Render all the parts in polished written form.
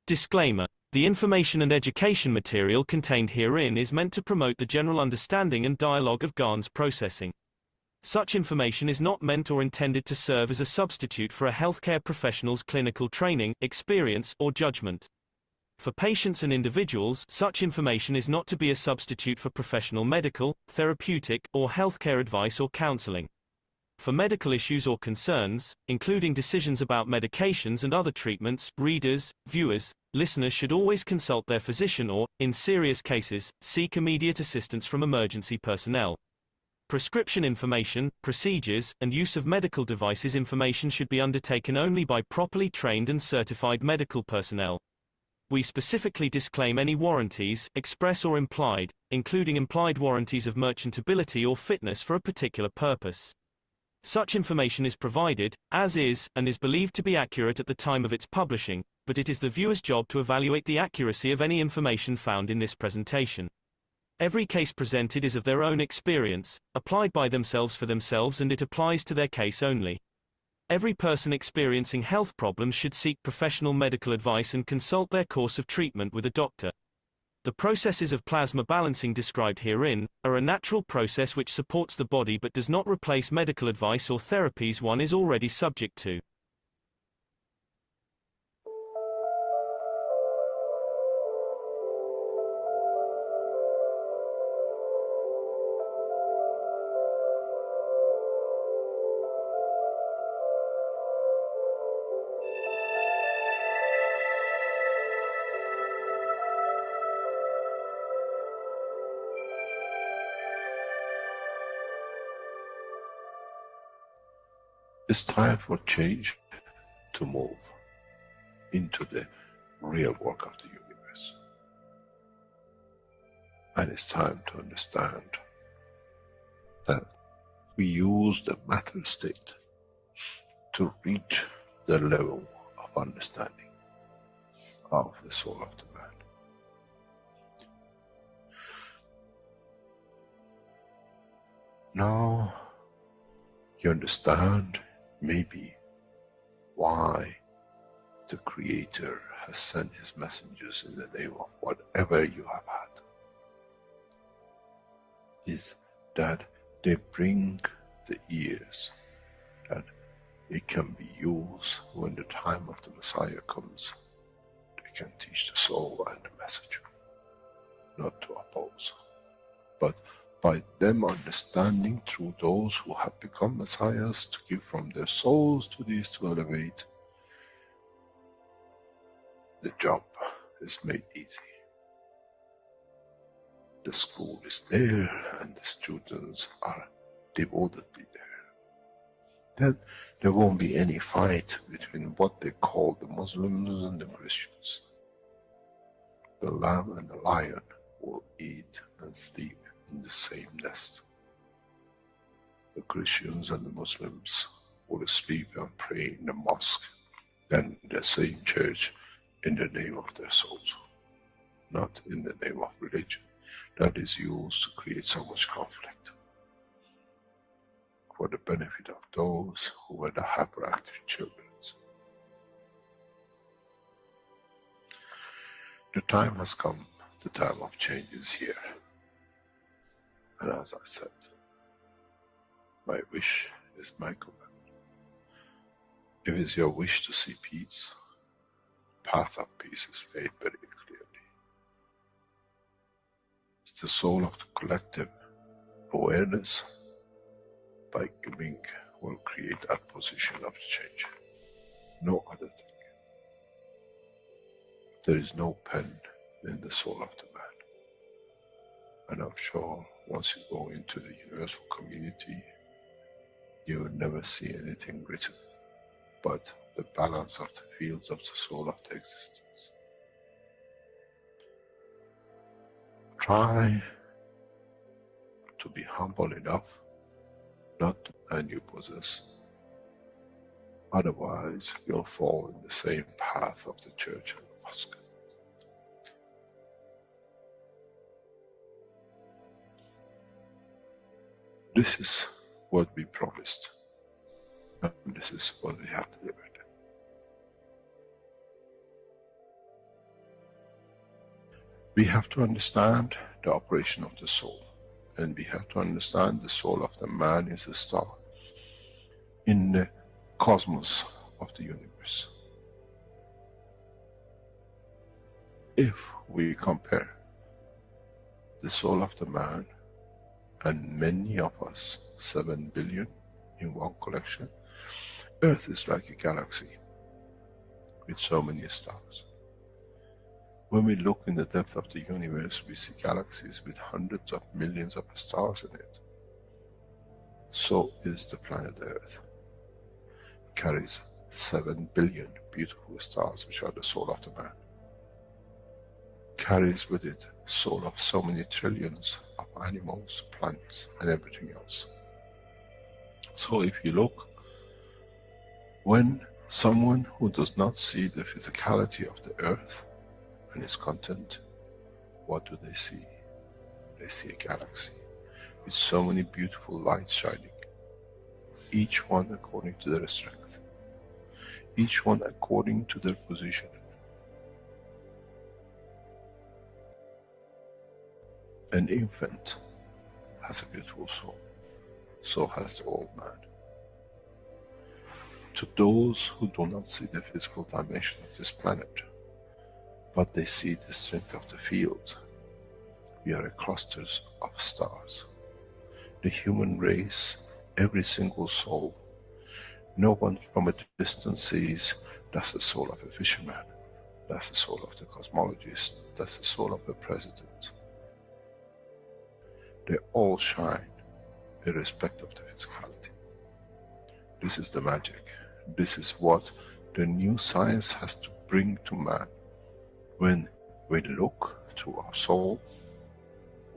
Disclaimer: the information and education material contained herein is meant to promote the general understanding and dialogue of GAN's processing. Such information is not meant or intended to serve as a substitute for a healthcare professional's clinical training, experience, or judgment. For patients and individuals, such information is not to be a substitute for professional medical, therapeutic, or healthcare advice or counseling. For medical issues or concerns, including decisions about medications and other treatments, readers, viewers, listeners should always consult their physician or, in serious cases, seek immediate assistance from emergency personnel. Prescription information, procedures, and use of medical devices information should be undertaken only by properly trained and certified medical personnel. We specifically disclaim any warranties, express or implied, including implied warranties of merchantability or fitness for a particular purpose. Such information is provided, as is, and is believed to be accurate at the time of its publishing, but it is the viewer's job to evaluate the accuracy of any information found in this presentation. Every case presented is of their own experience, applied by themselves for themselves, and it applies to their case only. Every person experiencing health problems should seek professional medical advice and consult their course of treatment with a doctor. The processes of plasma balancing described herein are a natural process which supports the body but does not replace medical advice or therapies one is already subject to. It's time for change to move into the real work of the universe. And it's time to understand that we use the matter state to reach the level of understanding of the soul of the man. Now you understand maybe why the Creator has sent His messengers in the name of whatever you have had. Is that they bring the ears, that it can be used when the time of the Messiah comes. They can teach the soul and the message, not to oppose, but by them understanding through those who have become messiahs to give from their souls to these to elevate, the job is made easy. The school is there and the students are devotedly there. Then there won't be any fight between what they call the Muslims and the Christians. The lamb and the lion will eat and sleep in the same nest. The Christians and the Muslims will sleep and pray in the mosque and in the same church in the name of their souls, not in the name of religion. That is used to create so much conflict for the benefit of those who were the hyperactive children. The time has come, the time of change is here. And as I said, my wish is my command. If it's your wish to see peace, the path of peace is laid very clearly. It's the soul of the collective awareness. By giving will create that position of change. No other thing. There is no pen in the soul of the man. And I'm sure once you go into the universal community, you will never see anything written but the balance of the fields of the soul of the existence. Try to be humble enough not to demand you possess. Otherwise, you'll fall in the same path of the church and the mosque. This is what we promised, and this is what we have delivered. We have to understand the operation of the soul, and we have to understand the soul of the man is a star in the cosmos of the universe. If we compare the soul of the man and many of us, 7 billion in one collection, Earth is like a galaxy with so many stars. When we look in the depth of the universe, we see galaxies with hundreds of millions of stars in it. So is the planet Earth. It carries 7 billion beautiful stars, which are the soul of the man. Carries with it soul of so many trillions of animals, plants, and everything else. So if you look, when someone who does not see the physicality of the earth and its content, what do they see? They see a galaxy with so many beautiful lights shining, each one according to their strength, each one according to their position. An infant has a beautiful soul, so has the old man. To those who do not see the physical dimension of this planet, but they see the strength of the field, we are clusters of stars. The human race, every single soul, no one from a distance sees that's the soul of a fisherman, that's the soul of the cosmologist, that's the soul of the president. They all shine irrespective of the physicality. This is the magic. This is what the new science has to bring to man. When we look to our soul,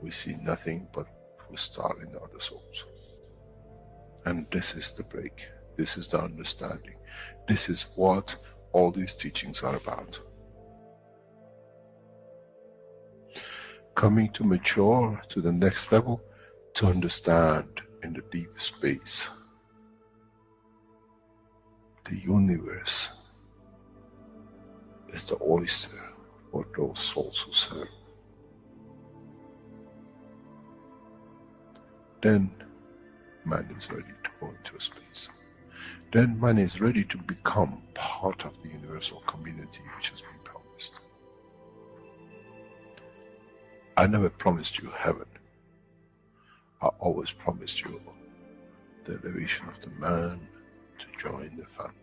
we see nothing but a star in the other souls. And this is the break. This is the understanding. This is what all these teachings are about. Coming to mature to the next level, to understand in the deep space, the universe is the oyster for those souls who serve. Then man is ready to go into space. Then man is ready to become part of the universal community which has been promised. I never promised you heaven. I always promised you the elevation of the man to join the family.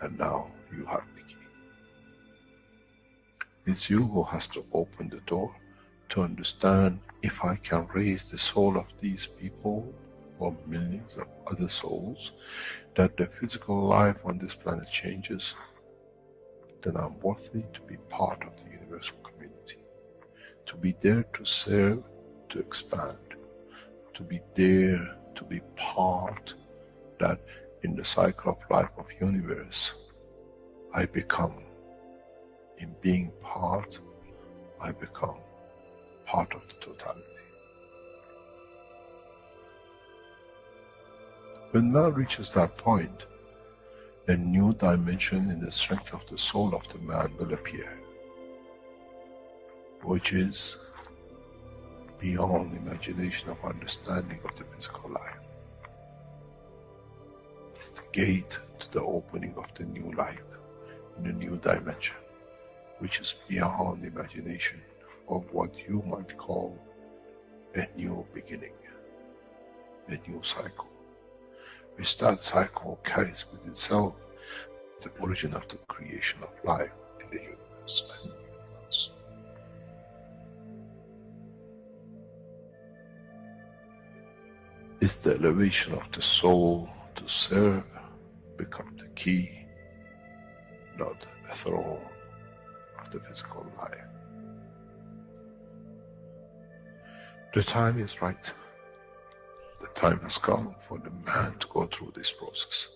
And now you have the key. It's you who has to open the door to understand, if I can raise the soul of these people or millions of other souls, that the physical life on this planet changes, then I'm worthy to be part of the universal community. To be there to serve, to expand, to be there, to be part, that in the cycle of life of universe, I become, in being part, I become part of the totality. When man reaches that point, a new dimension in the strength of the soul of the man will appear, which is beyond imagination of understanding of the physical life. It's the gate to the opening of the new life, in a new dimension, which is beyond imagination of what you might call a new beginning, a new cycle, which that cycle carries with itself the origin of the creation of life in the universe and in the universe. It's the elevation of the soul to serve become the key, not a throne of the physical life. The time is right. The time has come for the man to go through this process.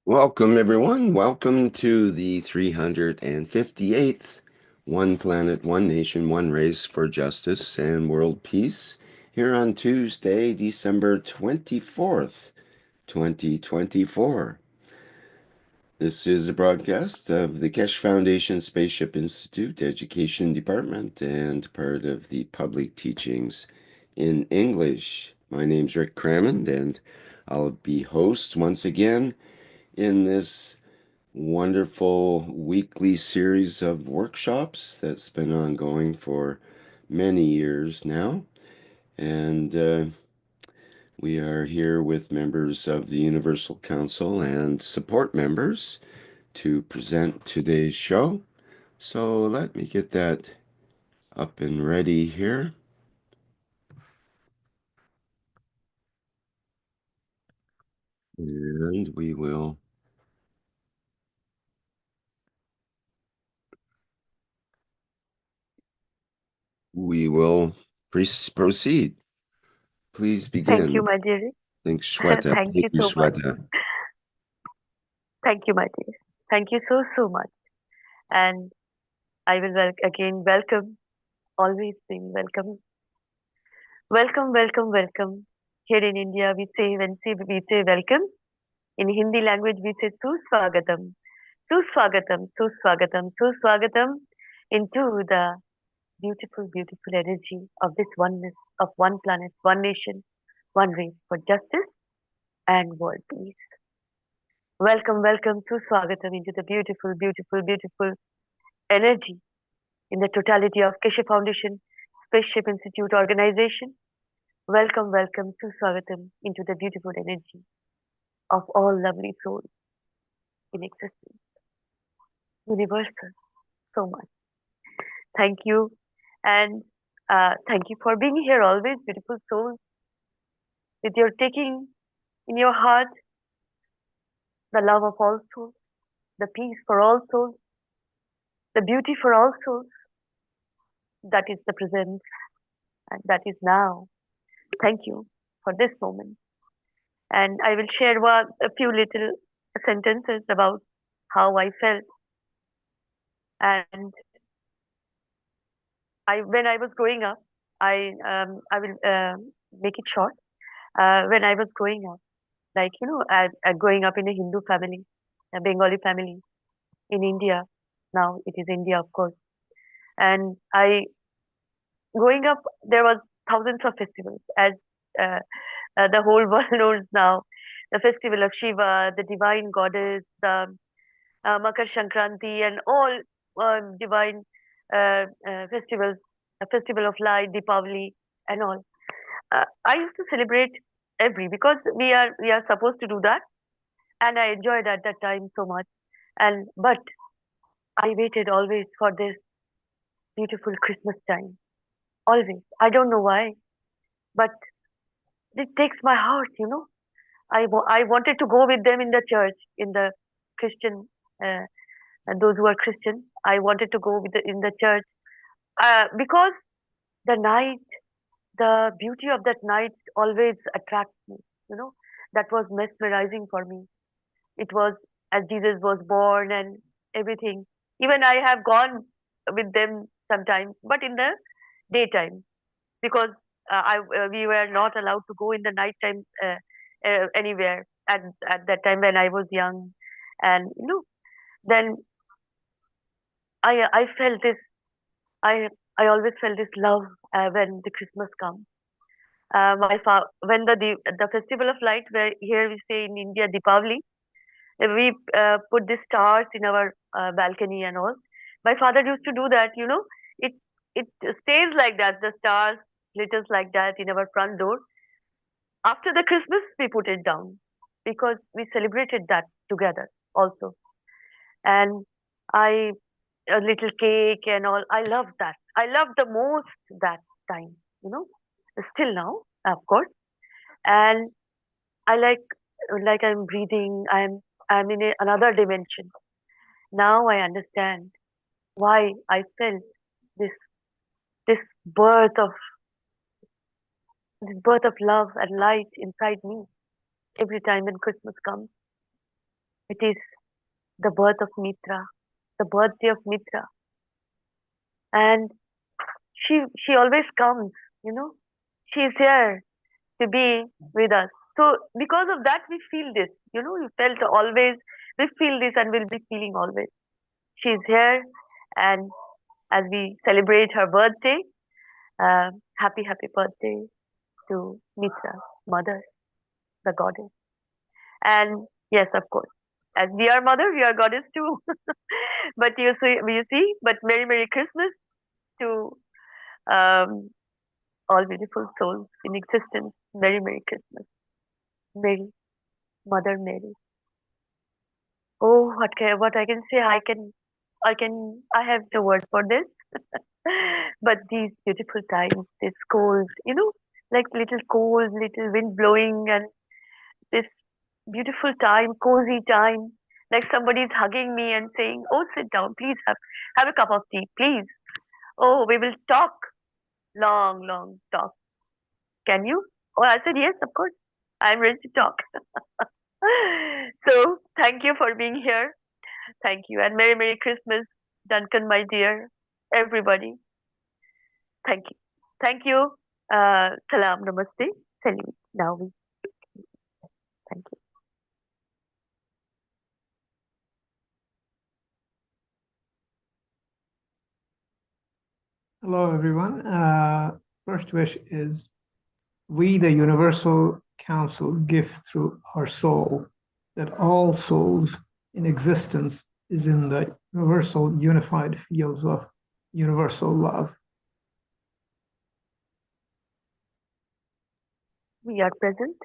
Welcome, everyone. Welcome to the 358th One Planet, One Nation, One Race for Justice and World Peace here on Tuesday, December 24th, 2024. This is a broadcast of the Keshe Foundation Spaceship Institute Education Department and part of the Public Teachings in English. My name's Rick Crammond, and I'll be host once again in this wonderful weekly series of workshops that's been ongoing for many years now. And we are here with members of the Universal Council and support members to present today's show. So let me get that up and ready here. And we will proceed. Please begin. Thank you, my dear. Thanks, Shweta. Thank you so much. Thank you, my dear. Thank you so much. And I will again welcome, always being welcome. Welcome. Here in India, we say welcome. In Hindi language, we say suswagatam. Suswagatam into the beautiful energy of this oneness of one planet, one nation, one race for justice and world peace. Welcome suswagatam into the beautiful energy in the totality of Keshe Foundation, Spaceship Institute organization. Welcome suswagatam into the beautiful energy of all lovely souls in existence. Universal, so much. Thank you. And thank you for being here always, beautiful souls, with your taking in your heart the love of all souls, the peace for all souls, the beauty for all souls. That is the present and that is now. Thank you for this moment. And I will share a few little sentences about how I felt. And when I was growing up, I will make it short. When I was growing up, like growing up in a Hindu family, a Bengali family in India. Now it is India, of course. And growing up, there was thousands of festivals, as the whole world knows now. The festival of Shiva, the divine goddess, the Makar Sankranti, and all divine festivals, a festival of light, Deepavali, and all. I used to celebrate because we are supposed to do that, and I enjoyed at that time so much. But I waited always for this beautiful Christmas time. Always. I don't know why, but it takes my heart, I wanted to go with them in the church, in the Christian, and those who are Christian. I wanted to go in the church because the night, the beauty of that night always attracts me, that was mesmerizing for me. It was as Jesus was born and everything. Even I have gone with them sometimes, but in the daytime, because we were not allowed to go in the night time anywhere at that time when I was young, and then I felt this. I always felt this love when the Christmas comes. When the festival of light, where here we say in India Deepavali, we put the stars in our balcony and all. My father used to do that. It it stays like that. The stars glitters like that in our front door. After the Christmas, we put it down because we celebrated that together also. And I a little cake and all. I love that. I love the most that time. Still now, of course. And I like I'm breathing. I'm in another dimension. Now I understand why I felt this this birth of this birth of love and light inside me every time when Christmas comes. It is the birth of Mitra, the birthday of Mitra. And she always comes, you know. She's here to be with us. So because of that, we feel this, we felt always, we feel this and we'll be feeling always. She's here, and as we celebrate her birthday, happy birthday to Mitra, mother, the goddess. And yes, of course, as we are mother, we are goddess too. But but Merry Christmas to um, all beautiful souls in existence. Merry Christmas, Mary, Mother Mary. Oh, what I can say? I have the word for this. But these beautiful times, this cold, like little cold, little wind blowing, and this beautiful time, cozy time, like somebody's hugging me and saying, "Oh, sit down, please have a cup of tea, please. Oh, we will talk, long talk. Can you?" Oh, I said yes, of course. I'm ready to talk. So thank you for being here. Thank you, and Merry Christmas, Duncan, my dear, everybody. Thank you. Thank you. Salam, namaste, salam. Now we thank you. Hello, everyone. First wish is we, the Universal Council, give through our soul that all souls in existence is in the universal unified fields of universal love. We are present.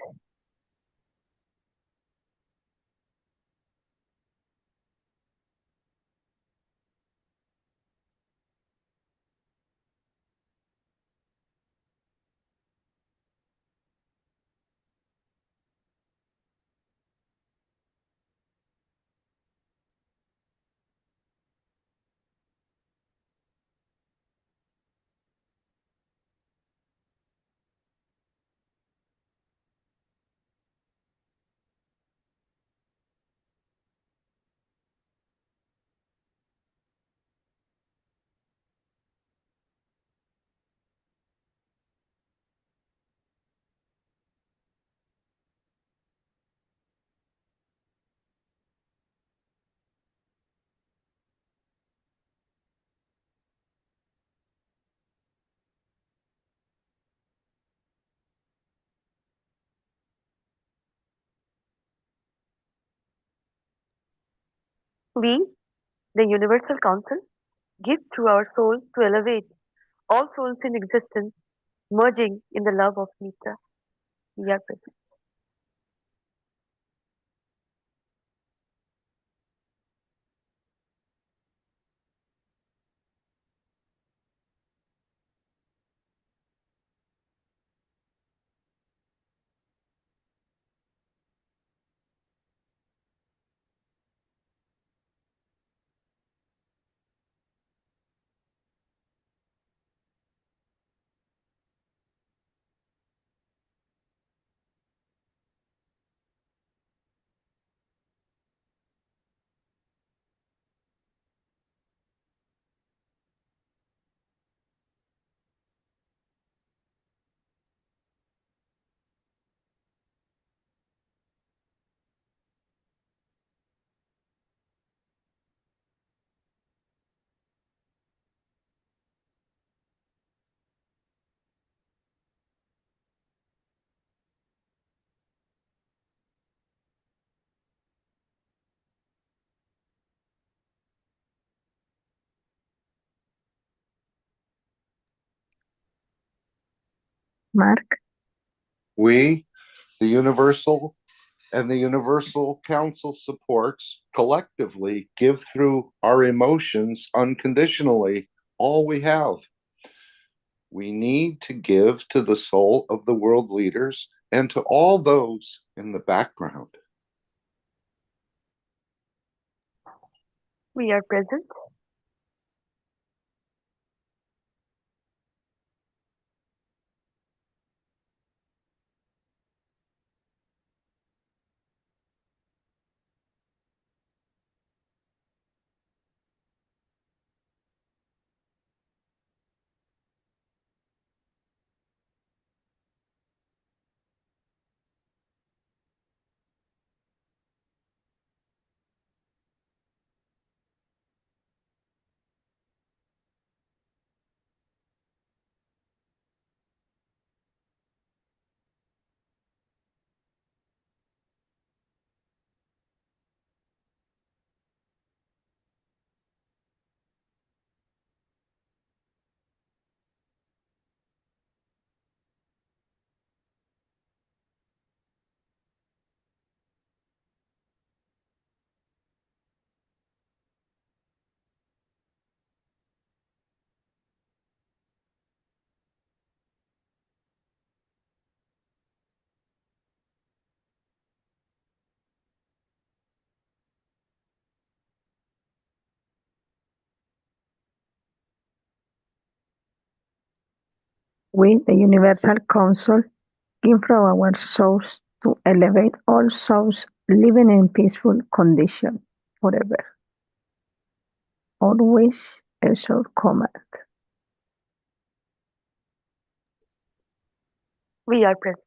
We, the Universal Council, give through our souls to elevate all souls in existence, merging in the love of Mitra. We are present. Mark? We, the Universal and the Universal Council supports, collectively give through our emotions unconditionally all we have. We need to give to the soul of the world leaders and to all those in the background. We are present. We, the Universal Council, give from our souls to elevate all souls living in peaceful condition forever. Always a short comment. We are present.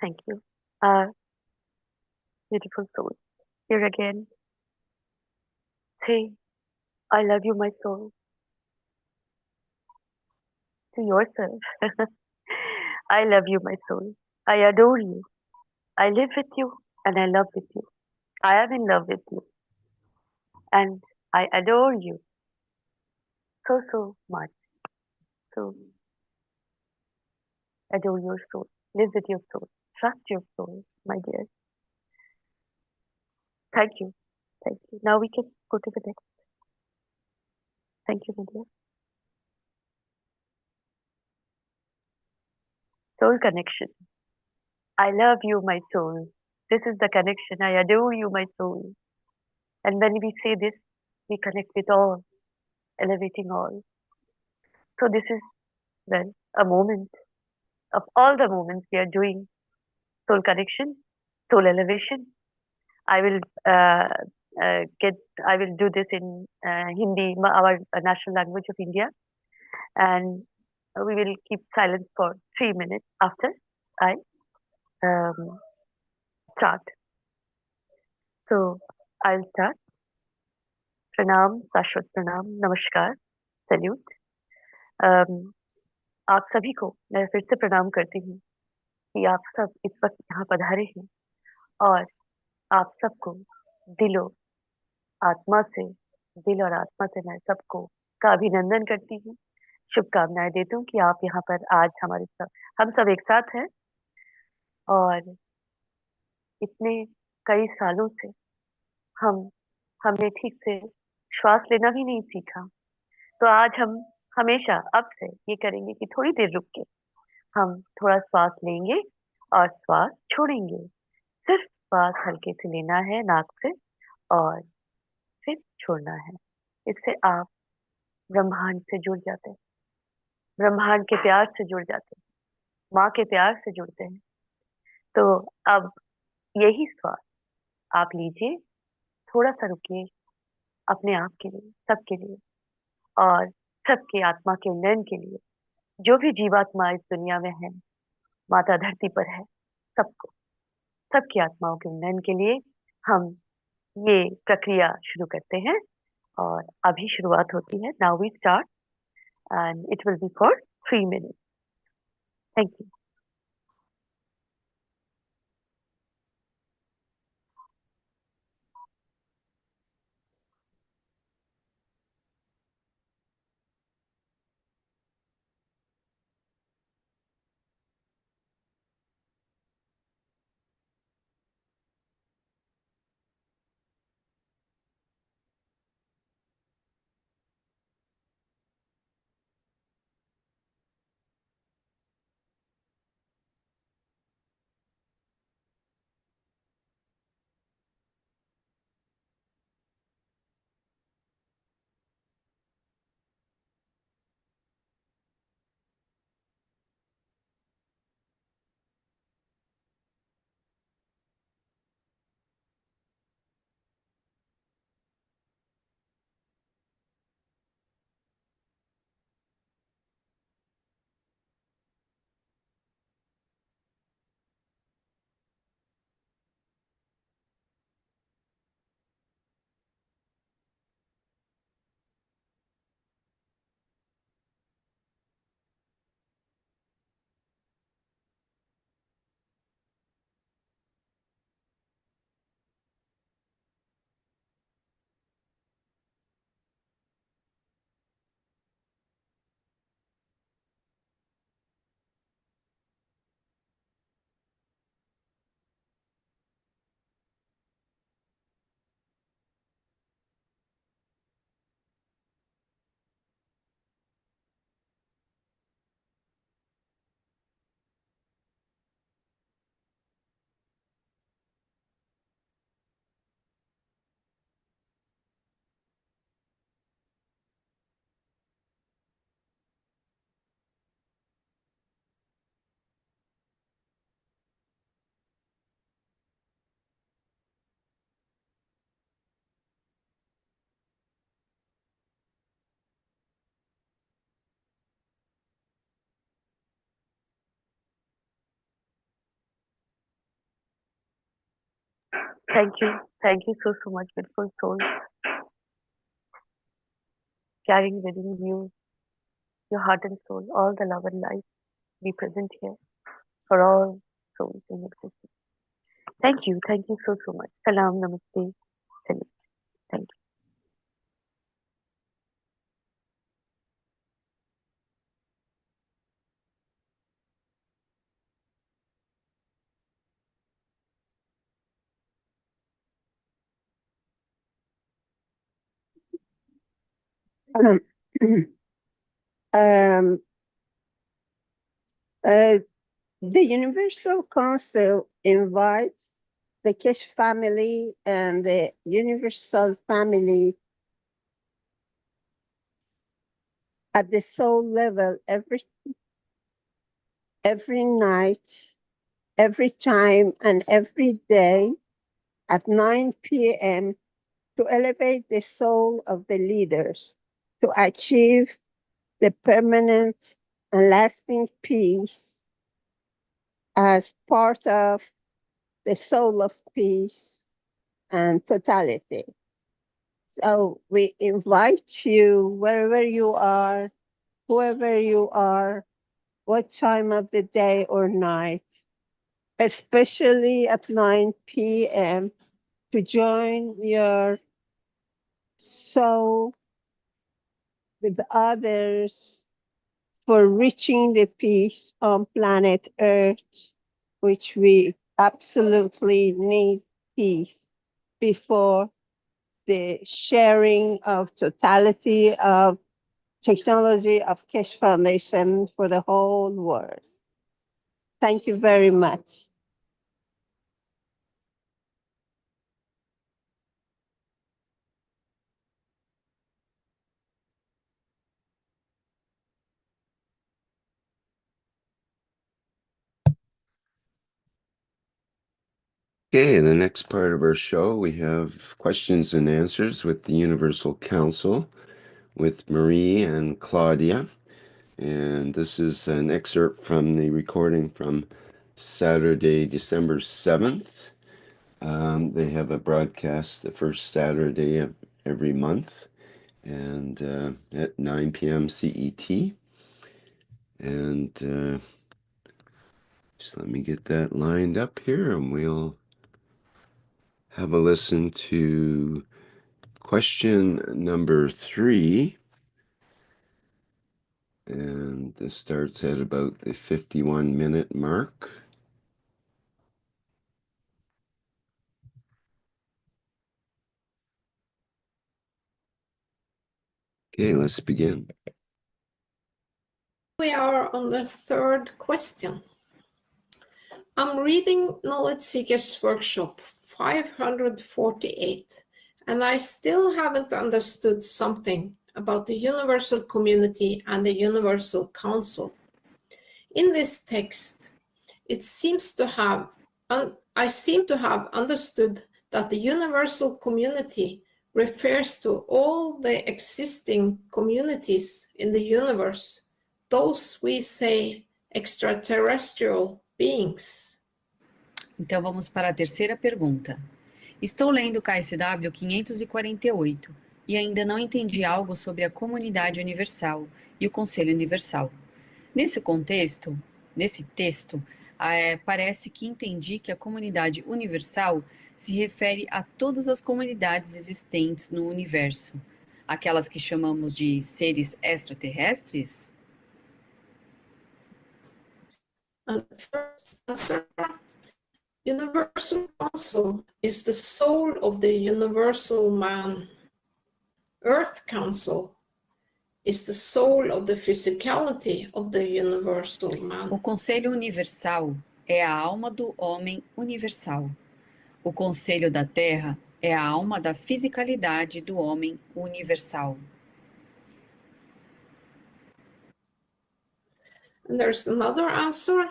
Thank you. Beautiful soul. Here again. Say, I love you, my soul, to yourself. I love you, my soul. I adore you. I live with you and I love with you. I am in love with you and I adore you so, so much. So, adore your soul. Live with your soul. Trust your soul, my dear. Thank you. Thank you. Now we can go to the next. Thank you, my dear. Soul connection. I love you, my soul. This is the connection. I adore you, my soul. And when we say this, we connect with all, elevating all. So this is, well, a moment of all the moments we are doing soul connection, soul elevation. I will I will do this in Hindi, our national language of India, and we will keep silence for 3 minutes after I um, start. So I'll start. Pranam, Sashwat Pranam, Namaskar, Salute. आप सभी को मैं फिर से प्रणाम करती हूँ कि आप सब इस वक्त यहाँ पधारे हैं और आप सबको दिलो आत्मा से दिल और आत्मा से मैं सबको का अभिनंदन करती हूँ, शुभकामनाएं देती हूँ कि आप यहाँ पर आज हम सब एक साथ हैं और इतने कई सालों से हमने ठीक से श्वास लेना भी नहीं सीखा, तो आज हम हमेशा अब से ये करेंगे कि थोड़ी देर रुक के हम थोड़ा श्वास लेंगे और श्वास छोड़ेंगे। सिर्फ श्वास हल्के से लेना है नाक से और फिर छोड़ना है। इससे आप ब्रह्मांड से जुड़ जाते हैं, ब्रह्मांड के प्यार से जुड़ जाते हैं, माँ के प्यार से जुड़ते हैं। तो अब यही श्वास आप लीजिए, थोड़ा सा रुकिए अपने आप के लिए, सबके लिए और सबके आत्मा के उन्नयन के लिए। जो भी जीवात्मा इस दुनिया में है, माता धरती पर है, सबको, सबकी आत्माओं के उन्नयन के लिए हम ये प्रक्रिया शुरू करते हैं और अभी शुरुआत होती है। Now we start and it will be for 3 minutes. Thank you. Thank you. Thank you so, so much, beautiful soul. Carrying within you, your heart and soul, all the love and light be present here for all souls in existence. Thank you so, so much. Salam, namaste, salut. Thank you. Um, the Universal Council invites the Keshe family and the Universal family at the soul level every night, every time, and every day at 9 p.m. to elevate the soul of the leaders to achieve the permanent and lasting peace as part of the soul of peace and totality. So we invite you, wherever you are, whoever you are, what time of the day or night, especially at 9 p.m., to join your soul with others for reaching the peace on planet Earth, which we absolutely need peace before the sharing of totality of technology of Keshe Foundation for the whole world. Thank you very much. Okay, the next part of our show, we have questions and answers with the Universal Council with Marie and Claudia. And this is an excerpt from the recording from Saturday, December 7th. They have a broadcast the first Saturday of every month and at 9 p.m. CET. And just let me get that lined up here and we'll have a listen to question number 3. And this starts at about the 51-minute mark. Okay, let's begin. We are on the third question. I'm reading Knowledge Seekers Workshop 548, and I still haven't understood something about the Universal Community and the Universal Council. In this text, I seem to have understood that the Universal Community refers to all the existing communities in the universe, those we say extraterrestrial beings. Então vamos para a terceira pergunta. Estou lendo KSW 548 e ainda não entendi algo sobre a comunidade universal e o Conselho Universal. Nesse texto, parece que entendi que a comunidade universal se refere a todas as comunidades existentes no universo, aquelas que chamamos de seres extraterrestres? Universal Council is the soul of the universal man. Earth Council is the soul of the physicality of the universal man. O Conselho Universal é a alma do homem universal. O Conselho da Terra é a alma da fisicalidade do homem universal. And there's another answer.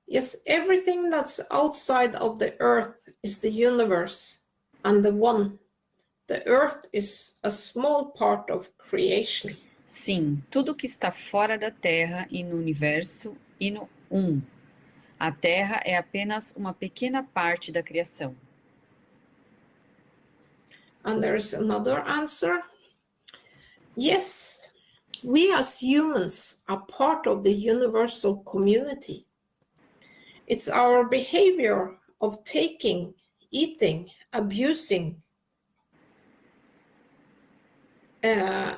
Yes, everything that's outside of the earth is the universe and the one. The earth is a small part of creation. Sim, tudo que está fora da Terra e no universo e no um. A Terra é apenas uma pequena parte da criação. And there's another answer. Yes, we as humans are part of the universal community. It's our behavior of taking, eating, abusing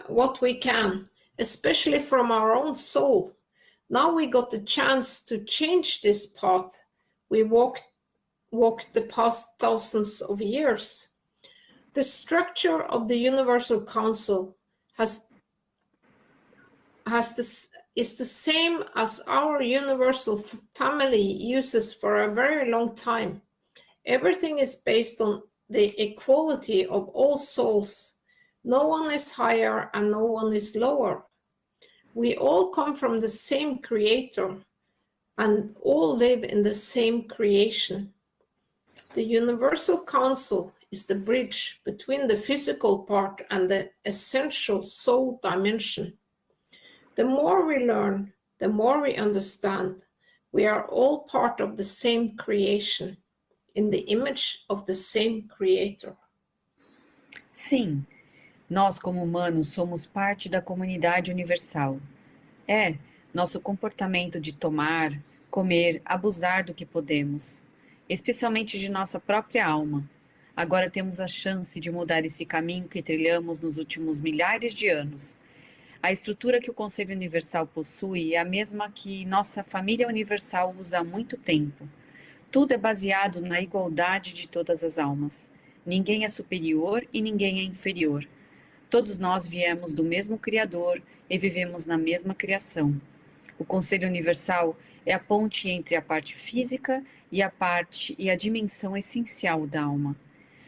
what we can, especially from our own soul. Now we got the chance to change this path we walked the past thousands of years. The structure of the Universal Council is the same as our universal family uses for a very long time. Everything is based on the equality of all souls. No one is higher and no one is lower. We all come from the same creator and all live in the same creation. The Universal Council is the bridge between the physical part and the essential soul dimension. The more we learn, the more we understand. We are all part of the same creation, in the image of the same creator. Sim, nós como humanos somos parte da comunidade universal. Nosso comportamento de tomar, comer, abusar do que podemos, especialmente de nossa própria alma. Agora temos a chance de mudar esse caminho que trilhamos nos últimos milhares de anos. A estrutura que o Conselho Universal possui é a mesma que nossa família universal usa há muito tempo. Tudo é baseado na igualdade de todas as almas. Ninguém é superior e ninguém é inferior. Todos nós viemos do mesmo Criador e vivemos na mesma criação. O Conselho Universal é a ponte entre a parte física e a dimensão essencial da alma.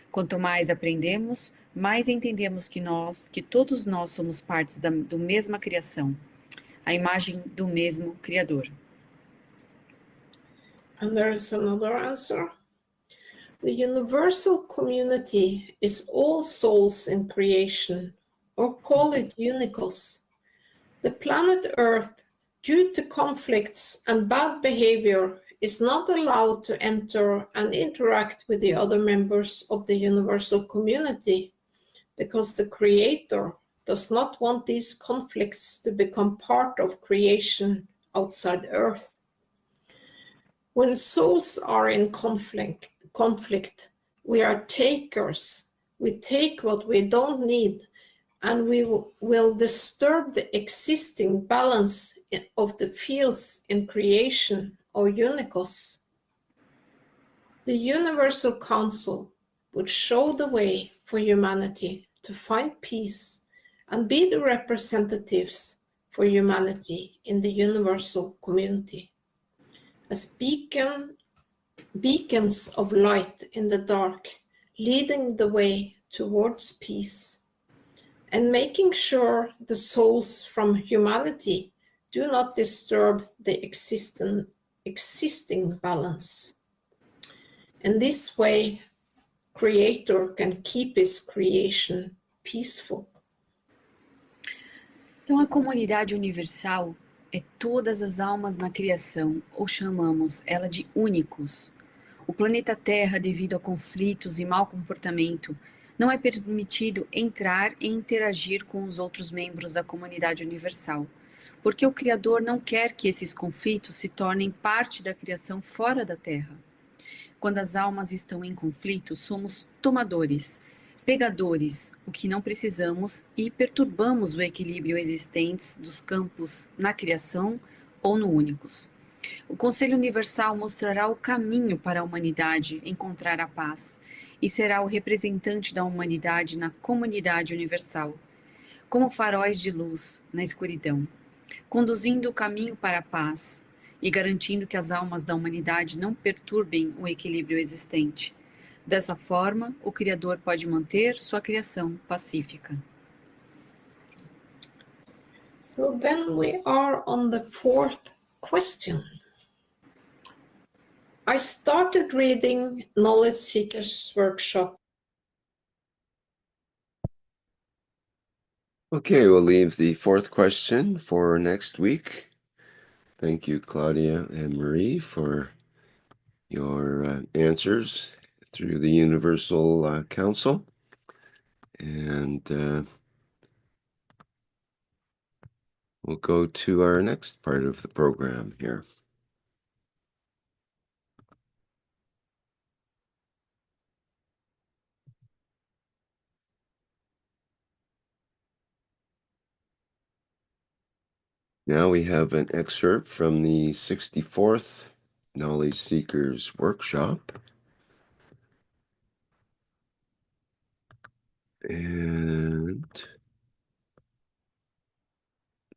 Quanto mais aprendemos, mais entendemos que todos nós somos partes da mesma criação, a imagem do mesmo Criador. And there is another answer. The universal community is all souls in creation, or call it unicos. The planet Earth, due to conflicts and bad behavior, is not allowed to enter and interact with the other members of the universal community because the Creator does not want these conflicts to become part of creation outside Earth. When souls are in conflict, we are takers. We take what we don't need, and we will disturb the existing balance of the fields in creation or unicos. The Universal Council would show the way for humanity to find peace and be the representatives for humanity in the universal community. As beacons of light in the dark, leading the way towards peace, and making sure the souls from humanity do not disturb the existing balance. In this way, Creator can keep his creation peaceful. Então, a comunidade universal é todas as almas na criação, ou chamamos ela de únicos. O planeta Terra, devido a conflitos e mau comportamento, não é permitido entrar e interagir com os outros membros da comunidade universal, porque o Criador não quer que esses conflitos se tornem parte da criação fora da Terra. Quando as almas estão em conflito, somos tomadores, pegadores, o que não precisamos, e perturbamos o equilíbrio existente dos campos na criação ou no únicos. O Conselho Universal mostrará o caminho para a humanidade encontrar a paz e será o representante da humanidade na comunidade universal, como faróis de luz na escuridão, conduzindo o caminho para a paz e garantindo que as almas da humanidade não perturbem o equilíbrio existente. Dessa forma, o Criador pode manter sua criação pacífica. So then we are on the fourth question. I started reading Knowledge Seekers Workshop. Okay, we'll leave the fourth question for next week. Thank you, Claudia and Marie, for your answers through the Universal Council. And we'll go to our next part of the program here. Now we have an excerpt from the 64th Knowledge Seekers Workshop. And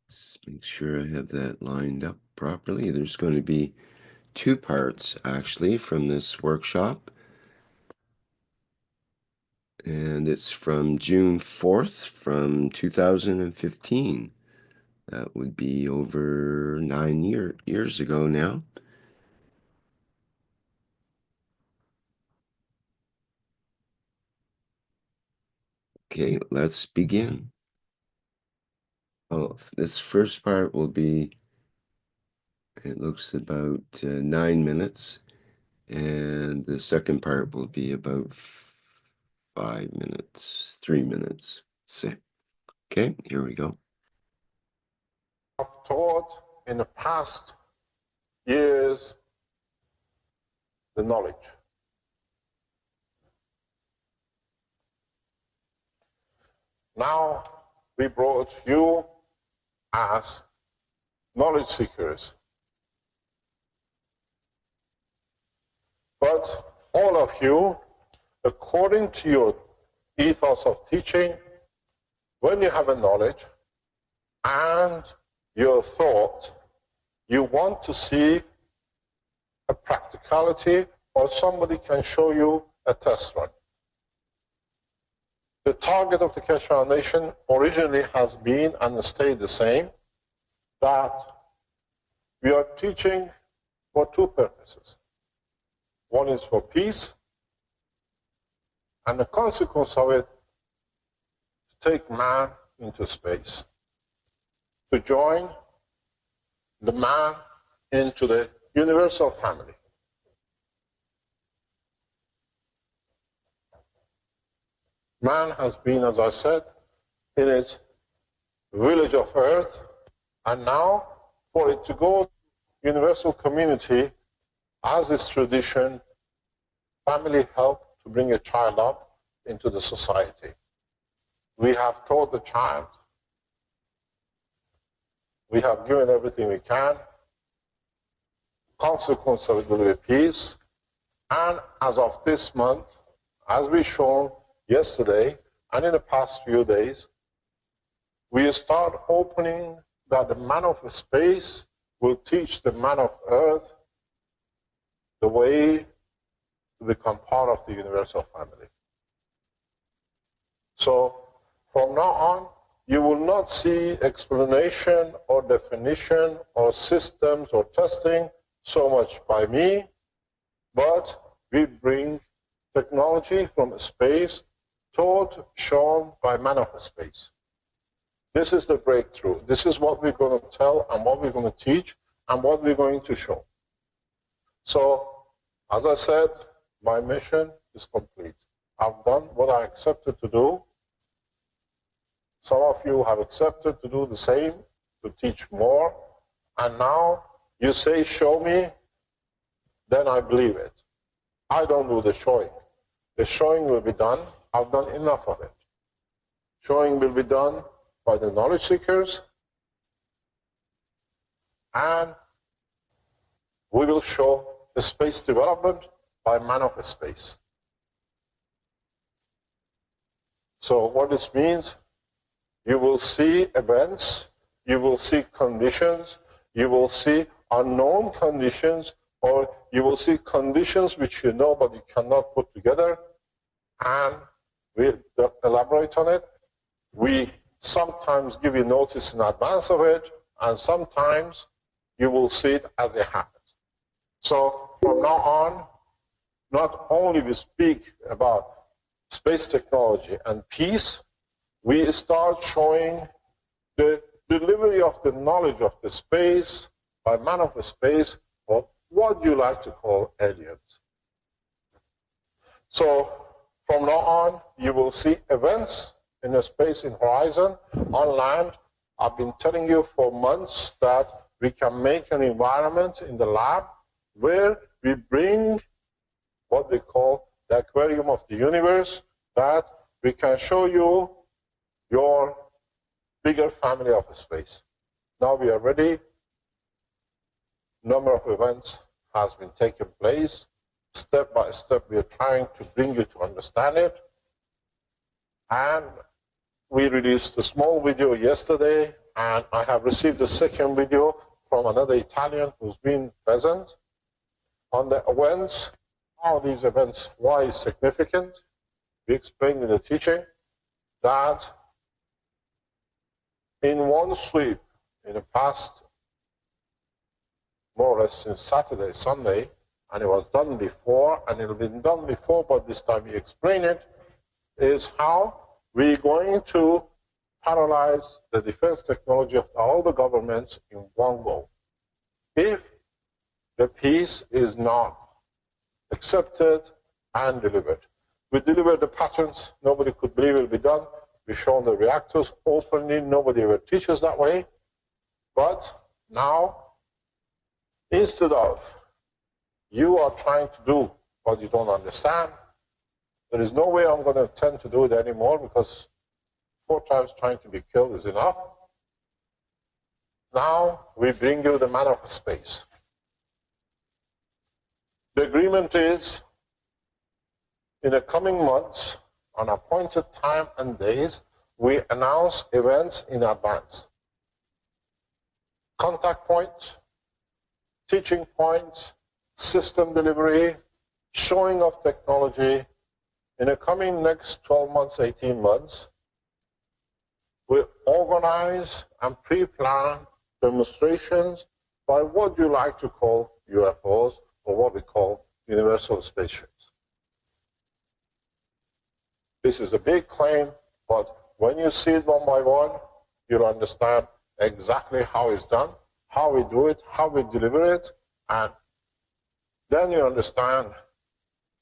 let's make sure I have that lined up properly. There's going to be two parts actually from this workshop. And it's from June 4th from 2015. That would be over 9 years ago now. Okay, let's begin. Oh, this first part will be, it looks about 9 minutes, and the second part will be about 5 minutes, 3 minutes. Okay, here we go. I've taught in the past years the knowledge. Now we brought you as knowledge seekers. But all of you, according to your ethos of teaching, when you have a knowledge and your thought, you want to see a practicality, or somebody can show you a test run. The target of the Keshe Foundation originally has been and stayed the same, that we are teaching for two purposes. One is for peace, and the consequence of it, to take man into space, to join the man into the universal family. Man has been, as I said, in its village of earth, and now for it to go to universal community, as is tradition, family help to bring a child up into the society. We have taught the child, we have given everything we can, consequence of it will be peace, and as of this month, as we shown yesterday and in the past few days, we start opening that the man of space will teach the man of earth the way to become part of the universal family. So from now on, you will not see explanation or definition or systems or testing so much by me, but we bring technology from space taught, shown by man of space. This is the breakthrough. This is what we're going to tell and what we're going to teach and what we're going to show. So, as I said, my mission is complete. I've done what I accepted to do. Some of you have accepted to do the same, to teach more. And now you say, show me, then I believe it. I don't do the showing. The showing will be done. I've done enough of it. Showing will be done by the knowledge seekers, and we will show the space development by man of space. So what this means, you will see events, you will see conditions, you will see unknown conditions, or you will see conditions which you know but you cannot put together, and we elaborate on it. We sometimes give you notice in advance of it, and sometimes you will see it as it happens. So from now on, not only we speak about space technology and peace, we start showing the delivery of the knowledge of the space by man of the space, or what you like to call aliens. So From now on, you will see events in the space, in horizon, on land. I've been telling you for months that we can make an environment in the lab where we bring what we call the aquarium of the universe, that we can show you your bigger family of space. Now we are ready. Number of events has been taking place. Step by step, we are trying to bring you to understand it. And we released a small video yesterday, and I have received a second video from another Italian who's been present on the events, how these events, why is significant. We explained in the teaching that in one sweep, in the past, more or less since Saturday, Sunday, and it was done before, and it'll been done before, but this time we explain it, is how we're going to paralyze the defense technology of all the governments in one go. If the peace is not accepted and delivered. We delivered the patterns, nobody could believe it will be done. We've shown the reactors openly, nobody ever teaches that way. But now, instead of you are trying to do what you don't understand, there is no way I'm going to attempt to do it anymore, because 4 times trying to be killed is enough. Now we bring you the man of space. The agreement is, in the coming months, on appointed time and days, we announce events in advance. Contact points, teaching points, system delivery, showing of technology. In the coming next 12 months, 18 months, we organize and pre-plan demonstrations by what you like to call UFOs, or what we call universal spaceships. This is a big claim, but when you see it one by one, you'll understand exactly how it's done, how we do it, how we deliver it, and then you understand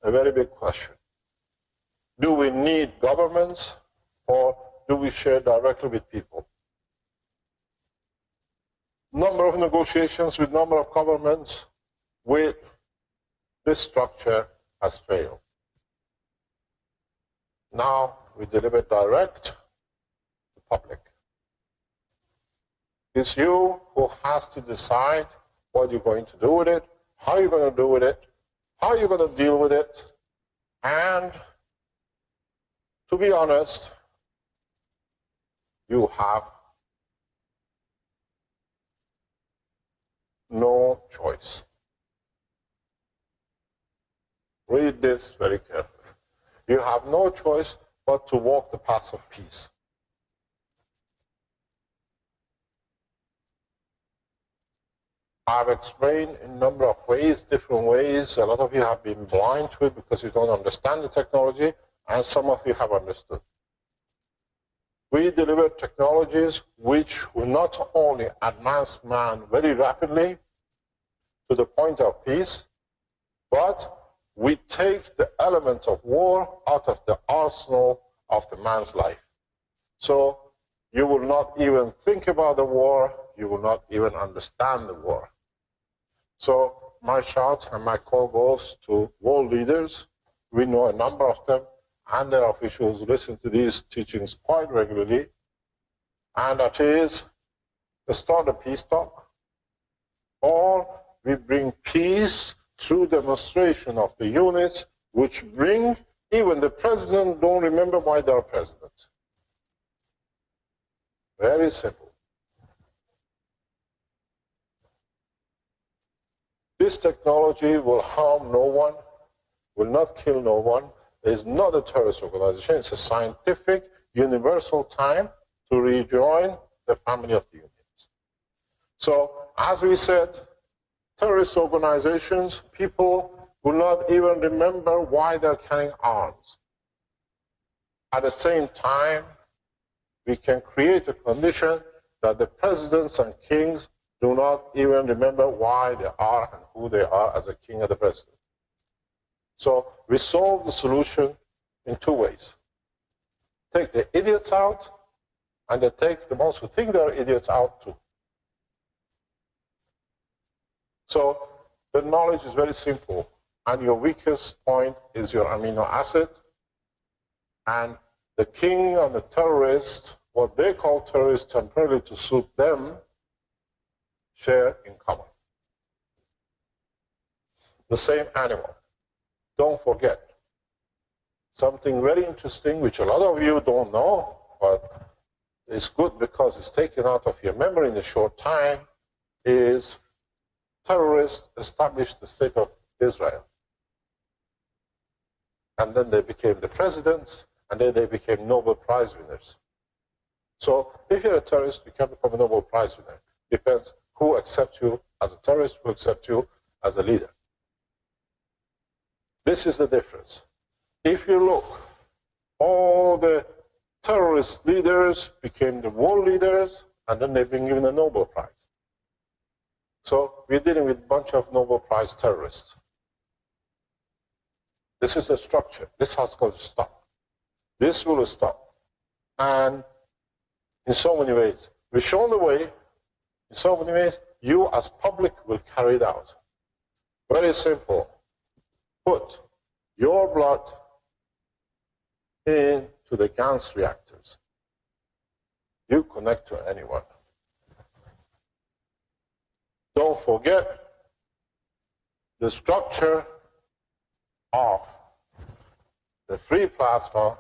a very big question. Do we need governments, or do we share directly with people? Number of negotiations with number of governments with this structure has failed. Now we deliver direct to the public. It's you who has to decide what you're going to do with it, how you're going to do with it, how you're going to deal with it, and to be honest, you have no choice. Read this very carefully. You have no choice but to walk the path of peace. I've explained in a number of ways, different ways. A lot of you have been blind to it because you don't understand the technology, and some of you have understood. We deliver technologies which will not only advance man very rapidly to the point of peace, but we take the element of war out of the arsenal of the man's life. So you will not even think about the war, you will not even understand the war. So my shout and my call goes to world leaders. We know a number of them, and their officials listen to these teachings quite regularly. And that is, start a peace talk, or we bring peace through demonstration of the units which bring even the president don't remember why they're president. Very simple. This technology will harm no one, will not kill no one. It is not a terrorist organization. It's a scientific, universal time to rejoin the family of the unions. So, as we said, terrorist organizations, people will not even remember why they're carrying arms. At the same time, we can create a condition that the presidents and kings do not even remember why they are and who they are as a king or the president. So we solve the solution in two ways. Take the idiots out, and they take the ones who think they're idiots out too. So the knowledge is very simple, and your weakest point is your amino acid, and the king and the terrorist, what they call terrorists temporarily to suit them, share in common. The same animal. Don't forget. Something very interesting, which a lot of you don't know, but it's good because it's taken out of your memory in a short time, is terrorists established the state of Israel. And then they became the presidents, and then they became Nobel Prize winners. So if you're a terrorist, you can become a Nobel Prize winner. Depends who accepts you as a terrorist, who accepts you as a leader. This is the difference. If you look, all the terrorist leaders became the world leaders, and then they've been given a Nobel Prize. So we're dealing with a bunch of Nobel Prize terrorists. This is the structure. This has got to stop. This will stop. And in so many ways, we've shown the way. In so many ways, you as public will carry it out. Very simple. Put your blood into the GANS reactors. You connect to anyone. Don't forget the structure of the free plasma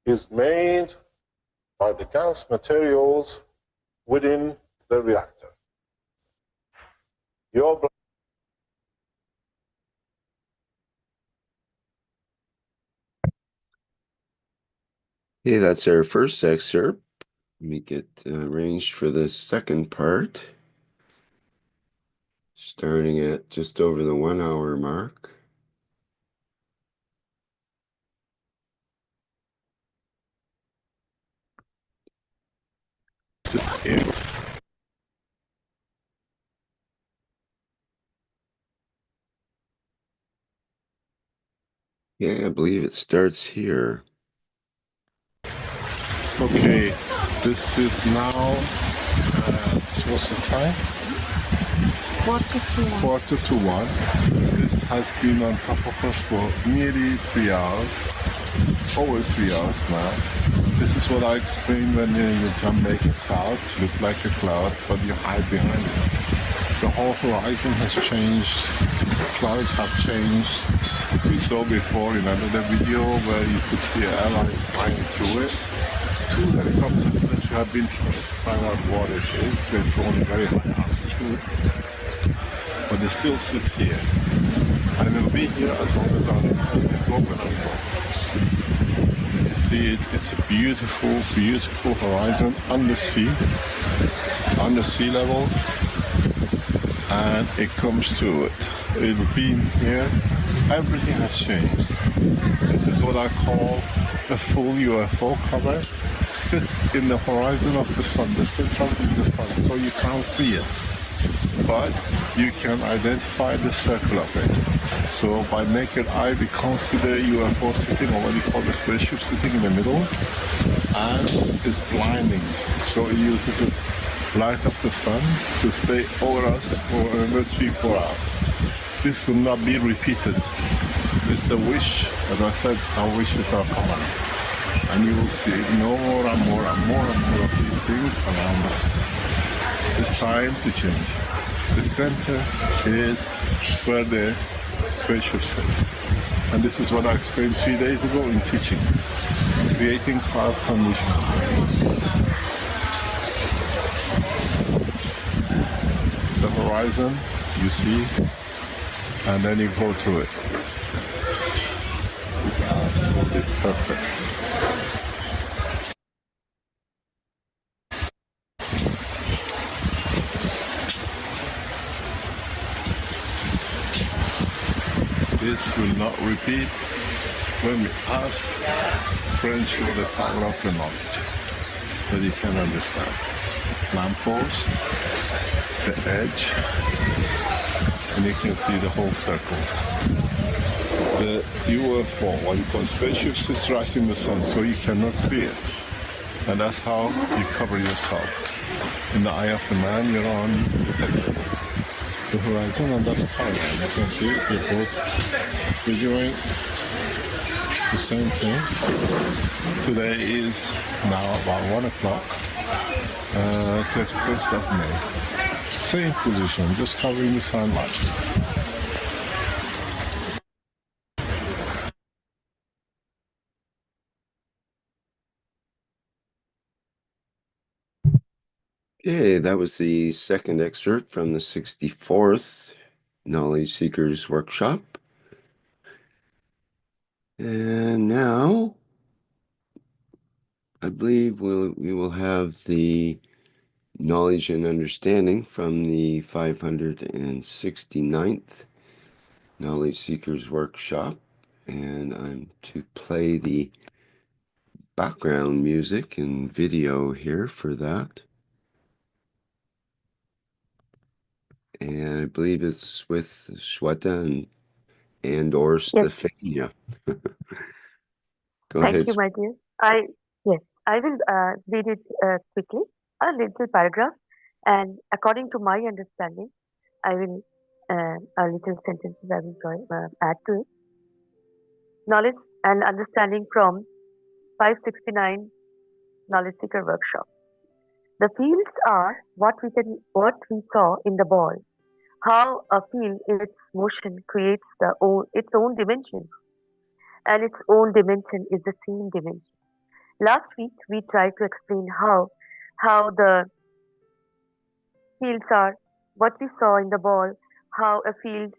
is made by the GANS materials within the reactor. Your blood. Okay, that's our first excerpt. Let me get arranged for the second part. Starting at just over the 1 hour mark. Yeah, I believe it starts here. Okay, this is now, what's the time? Quarter to one. This has been on top of us for nearly 3 hours, over 3 hours now. This is what I explained when you can make a cloud to look like a cloud, but you hide behind it. The whole horizon has changed, clouds have changed. We saw before in another video where you could see an airline flying through it. 2 helicopters that have been trying to find out what it is. They've flown very high altitude, but it still sits here. And it'll be here as long as I'm open. You see it, it's a beautiful, beautiful horizon on the sea level, and it comes to it. It'll be in here. Everything has changed. This is what I call a full UFO cover. Sits in the horizon of the sun. The center is the sun, so you can't see it, but you can identify the circle of it. So by naked eye, we consider UFO sitting, or what we call the spaceship, sitting in the middle, and it's blinding. So it uses this light of the sun to stay over us for another 3-4 hours. This will not be repeated. It's a wish. As I said, our wishes are common. And you will see more and more and more and more of these things around us. It's time to change. The center is where the spaceship sits. And this is what I explained 3 days ago in teaching. Creating cloud conditions. The horizon, you see, and then you go through it. It's absolutely perfect. This will not repeat when we ask friends for the power of the knowledge that you can understand. Lamppost, the edge, and you can see the whole circle. the UFO, what you call spaceship, sits right in the sun, so you cannot see it. And that's how you cover yourself. In the eye of the man, you're on the horizon, and that's caravan. You can see it, they're both videoing the same thing. Today is now about 1 o'clock, 31st of May. Same position, just covering the sunlight. Okay, that was the second excerpt from the 64th Knowledge Seekers Workshop. And now, I believe we will have the Knowledge and Understanding from the 569th Knowledge Seekers Workshop. And I'm to play the background music and video here for that. And I believe it's with Shweta and or Stefania. Go Thank ahead. you, my dear. I will read it quickly, a little paragraph, and according to my understanding, I will a little sentences I will add to it. Knowledge and understanding from 569 Knowledge Seeker Workshop. The fields are what we saw in the ball. How a field in its motion creates its own dimension, and its own dimension is the same dimension. Last week we tried to explain how the fields are what we saw in the ball. How a field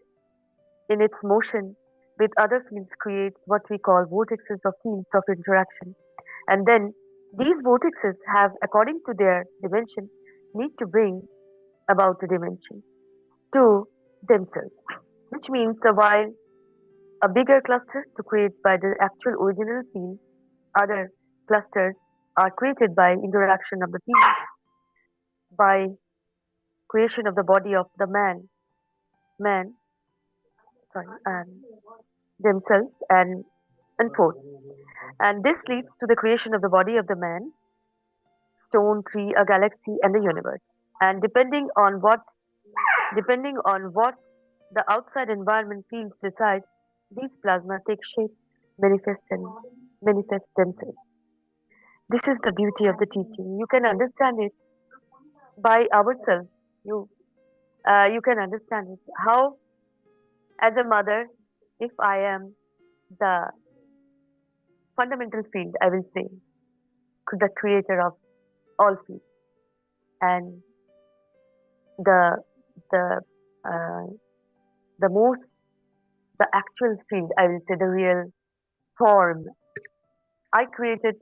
in its motion with other fields creates what we call vortexes or fields of interaction, and then these vortexes have, according to their dimension, need to bring about a dimension to themselves, which means while a bigger cluster to create by the actual original field, other clusters are created by interaction of the field, by creation of the body of the themselves and forth. And this leads to the creation of the body of the man, stone, tree, a galaxy, and the universe. And depending on what the outside environment fields decide, these plasma take shape, manifest themselves. This is the beauty of the teaching. You can understand it by ourselves. You can understand it. How, as a mother, if I am the fundamental field, I will say, the creator of all fields, and the actual field, I will say, the real form. I created,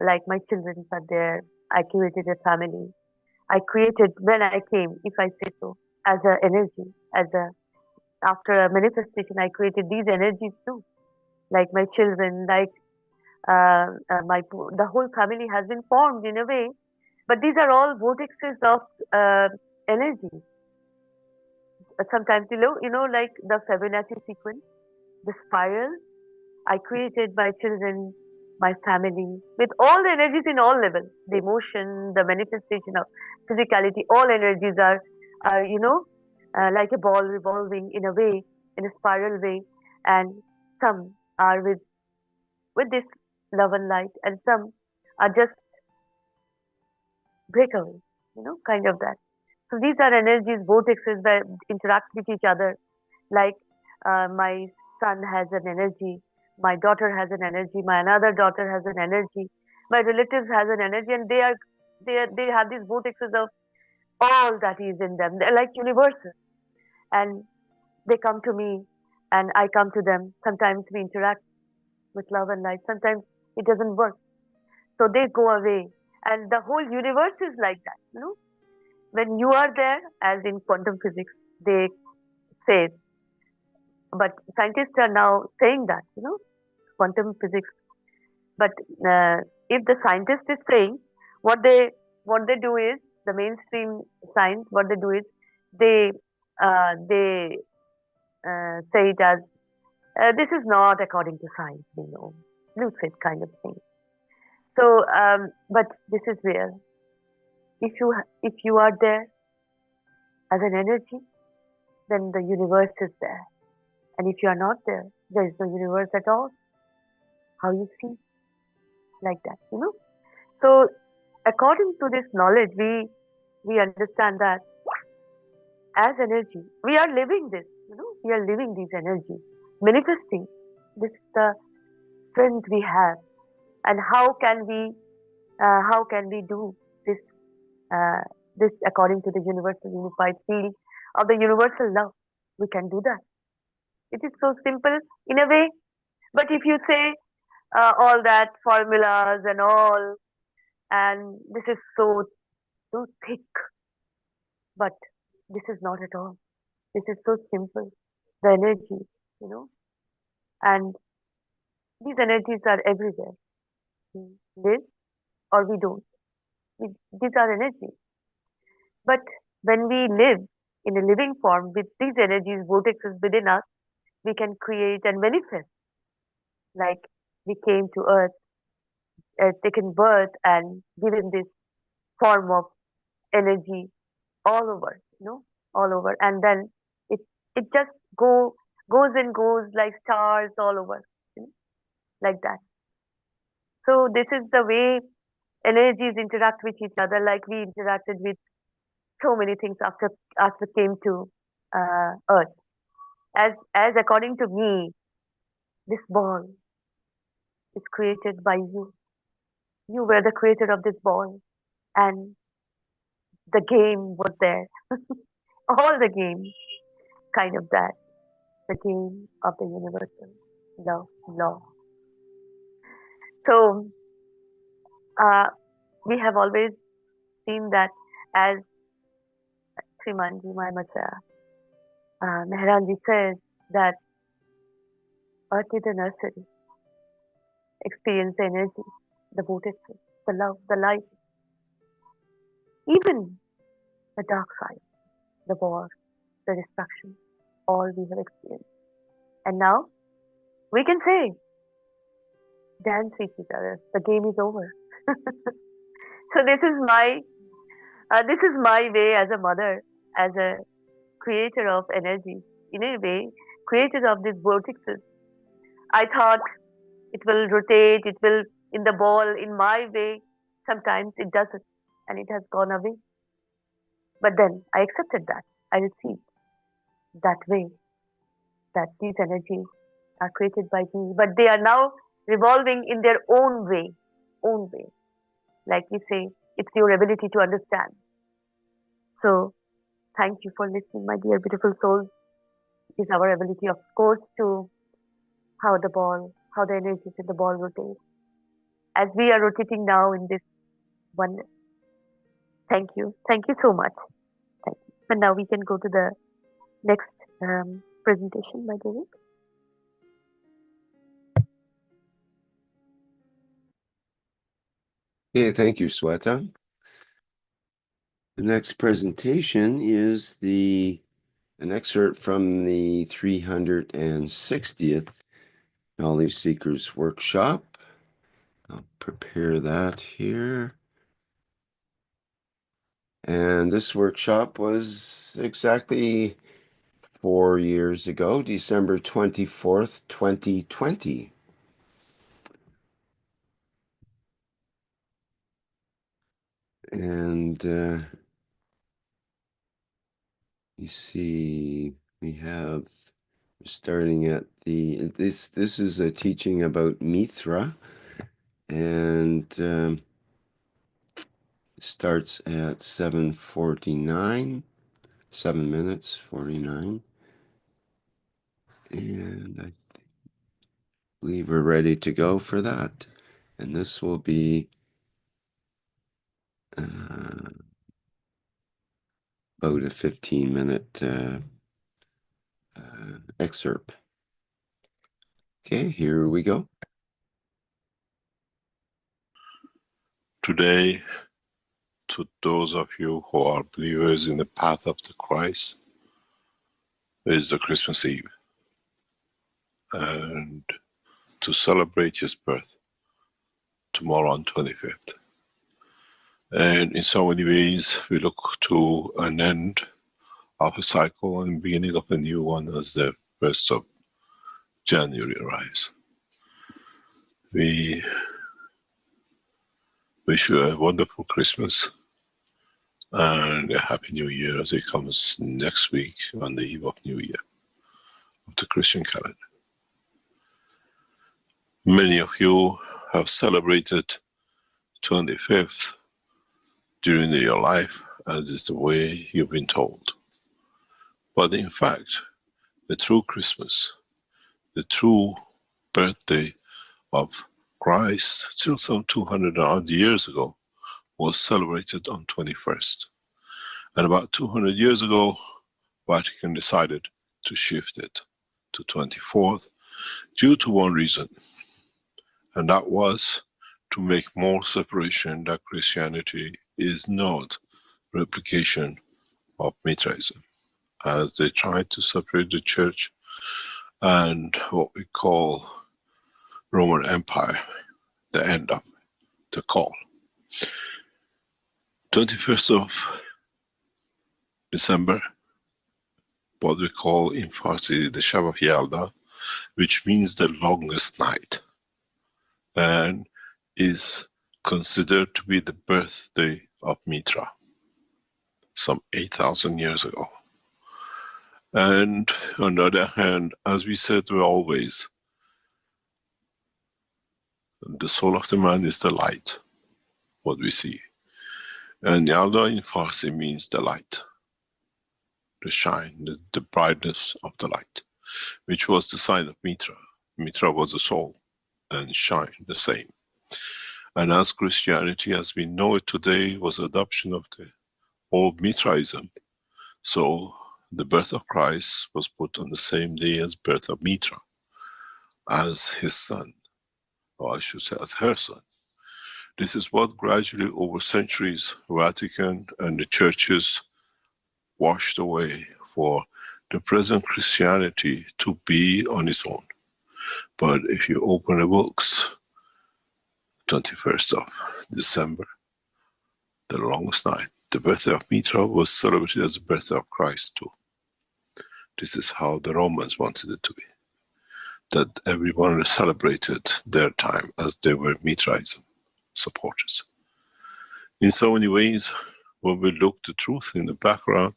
like my children are there. I created a family. I created when I came, if I say so, as an energy, after a manifestation, I created these energies too. Like my children, like the whole family has been formed in a way, but these are all vortexes of energy. Sometimes, like the Fibonacci sequence, the spiral. I created my children, my family, with all the energies in all levels, the emotion, the manifestation of physicality. All energies are like a ball revolving in a way, in a spiral way, and some are with this love and light, and some are just breakaway, kind of that. So these are energies, vortexes that interact with each other. Like my son has an energy, my daughter has an energy, my another daughter has an energy, my relatives has an energy, and they have these vortexes of all that is in them. They're like universes, and they come to me, and I come to them. Sometimes we interact with love and light. Sometimes it doesn't work, so they go away, and the whole universe is like that. When you are there, as in quantum physics, they say, but scientists are now saying that, quantum physics. But if the scientist is saying, what they do is, the mainstream science, what they do is, they say it as this is not according to science, we know, lucid kind of thing. So, but this is where, if you are there as an energy, then the universe is there. And if you are not there, there is no universe at all. How you see? Like that, you know? So, according to this knowledge, we understand that as energy, we are living this, you know, we are living these energies, manifesting. This is the strength we have. And how can we do this, this according to the universal unified field of the universal love? We can do that. It is so simple in a way. But if you say all that formulas and all, and this is so thick, but this is not at all. This is so simple. The energy, you know, and these energies are everywhere. We live or we don't. These are energies. But when we live in a living form with these energies, vortexes within us, we can create and manifest. Like we came to earth, taken birth and given this form of energy all over, you know, all over. And then it just goes and goes like stars all over, you know, like that. So this is the way energies interact with each other, like we interacted with so many things after came to earth. As according to me, this ball is created by you. You were the creator of this ball, and the game was there. All the game, kind of that. The game of the universal love law. So we have always seen that as Srimanji Maimata, Mehranji says that earth is a nursery. Experience the energy, the vortexes, the love, the light, even the dark side, the war, the destruction, all we have experienced. And now we can say, dance with each other. The game is over. So this is my way as a mother, as a creator of energy, in a way, creator of these vortexes. I thought it will rotate, it will in the ball in my way. Sometimes it doesn't, and it has gone away. But then I accepted that. I received that way, that these energies are created by me, but they are now revolving in their own way, own way. Like we say, it's your ability to understand. So thank you for listening, my dear beautiful souls. It is our ability, of course, to how the energies in the ball rotate. As we are rotating now in this oneness. Thank you. Thank you so much. Thank you. And now we can go to the next presentation, my dear. Okay, thank you, Sweta. The next presentation is an excerpt from the 360th Knowledge Seekers Workshop. I'll prepare that here. And this workshop was exactly 4 years ago, December 24th, 2020. And you see, we're starting at this is a teaching about Mitra, and starts at 7:49, 7 minutes 49, and I believe we're ready to go for that. And this will be about a 15-minute excerpt. Okay, here we go. Today, to those of you who are believers in the path of the Christ, is the Christmas Eve. and to celebrate his birth tomorrow on 25th. And in so many ways, we look to an end of a cycle and beginning of a new one as the 1st of January arrives. We wish you a wonderful Christmas and a Happy New Year as it comes next week on the eve of New Year of the Christian calendar. Many of you have celebrated 25th during your life as is the way you've been told. But in fact, the true Christmas, the true birthday of Christ, still some 200 odd years ago, was celebrated on 21st. And about 200 years ago, Vatican decided to shift it to 24th due to one reason, and that was to make more separation that Christianity is not replication of Mitraism, as they tried to separate the church and what we call Roman Empire, the end of the call. 21st of December, what we call in Farsi the Shab of Yalda, which means the longest night, and is considered to be the birthday of Mitra, some 8,000 years ago. And on the other hand, as we said always, the soul of the man is the light, what we see. And Yalda in Farsi means the light, the shine, the brightness of the light, which was the sign of Mitra. Mitra was the soul, and shine the same. And as Christianity as we know it today was adoption of the old Mitraism, so the birth of Christ was put on the same day as birth of Mitra, as his son, or I should say as her son. This is what gradually over centuries Vatican and the churches washed away for the present Christianity to be on its own. But if you open the books, 21st of December, the longest night, the birthday of Mitra was celebrated as the birthday of Christ too. This is how the Romans wanted it to be, that everyone celebrated their time as they were Mitraism supporters. In so many ways, when we look the truth in the background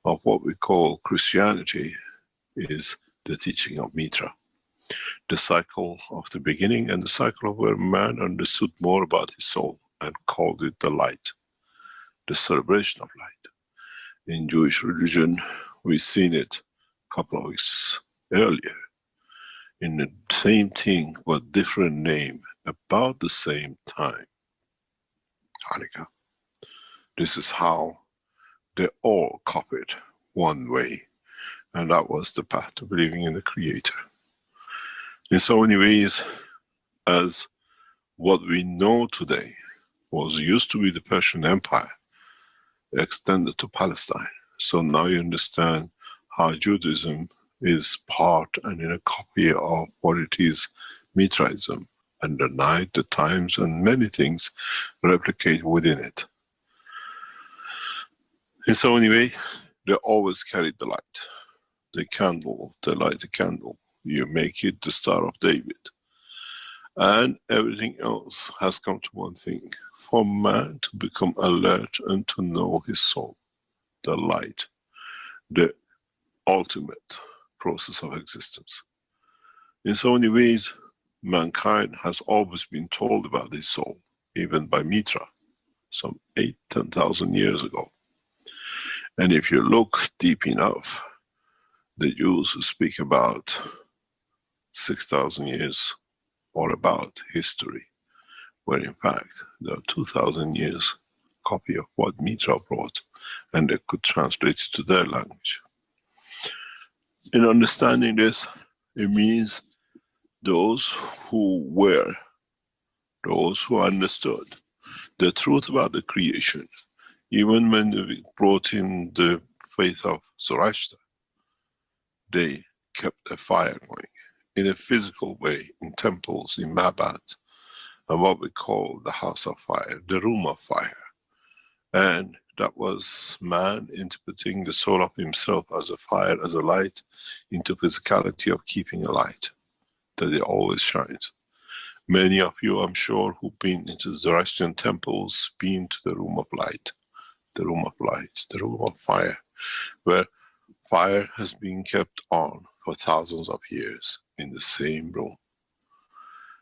of what we call Christianity is the teaching of Mitra, the cycle of the beginning and the cycle of where man understood more about his soul and called it the light, the celebration of light. In Jewish religion, we've seen it a couple of weeks earlier in the same thing but different name about the same time, Hanukkah. This is how they all copied one way, and that was the path to believing in the Creator. In so many ways, as what we know today was used to be the Persian Empire, extended to Palestine. So now you understand how Judaism is part and in a copy of what it is Mitraism, and the night, the times, and many things replicate within it. In so many ways, they always carried the light. The candle, they light the candle. You make it the Star of David. And everything else has come to one thing, for man to become alert and to know his soul, the light, the ultimate process of existence. In so many ways, mankind has always been told about his soul, even by Mitra, some 8,000-10,000 years ago. And if you look deep enough, the Jews speak about 6,000 years or about history, where in fact there are 2,000 years copy of what Mitra brought, and they could translate it to their language. In understanding this, it means those who were, those who understood the truth about the creation, even when we brought in the faith of Zoroaster, they kept a fire going. in a physical way, in temples, in Mabat, and what we call the house of fire, the room of fire. And that was man interpreting the soul of himself as a fire, as a light, into physicality of keeping a light, that it always shines. Many of you, I'm sure, who've been into Zoroastrian temples, been to the room of light, the room of light, the room of fire, where fire has been kept on for thousands of years in the same room.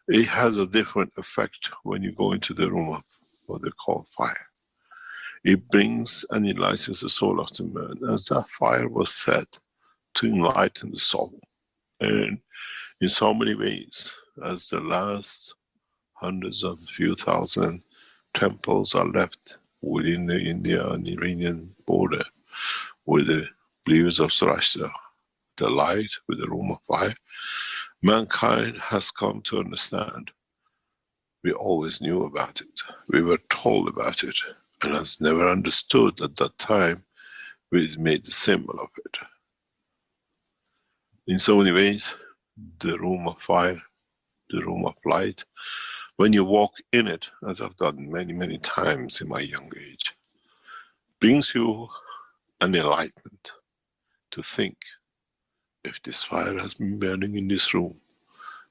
It has a different effect when you go into the room of what they call fire. It brings and enlightens the soul of the man, as that fire was set to enlighten the soul. And in so many ways, as the last hundreds of few thousand temples are left within the India and Iranian border, with the believers of Zoroaster, the light with the room of fire, mankind has come to understand. We always knew about it. We were told about it, and has never understood at that time we made the symbol of it. In so many ways, the room of fire, the room of light, when you walk in it, as I've done many, many times in my young age, brings you an enlightenment to think, if this fire has been burning in this room,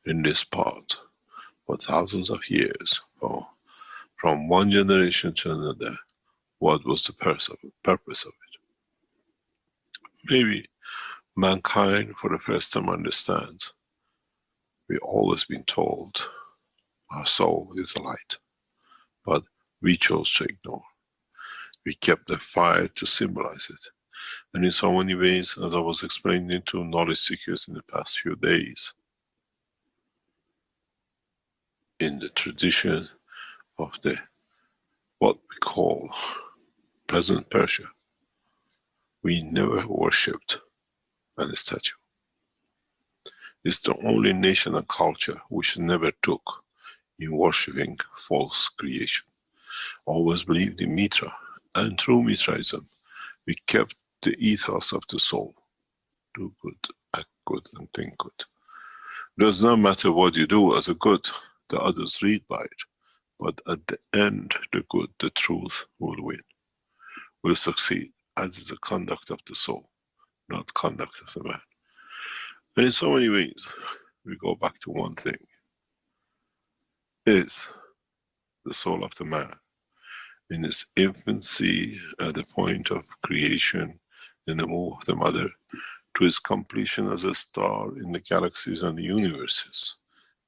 in this part, for thousands of years, or from one generation to another, what was the purpose of it? Maybe mankind for the first time understands. We've always been told our soul is a light, but we chose to ignore. We kept the fire to symbolize it. And in so many ways, as I was explaining to knowledge seekers in the past few days, in the tradition of the what we call present Persia, we never worshipped any statue. It's the only nation and culture which never took in worshipping false creation. Always believed in Mitra, and through Mitraism, we kept the ethos of the soul. Do good, act good, and think good. It does not matter what you do as a good, the others read by it. But at the end, the good, the truth will win, will succeed, as is the conduct of the soul, not conduct of the man. And in so many ways, we go back to one thing. Is the soul of the man in its infancy at the point of creation in the womb of the mother to its completion as a star in the galaxies and the universes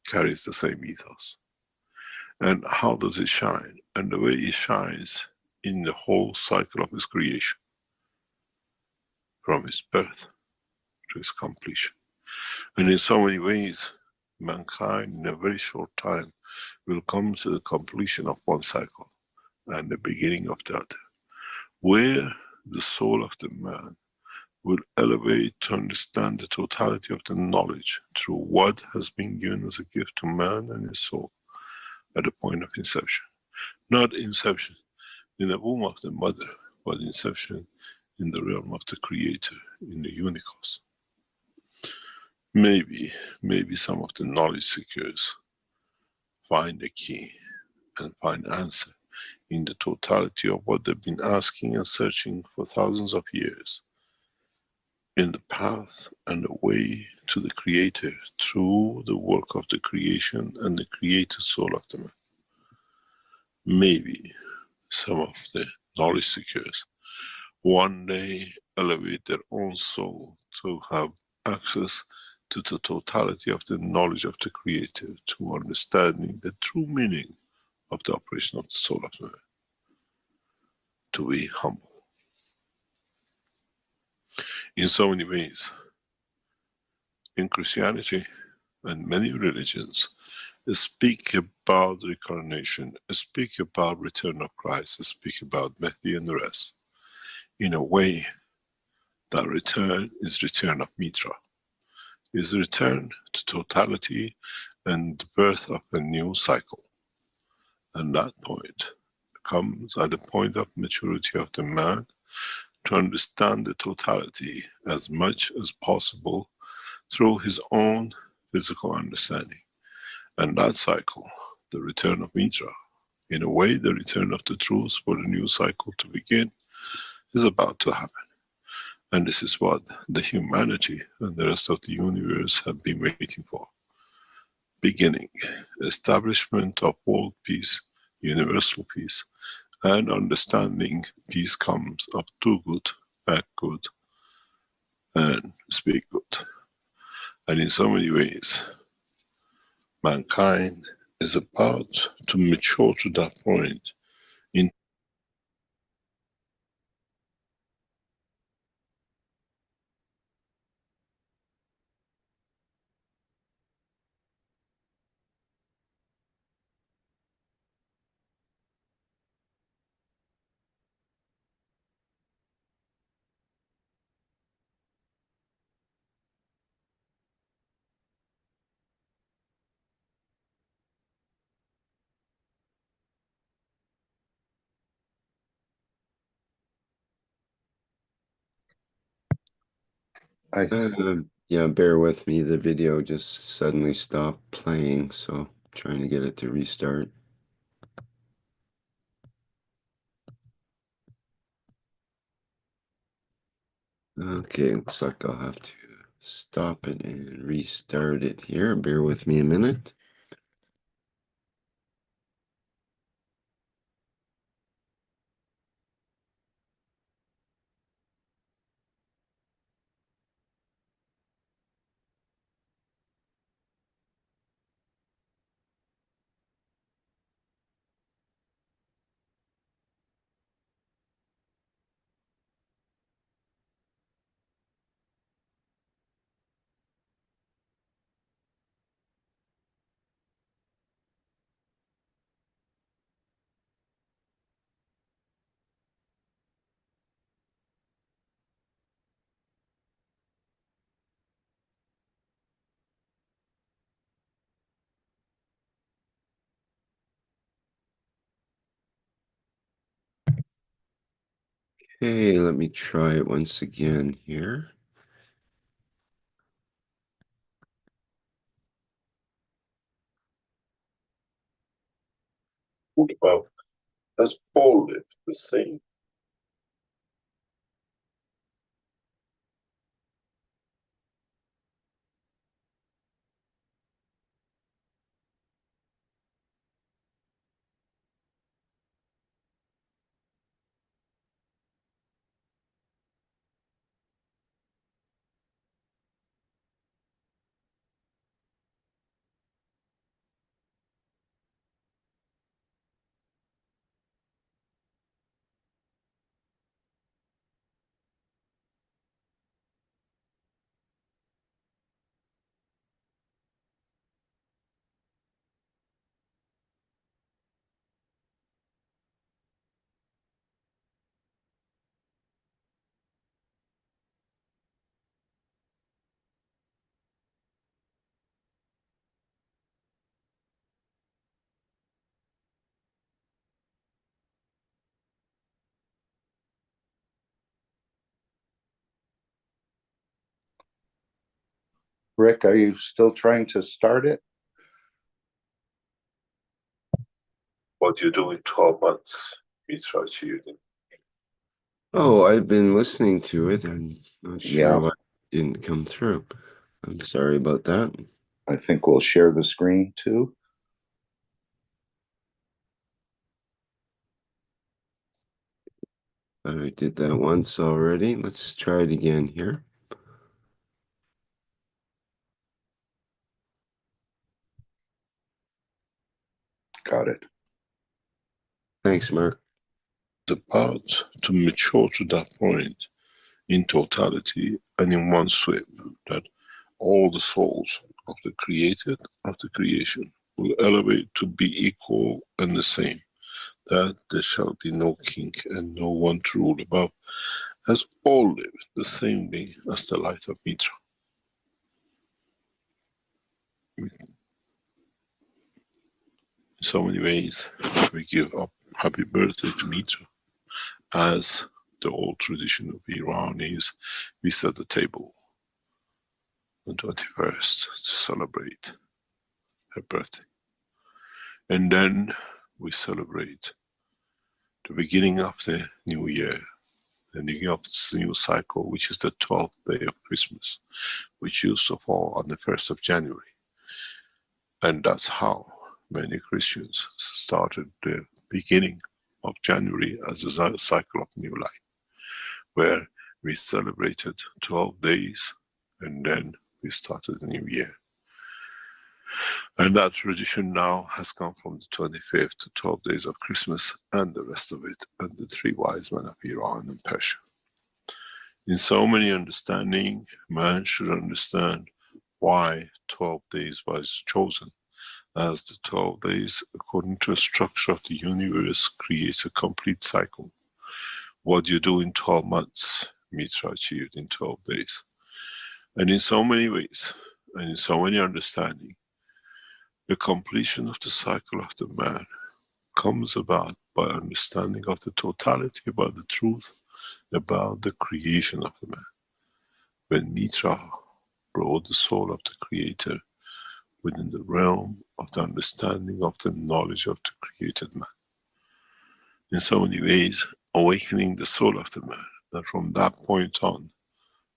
carries the same ethos. And how does it shine? And the way it shines in the whole cycle of its creation, from its birth to its completion. And in so many ways, mankind in a very short time will come to the completion of one cycle and the beginning of the other, where the soul of the man will elevate to understand the totality of the knowledge through what has been given as a gift to man and his soul at the point of inception. Not inception in the womb of the mother, but inception in the realm of the creator, in the unicos. Maybe some of the knowledge seekers find the key and find answer in the totality of what they've been asking and searching for thousands of years, in the path and the way to the creator through the work of the creation and the creator soul of the man. Maybe some of the knowledge seekers one day elevate their own soul to have access to the totality of the knowledge of the creator, to understanding the true meaning of the operation of the soul of man. To be humble. In so many ways, in Christianity and many religions, speak about reincarnation, speak about return of Christ, speak about Mehdi and the rest. In a way, that return is return of Mitra, is return to totality and the birth of a new cycle. And that point comes at the point of maturity of the man to understand the totality as much as possible through his own physical understanding. And that cycle, the return of Mitra, in a way the return of the truth for the new cycle to begin, is about to happen. And this is what the humanity and the rest of the universe have been waiting for. Beginning, establishment of world peace, universal peace, and understanding peace comes of do good, act good, and speak good. And in so many ways, mankind is about to mature to that point in Yeah, bear with me. The video just suddenly stopped playing, so I'm trying to get it to restart. Okay, looks like I'll have to stop it and restart it here. Bear with me a minute. Okay, let me try it once again here. what about has all lived the same. Rick, are you still trying to start it? What do you do in 12 months, Mitra achieved? Oh, I've been listening to it. I'm not sure Yeah. why it didn't come through. I'm sorry about that. I think we'll share the screen too. I did that once already. Let's try it again here. Got it. Thanks, Mark. About to mature to that point in totality and in one sweep, that all the souls of the created, of the creation, will elevate to be equal and the same, that there shall be no king and no one to rule above, as all live the same way as the light of Mitra. In so many ways, we give up happy birthday to Mitra. As the old tradition of Iran is, we set the table on 21st to celebrate her birthday. And then we celebrate the beginning of the new year, the beginning of this new cycle, which is the 12th day of Christmas, which used to fall on the 1st of January. And that's how many Christians started the beginning of January as a cycle of new life, where we celebrated 12 days and then we started the new year. And that tradition now has come from the 25th to 12 days of Christmas and the rest of it, and the three wise men of Iran and Persia. In so many understanding, man should understand why 12 days was chosen, as the 12 days, according to the structure of the universe, creates a complete cycle. What you do in 12 months, Mitra achieved in 12 days. And in so many ways, and in so many understanding, the completion of the cycle of the man comes about by understanding of the totality about the truth about the creation of the man. When Mitra brought the soul of the Creator within the realm of the understanding of the knowledge of the created man. In so many ways, awakening the soul of the man. And from that point on,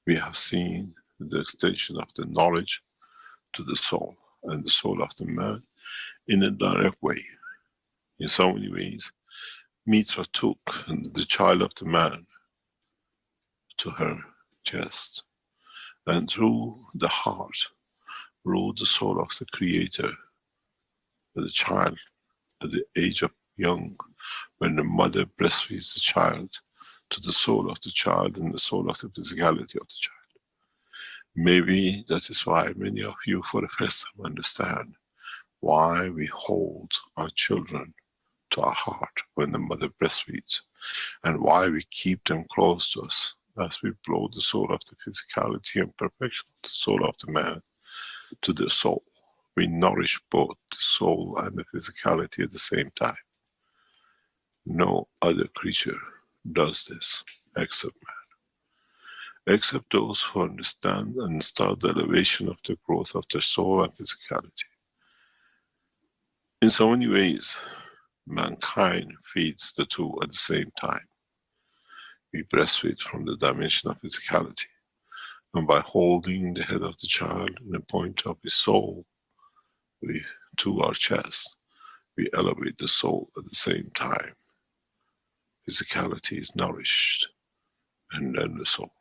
we have seen the extension of the knowledge to the soul, and the soul of the man in a direct way. In so many ways, Mitra took the child of the man to her chest, and through the heart ruled the soul of the Creator, the child at the age of young, when the mother breastfeeds the child, to the soul of the child and the soul of the physicality of the child. Maybe that is why many of you for the first time understand why we hold our children to our heart when the mother breastfeeds, and why we keep them close to us as we blow the soul of the physicality and perfection of the soul of the man to the soul. We nourish both the soul and the physicality at the same time. No other creature does this except man. Except those who understand and start the elevation of the growth of their soul and physicality. In so many ways, mankind feeds the two at the same time. We breastfeed from the dimension of physicality, and by holding the head of the child in the point of his soul to our chest, we elevate the soul at the same time. Physicality is nourished, and then the soul.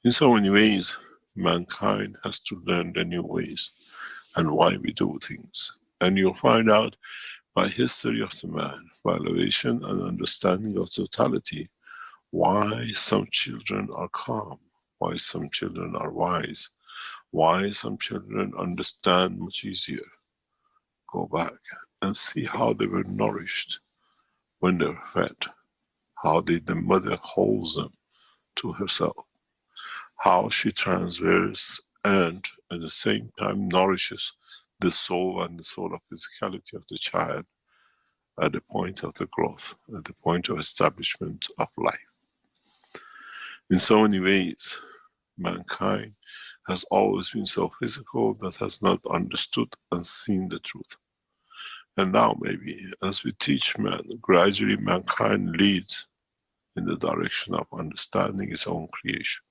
In so many ways, mankind has to learn the new ways and why we do things. And you'll find out by history of the man, by elevation and understanding of totality, why some children are calm, why some children are wise, why some children understand much easier. Go back and see how they were nourished when they were fed. How did the mother hold them to herself? How she transfers and at the same time nourishes the soul and the soul of physicality of the child at the point of the growth, at the point of establishment of life. In so many ways, mankind has always been so physical that has not understood and seen the truth. And now maybe, as we teach man, gradually mankind leads in the direction of understanding its own creation.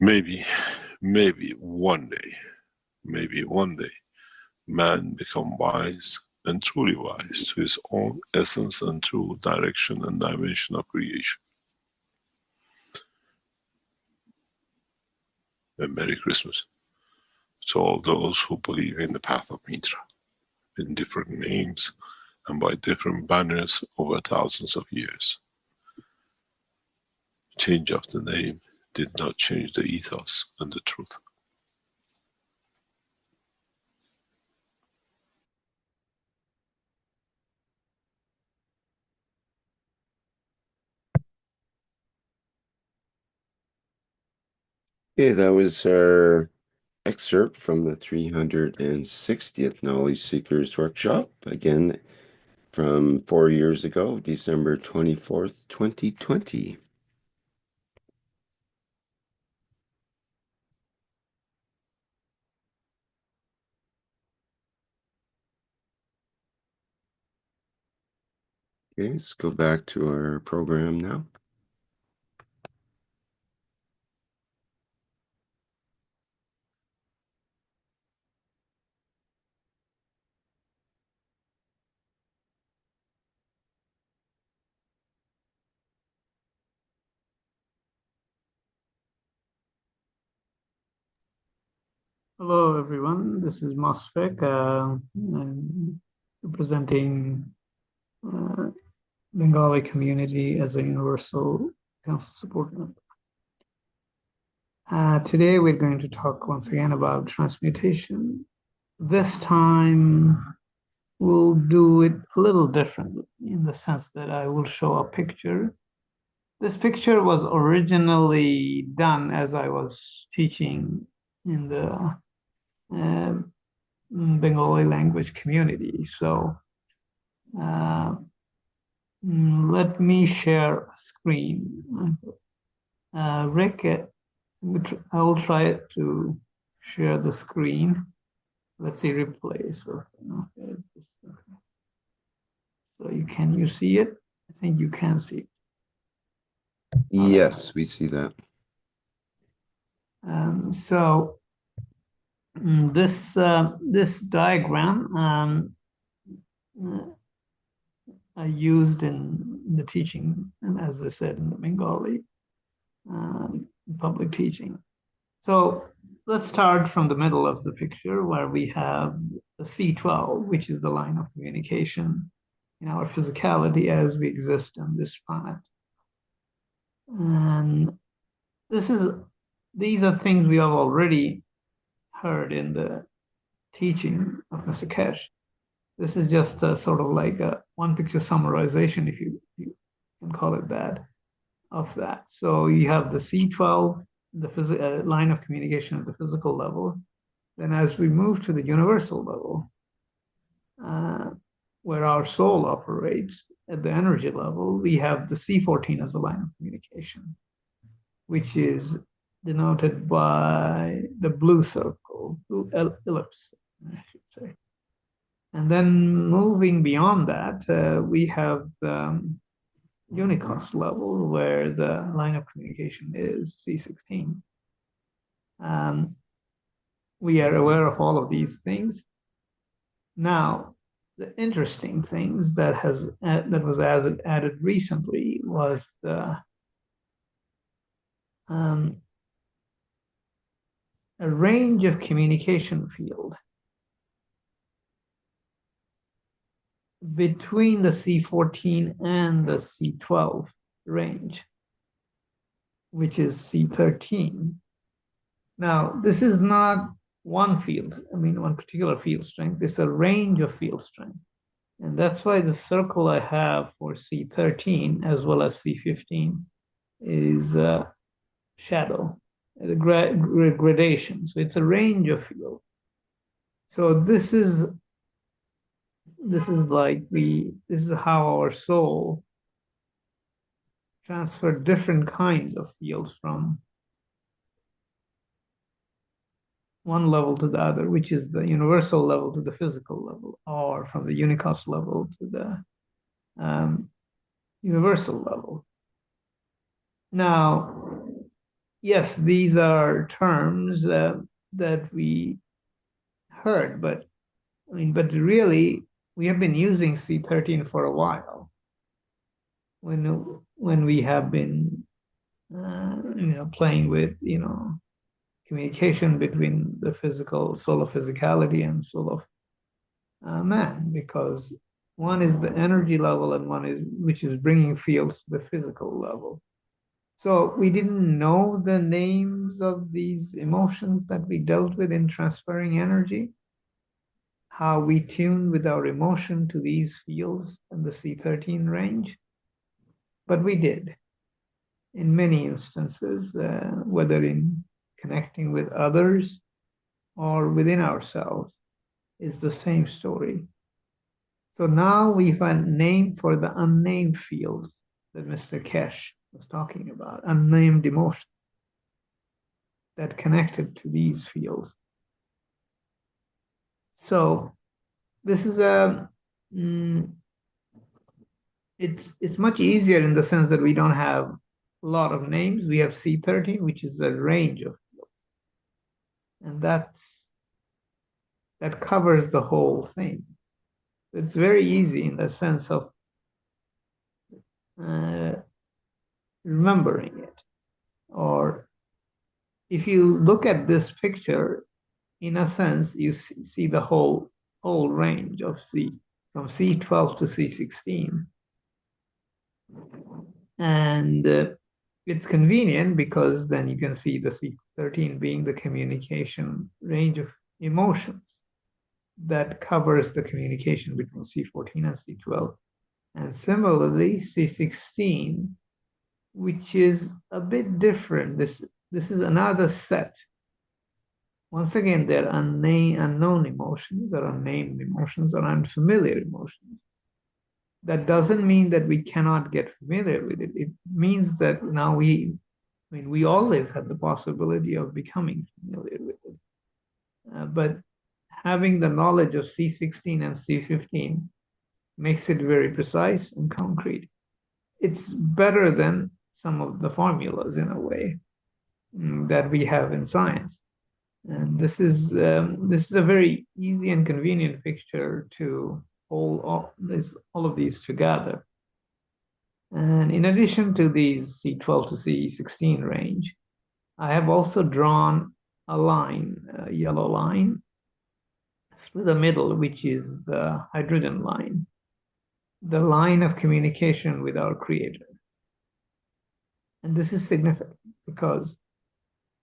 Maybe one day, man become wise and truly wise to his own essence and true direction and dimension of creation. And Merry Christmas to all those who believe in the path of Mitra, in different names and by different banners over thousands of years. Change of the name did not change the ethos and the truth. Okay, that was our excerpt from the 360th Knowledge Seekers Workshop, again from 4 years ago, December 24th, 2020. Okay, let's go back to our program now. Hello, everyone. This is Mosfek. I'm representing Bengali community as a universal council support member. Today, we're going to talk once again about transmutation. This time, we'll do it a little differently in the sense that I will show a picture. This picture was originally done as I was teaching in the Bengali language community. So let me share a screen. Rick, I will try to share the screen. Let's see replay. So can you see it? I think you can see it. Yes, we see that. So this diagram I used in the teaching, and as I said, in the Bengali public teaching. So let's start from the middle of the picture where we have the C12, which is the line of communication in our physicality as we exist on this planet. And these are things we have already heard in the teaching of Mr. Keshe. This is just a sort of like a one picture summarization, if you can call it that, of that. So you have the C12, the line of communication at the physical level. Then as we move to the universal level, where our soul operates at the energy level, we have the C14 as a line of communication, which is denoted by the blue circle, blue ellipse, I should say. And then moving beyond that, we have the Unicos level, where the line of communication is C16. We are aware of all of these things. Now, the interesting things that was added recently was the a range of communication field between the C14 and the C12 range, which is C13. Now, this is not one field, one particular field strength. It's a range of field strength. And that's why the circle I have for C13 as well as C15 is shadow, the gradation. So it's a range of field. So this is how our soul transferred different kinds of fields from one level to the other, which is the universal level to the physical level, or from the Unicos level to the universal level. Now, yes, these are terms that we heard, but really, we have been using C13 for a while. When we have been, playing with, communication between the soul of physicality and soul of man, because one is the energy level and which is bringing fields to the physical level. So we didn't know the names of these emotions that we dealt with in transferring energy, how we tune with our emotion to these fields in the C13 range, but we did in many instances, whether in connecting with others or within ourselves, is the same story. So now we find a name for the unnamed field that Mr. Keshe was talking about, unnamed emotion that connected to these fields. So this is it's much easier in the sense that we don't have a lot of names. We have C13, which is a range of fields, and that covers the whole thing. It's very easy in the sense of remembering it. Or if you look at this picture, in a sense, you see the whole range of from C12 to C16. And it's convenient because then you can see the C13 being the communication range of emotions that covers the communication between C14 and C12. And similarly, C16, which is a bit different. This is another set. Once again, they're unknown emotions or unnamed emotions or unfamiliar emotions. That doesn't mean that we cannot get familiar with it. It means that now we always have the possibility of becoming familiar with it. But having the knowledge of C16 and C15 makes it very precise and concrete. It's better than some of the formulas in a way that we have in science. And this is a very easy and convenient picture to hold all of these together. And in addition to these C12 to C16 range, I have also drawn a line, a yellow line, through the middle, which is the hydrogen line, the line of communication with our Creator. And this is significant because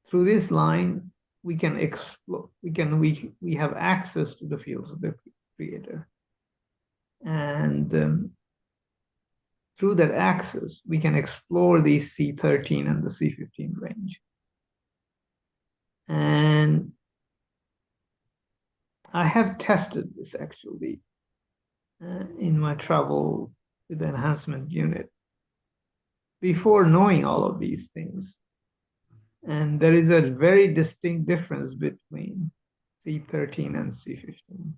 through this line, we can explore, we have access to the fields of the Creator. And through that access, we can explore the C13 and the C15 range. And I have tested this actually in my travel with the enhancement unit before knowing all of these things. And there is a very distinct difference between C13 and C15.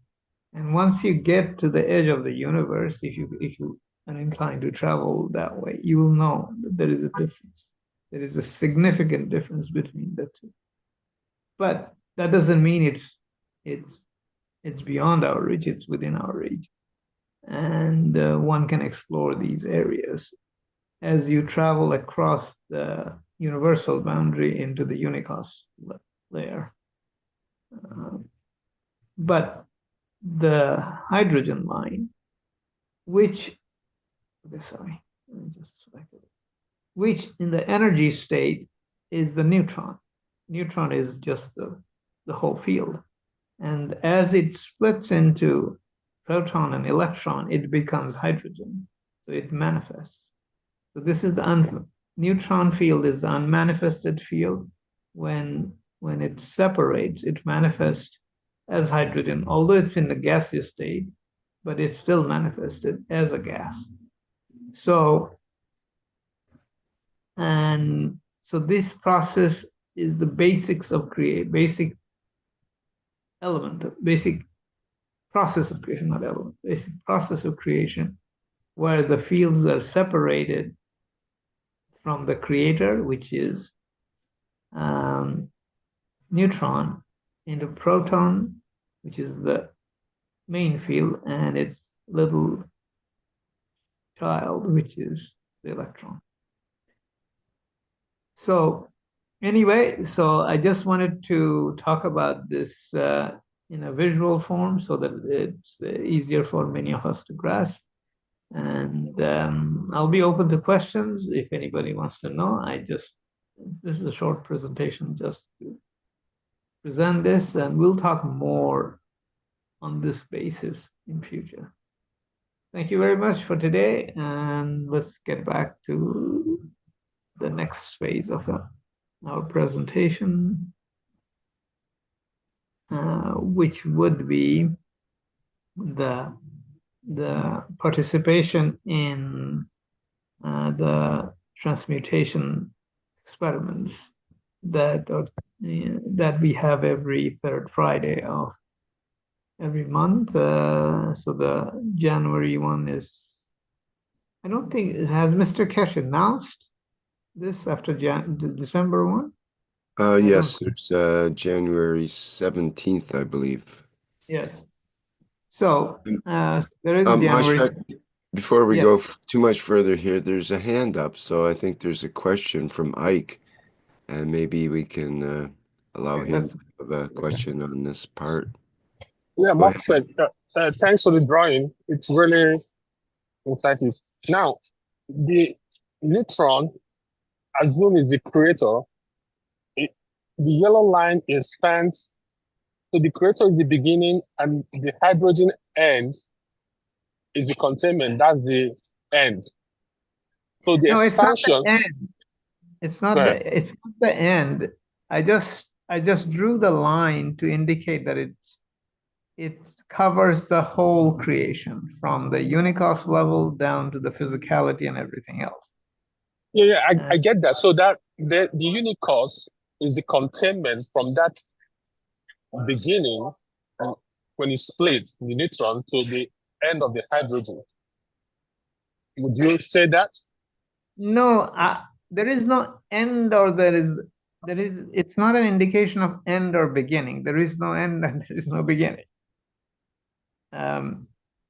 And once you get to the edge of the universe, if you are inclined to travel that way, you will know that there is a difference. There is a significant difference between the two. But that doesn't mean it's beyond our reach, it's within our reach. And one can explore these areas as you travel across the universal boundary into the Unicos layer. But the hydrogen line, which in the energy state is the neutron. Neutron is just the whole field. And as it splits into proton and electron, it becomes hydrogen. So it manifests. So this is the neutron field is the unmanifested field. When it separates, it manifests as hydrogen, although it's in the gaseous state, but it's still manifested as a gas. So this process is the basics of basic process of creation, not element, basic process of creation, where the fields are separated from the Creator, which is neutron, into proton, which is the main field, and its little child, which is the electron. So anyway, so I just wanted to talk about this in a visual form so that it's easier for many of us to grasp. And I'll be open to questions if anybody wants to know. This is a short presentation just to present this, and we'll talk more on this basis in future. Thank you very much for today, and let's get back to the next phase of our presentation, which would be the participation in the transmutation experiments that we have every third Friday of every month. So the January one is I don't think, has Mr. Keshe announced this after December 1? Yes, there's January 17th, I believe. Yes. So there is a January. Ashfaq, before we Yes. go too much further here, there's a hand up, so I think there's a question from Ike, and maybe we can allow him to have a question on this part. Yeah, thanks for the drawing. It's really insightful. Now, the neutron, assume is the creator. The yellow line expands. So the creator is the beginning, and the hydrogen end is the containment. That's the end. So the expansion. It's not the end. It's not the end. I just drew the line to indicate that it covers the whole creation from the Unicos level down to the physicality and everything else. Yeah, I get that. So that the Unicos is the containment from that beginning when you split the neutron to the end of the hydrogen. Would you say that? No, there is no end, or there is. It's not an indication of end or beginning. There is no end and there is no beginning.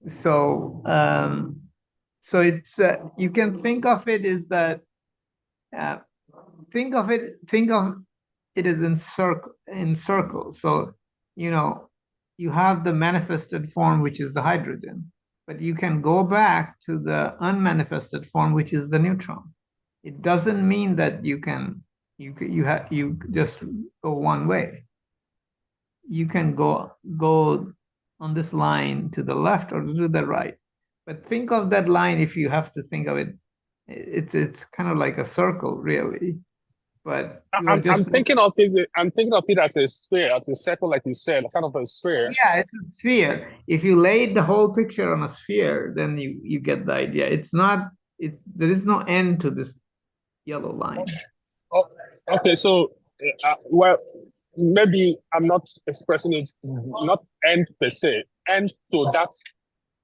So it's you can think of it as that. Think of it as in circles. So you have the manifested form, which is the hydrogen, but you can go back to the unmanifested form, which is the neutron. It doesn't mean that you just go one way. You can go on this line to the left or to the right, but think of that line, if you have to think of it, it's kind of like a circle, really. But I'm thinking of it as a sphere, as a circle, like you said, kind of a sphere. Yeah, it's a sphere. If you laid the whole picture on a sphere, then you get the idea. There is no end to this yellow line. Oh, okay. So, well, maybe I'm not expressing it, not end per se, end to that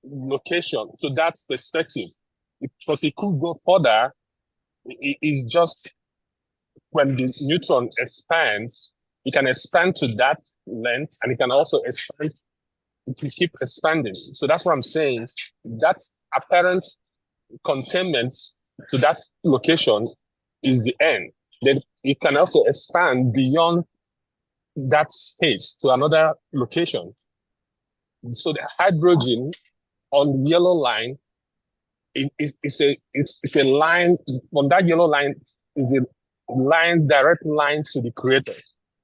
location, to that perspective. Because it could go further. It's just when the neutron expands, it can expand to that length, and it can also expand. It can keep expanding. So that's what I'm saying. That apparent containment to that location is the end. Then it can also expand beyond that space to another location. So the hydrogen on the yellow line, it's a line. On that yellow line is a direct line to the creator.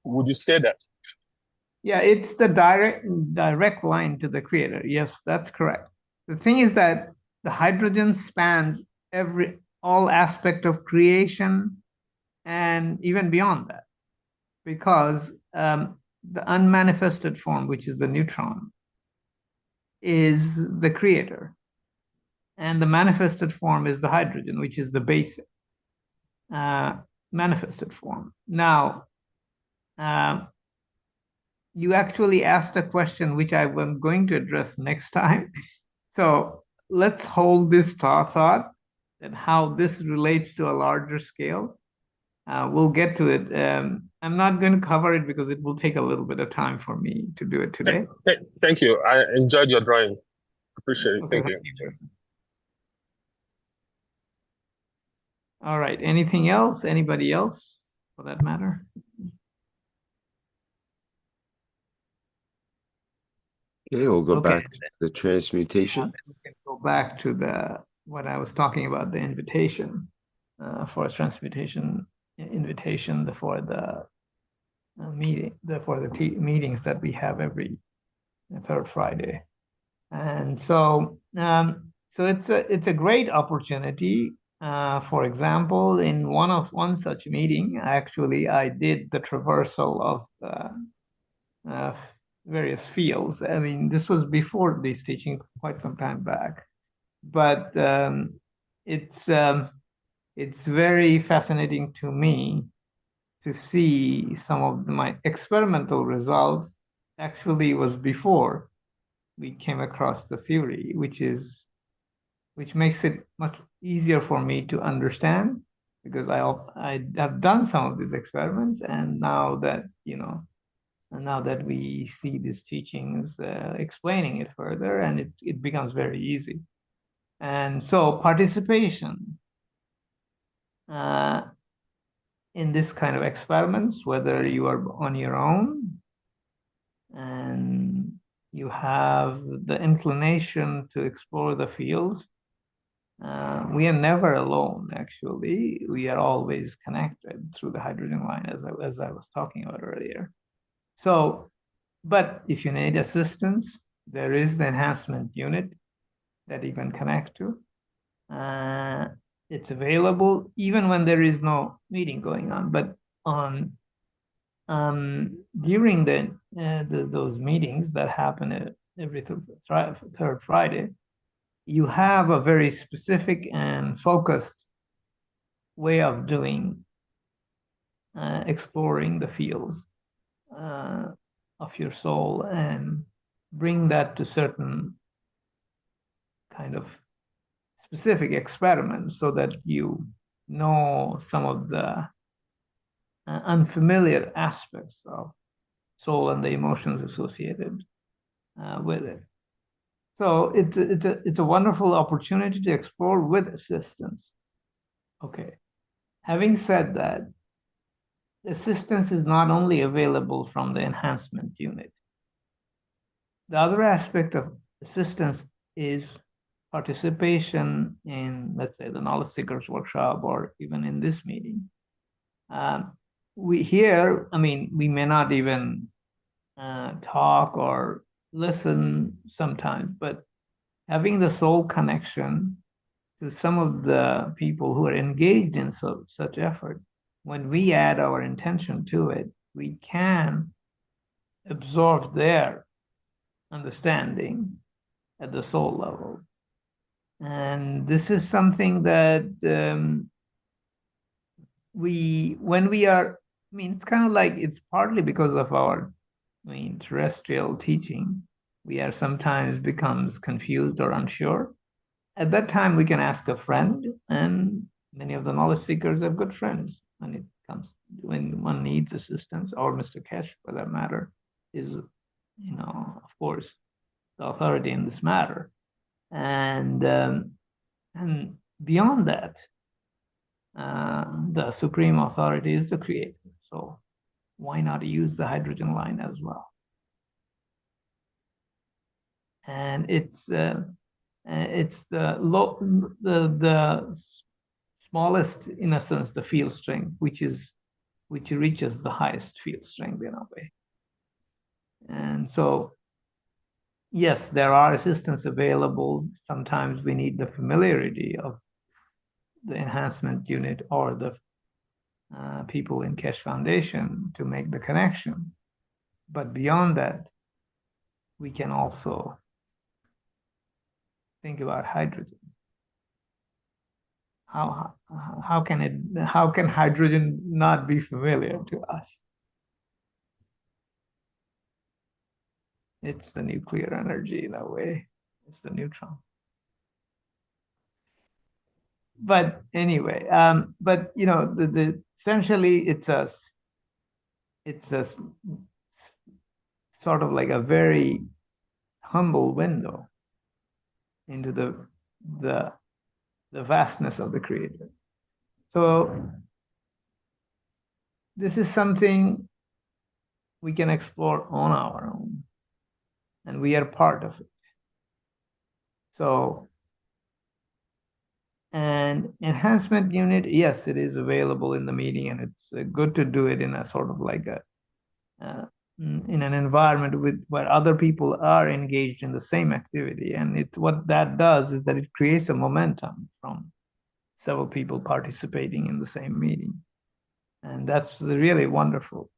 Would you say that? Yeah, it's the direct line to the creator. Yes, that's correct. The thing is that the hydrogen spans all aspect of creation and even beyond that, because the unmanifested form, which is the neutron, is the creator, and the manifested form is the hydrogen, which is the basic manifested form. Now, you actually asked a question which I am going to address next time. So let's hold this thought and how this relates to a larger scale. We'll get to it. I'm not going to cover it because it will take a little bit of time for me to do it today. Thank you. I enjoyed your drawing. Appreciate it. Okay, thank you. All right. Anything else? Anybody else, for that matter? Okay, we'll go back to the transmutation. We can go back to what I was talking about, the invitation for transmutation invitation for the meetings that we have every third Friday. And so it's a great opportunity. For example, in one such meeting, actually, I did the traversal of various fields. I mean, this was before this teaching, quite some time back, but it's very fascinating to me to see some of my experimental results. Actually was before we came across the theory, which is which makes it much easier for me to understand, because I have done some of these experiments, and now that, now that we see these teachings explaining it further, and it becomes very easy. And so participation in this kind of experiments, whether you are on your own and you have the inclination to explore the fields, we are never alone, actually. We are always connected through the hydrogen line, as I was talking about earlier. So, but if you need assistance, there is the enhancement unit that you can connect to. It's available even when there is no meeting going on. But during those meetings that happen every third Friday, you have a very specific and focused way of doing, exploring the fields of your soul, and bring that to certain kind of specific experiments, so that you know some of the unfamiliar aspects of soul and the emotions associated with it. So it's a wonderful opportunity to explore with assistance. Okay. Having said that, assistance is not only available from the enhancement unit. The other aspect of assistance is participation in, let's say, the Knowledge Seekers Workshop, or even in this meeting. We may not even talk or listen sometimes, but having the soul connection to some of the people who are engaged in such effort, when we add our intention to it, we can absorb their understanding at the soul level. And this is something that it's kind of like, it's partly because of our terrestrial teaching, we are sometimes becomes confused or unsure. At that time, we can ask a friend, and many of the knowledge seekers have good friends when one needs assistance, or Mr. Keshe, for that matter, is, of course, the authority in this matter. And beyond that, the supreme authority is the creator. So why not use the hydrogen line as well? And it's the smallest, in a sense, the field strength, which reaches the highest field strength in a way. And so, yes, there are assistance available. Sometimes we need the familiarity of the enhancement unit or the people in Keshe Foundation to make the connection. But beyond that, we can also think about hydrogen. How can hydrogen not be familiar to us? It's the nuclear energy in a way. It's the neutron. But anyway, essentially it's a sort of like a very humble window into the vastness of the Creator. So this is something we can explore on our own, and we are part of it. So, and enhancement unit, yes, it is available in the meeting, and it's good to do it in a sort of like in an environment where other people are engaged in the same activity. And what that does is that it creates a momentum from several people participating in the same meeting. And that's really wonderful.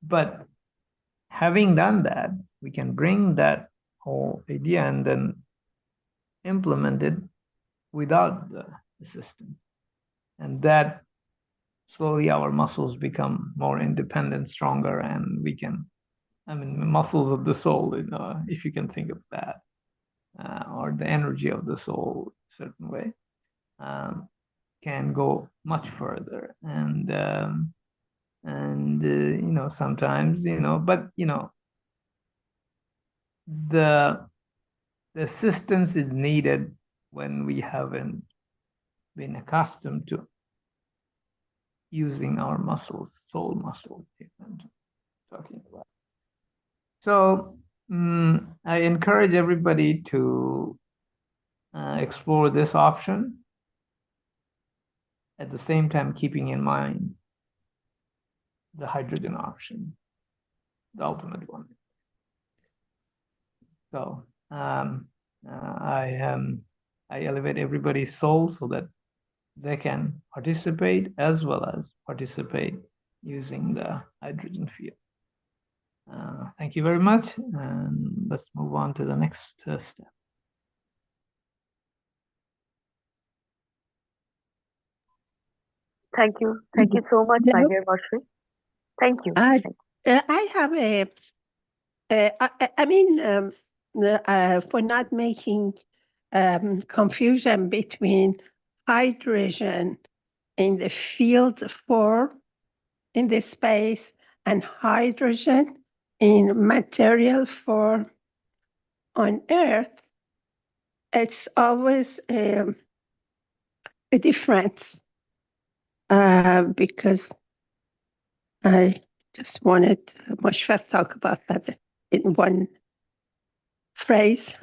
But having done that, we can bring that whole idea and then implement it without the assistance. And that slowly our muscles become more independent, stronger, and we can, muscles of the soul, if you can think of that. or the energy of the soul, a certain way, can go much further. And you know, sometimes, you know, but you know, the assistance is needed when we haven't been accustomed to using our muscles, soul muscles, talking about. So I encourage everybody to explore this option, at the same time keeping in mind the hydrogen option, the ultimate one. So I elevate everybody's soul so that they can participate as well as participate using the hydrogen field. Thank you very much, and let's move on to the next step. Thank you so much, my dear Marshall. Thank you. I have I mean, for not making confusion between hydrogen in the field form in the space and hydrogen in material form on Earth, it's always a difference, because I just wanted Moshfegh to talk about that in one phrase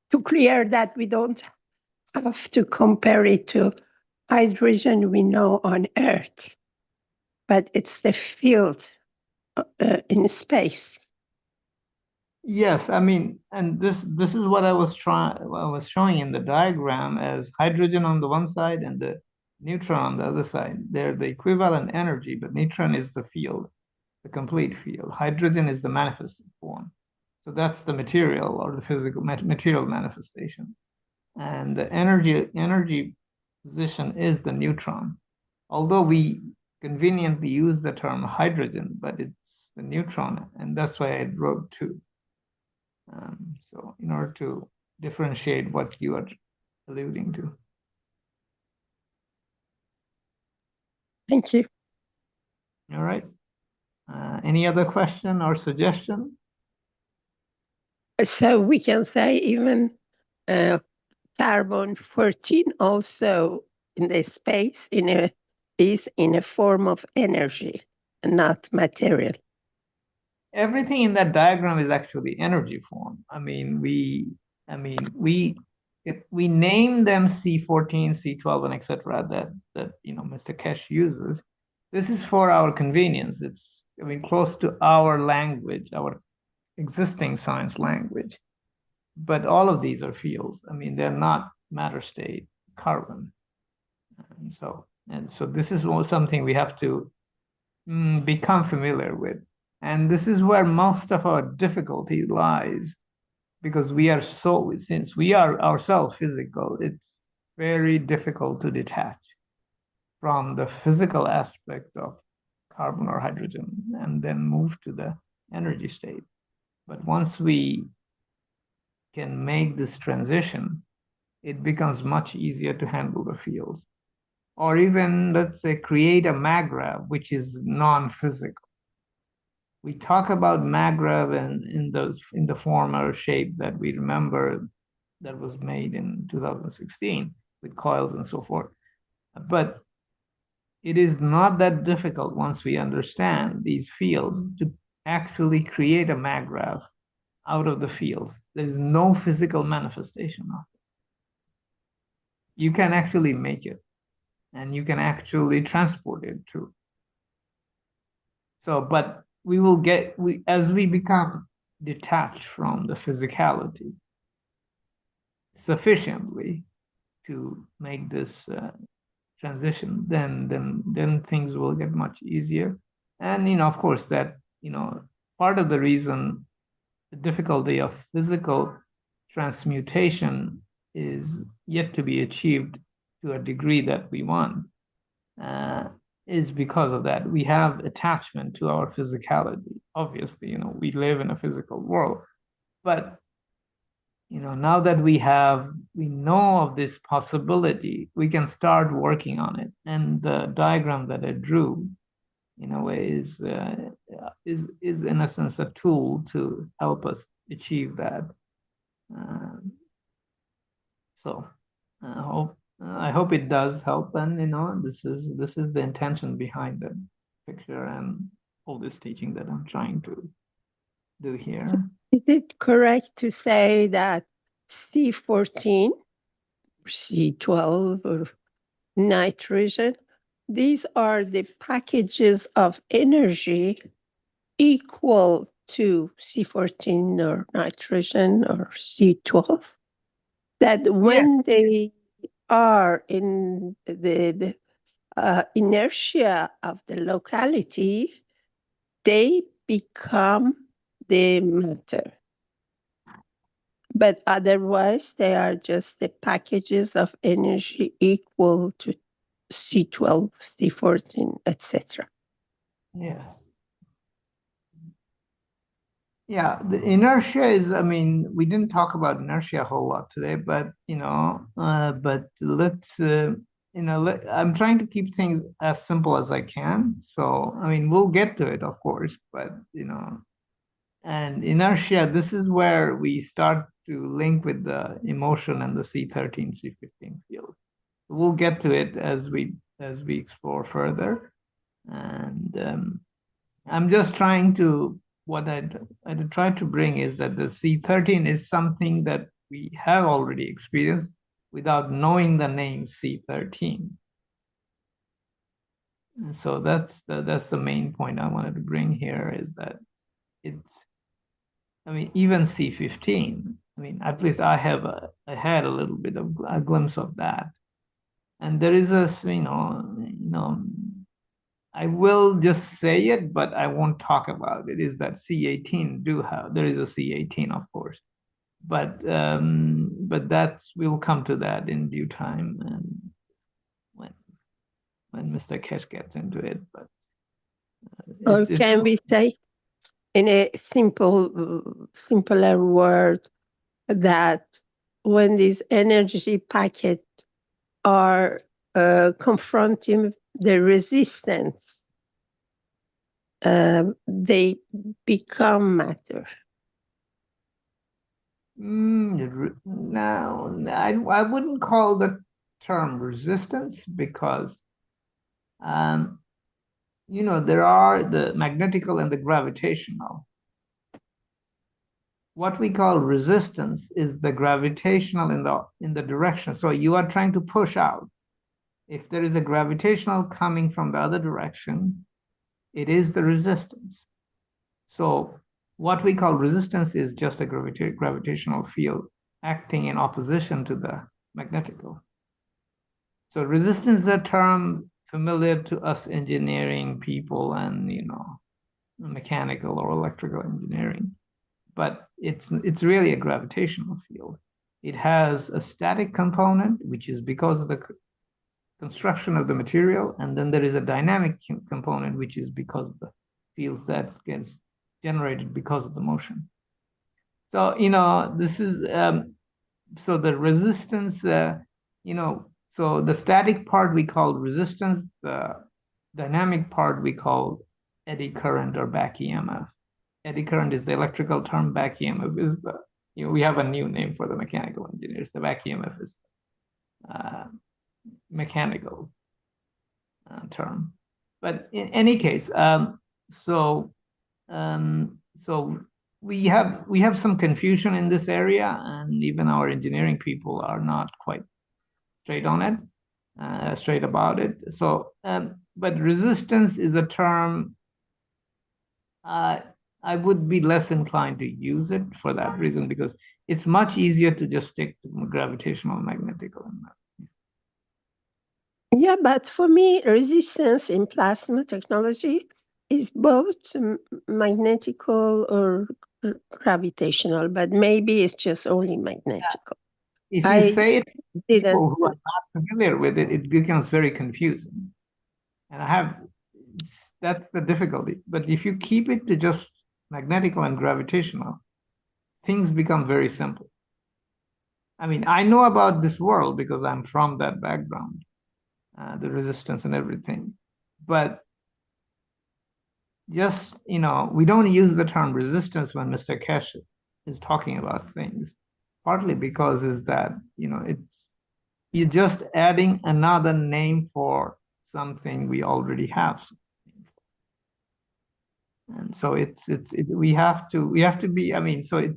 to clear that we don't have to compare it to hydrogen we know on Earth, but it's the field in space. Yes, I mean, and this is what I was showing in the diagram as hydrogen on the one side and the neutron on the other side. They're the equivalent energy, but neutron is the field, the complete field. Hydrogen is the manifested form. So that's the material or the physical material manifestation. And the energy position is the neutron. Although we conveniently use the term hydrogen, but it's the neutron, and that's why I wrote two. So in order to differentiate what you are alluding to. Thank you. All right. Any other question or suggestion? So we can say even carbon-14 also in the space is in a form of energy, not material. Everything in that diagram is actually energy form. I mean, we name them C14, C12, and etc. that you know Mr. Keshe uses. This is for our convenience. It's close to our language, our existing science language. But all of these are fields. I mean, they're not matter state carbon. And so this is something we have to become familiar with. And this is where most of our difficulty lies, because since we are ourselves physical, it's very difficult to detach from the physical aspect of carbon or hydrogen and then move to the energy state. But once we can make this transition, it becomes much easier to handle the fields. Or even, let's say, create a MAGRAV, which is non-physical. We talk about MAGRAV in the form or shape that we remember that was made in 2016 with coils and so forth. But it is not that difficult once we understand these fields to actually create a MAGRAV out of the fields. There is no physical manifestation of it. You can actually make it, and you can actually transport it too. So, but as we become detached from the physicality sufficiently to make this transition, then things will get much easier. And of course, that part of the reason the difficulty of physical transmutation is yet to be achieved to a degree that we want is because of that. We have attachment to our physicality. Obviously, we live in a physical world, but now that we know of this possibility, we can start working on it. And the diagram that I drew, in a way, is in a sense a tool to help us achieve that. So I hope it does help. And this is the intention behind the picture and all this teaching that I'm trying to do here. Is it correct to say that C14, C12, or nitrogen, these are the packages of energy equal to C14 or nitrogen or C12? That when they are in the inertia of the locality, they become the matter. But otherwise, they are just the packages of energy equal to C12, C14, etc. Yeah. Yeah, the inertia is, we didn't talk about inertia a whole lot today, but, but let's, I'm trying to keep things as simple as I can. So, we'll get to it, of course, but, and inertia, this is where we start to link with the emotion and the C13, C15 field. We'll get to it as we explore further. And I'm just trying to, what I'd try to bring is that the C13 is something that we have already experienced without knowing the name C13. And so that's the main point I wanted to bring here, is that it's, even C15, at least I had a little bit of a glimpse of that. And there is a, I will just say it, but I won't talk about it, is that C18 there is a C18, of course. But we'll come to that in due time, and when Mr. Keshe gets into it. But or can we say, in a simpler word, that when these energy packets are confronting the resistance, they become matter? No, I wouldn't call the term resistance, because there are the magnetical and the gravitational. What we call resistance is the gravitational in the direction. So you are trying to push out. If there is a gravitational coming from the other direction, it is the resistance. So what we call resistance is just a gravitational field acting in opposition to the magnetical. So resistance is a term familiar to us engineering people and, mechanical or electrical engineering. But it's really a gravitational field. It has a static component, which is because of the construction of the material, and then there is a dynamic component, which is because of the fields that gets generated because of the motion. So this is so the resistance, so the static part we call resistance, the dynamic part we call eddy current or back EMF. Eddy current is the electrical term, back EMF is the, we have a new name for the mechanical engineers. The back EMF is mechanical term. But in any case, so we have some confusion in this area, and even our engineering people are not quite straight on it, straight about it. So, but resistance is a term I would be less inclined to use it for that reason, because it's much easier to just stick to gravitational magnetical. Yeah, but for me, resistance in plasma technology is both magnetical or gravitational, but maybe it's just only magnetical. If you say it to people who are not familiar with it, it becomes very confusing. And that's the difficulty. But if you keep it to just magnetical and gravitational, things become very simple. I mean, I know about this world because I'm from that background, the resistance and everything. But just, we don't use the term resistance when Mr. Keshe is talking about things, partly because is that, you're just adding another name for something we already have. And so we have to be, I mean, so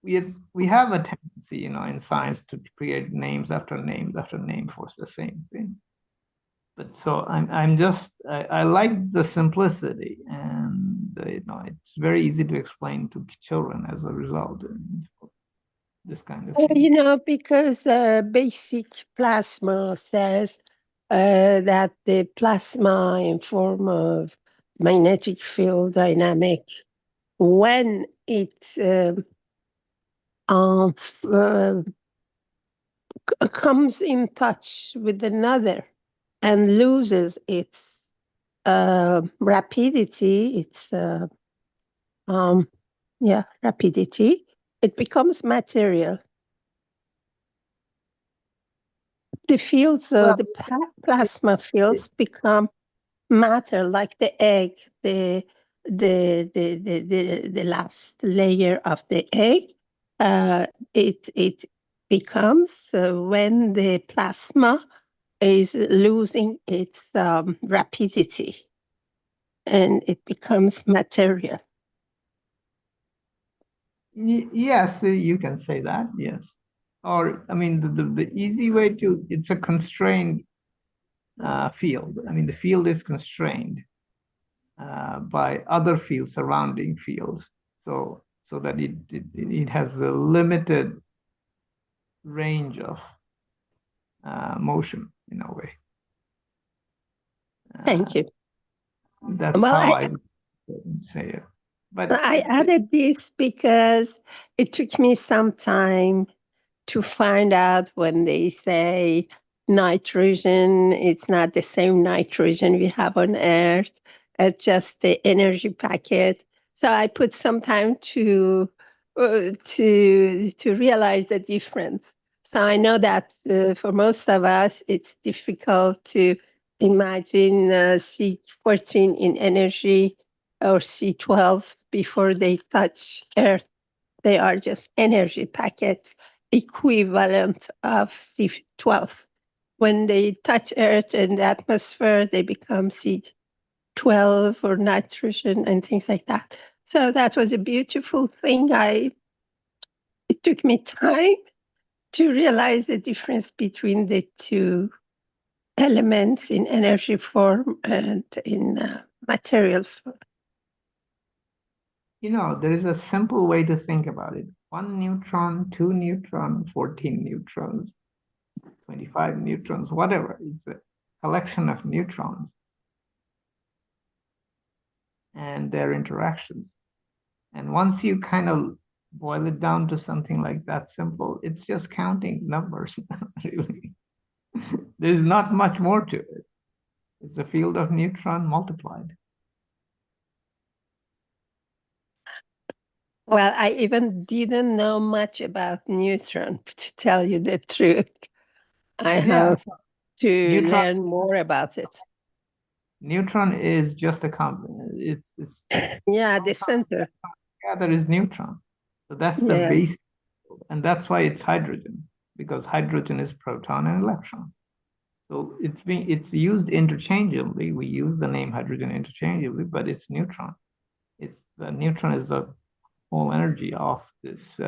we have a tendency, in science to create names after names after name for the same thing. But so I like the simplicity, and it's very easy to explain to children as a result. This kind of thing. Because basic plasma says that the plasma in form of magnetic field dynamic, when it comes in touch with another and loses its rapidity, rapidity, it becomes material. The fields, the plasma fields become matter, like the egg, the last layer of the egg. It becomes when the plasma is losing its rapidity, and it becomes material. Yes, you can say that, yes. Or, I mean, the easy way it's a constrained field. I mean, the field is constrained by other fields, surrounding fields, so that it has a limited range of motion in a way. Thank you. That's how I would say it. But I added this because it took me some time to find out when they say nitrogen, it's not the same nitrogen we have on Earth, it's just the energy packet. So I put some time to realize the difference. So I know that for most of us, it's difficult to imagine C14 in energy or C12 before they touch Earth. They are just energy packets equivalent of C12. When they touch Earth and the atmosphere, they become C12 or nitrogen and things like that. So that was a beautiful thing. It took me time to realize the difference between the two elements in energy form and in material form. There is a simple way to think about it. 1 neutron, 2 neutrons, 14 neutrons, 25 neutrons, whatever. It's a collection of neutrons and their interactions. And once you kind of boil it down to something like that simple, it's just counting numbers, really. There's not much more to it. It's a field of neutron multiplied. Well, I even didn't know much about neutron, to tell you the truth. I have to learn more about it. Neutron is just a component. It's the center. Yeah, there is neutron. So that's the base, and that's why it's hydrogen, because hydrogen is proton and electron. So it's used interchangeably. We use the name hydrogen interchangeably, but it's neutron. The neutron is the whole energy of this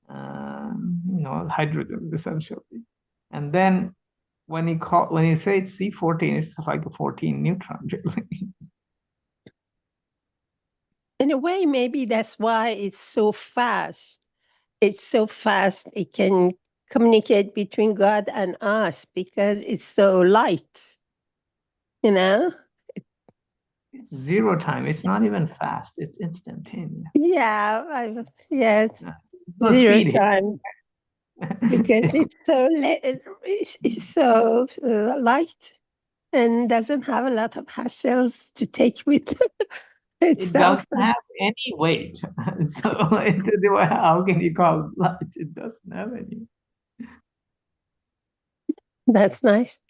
hydrogen, essentially. And then when you say it's C14, it's like a 14 neutron, really. In a way, maybe that's why it's so fast. It's so fast, it can communicate between God and us because it's so light. It's zero time. It's not even fast. It's instantaneous. Yeah, it's zero time. Because it's so light and doesn't have a lot of hassles to take with It's It so doesn't funny. have any weight. So how can you call it light? It doesn't have any. That's nice.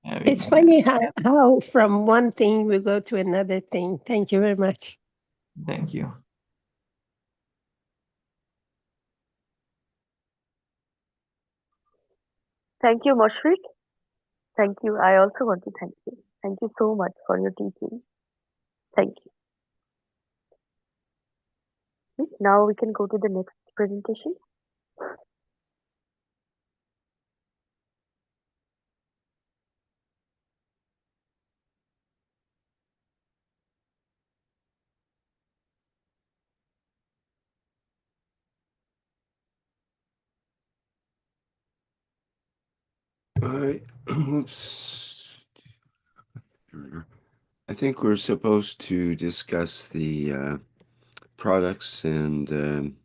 I It's mean, funny how from one thing we go to another thing. Thank you very much. thank you. Thank you, Moshfik. Thank you. I also want to thank you. Thank you so much for your teaching. Thank you. Now we can go to the next presentation. Oops. I think we're supposed to discuss the products and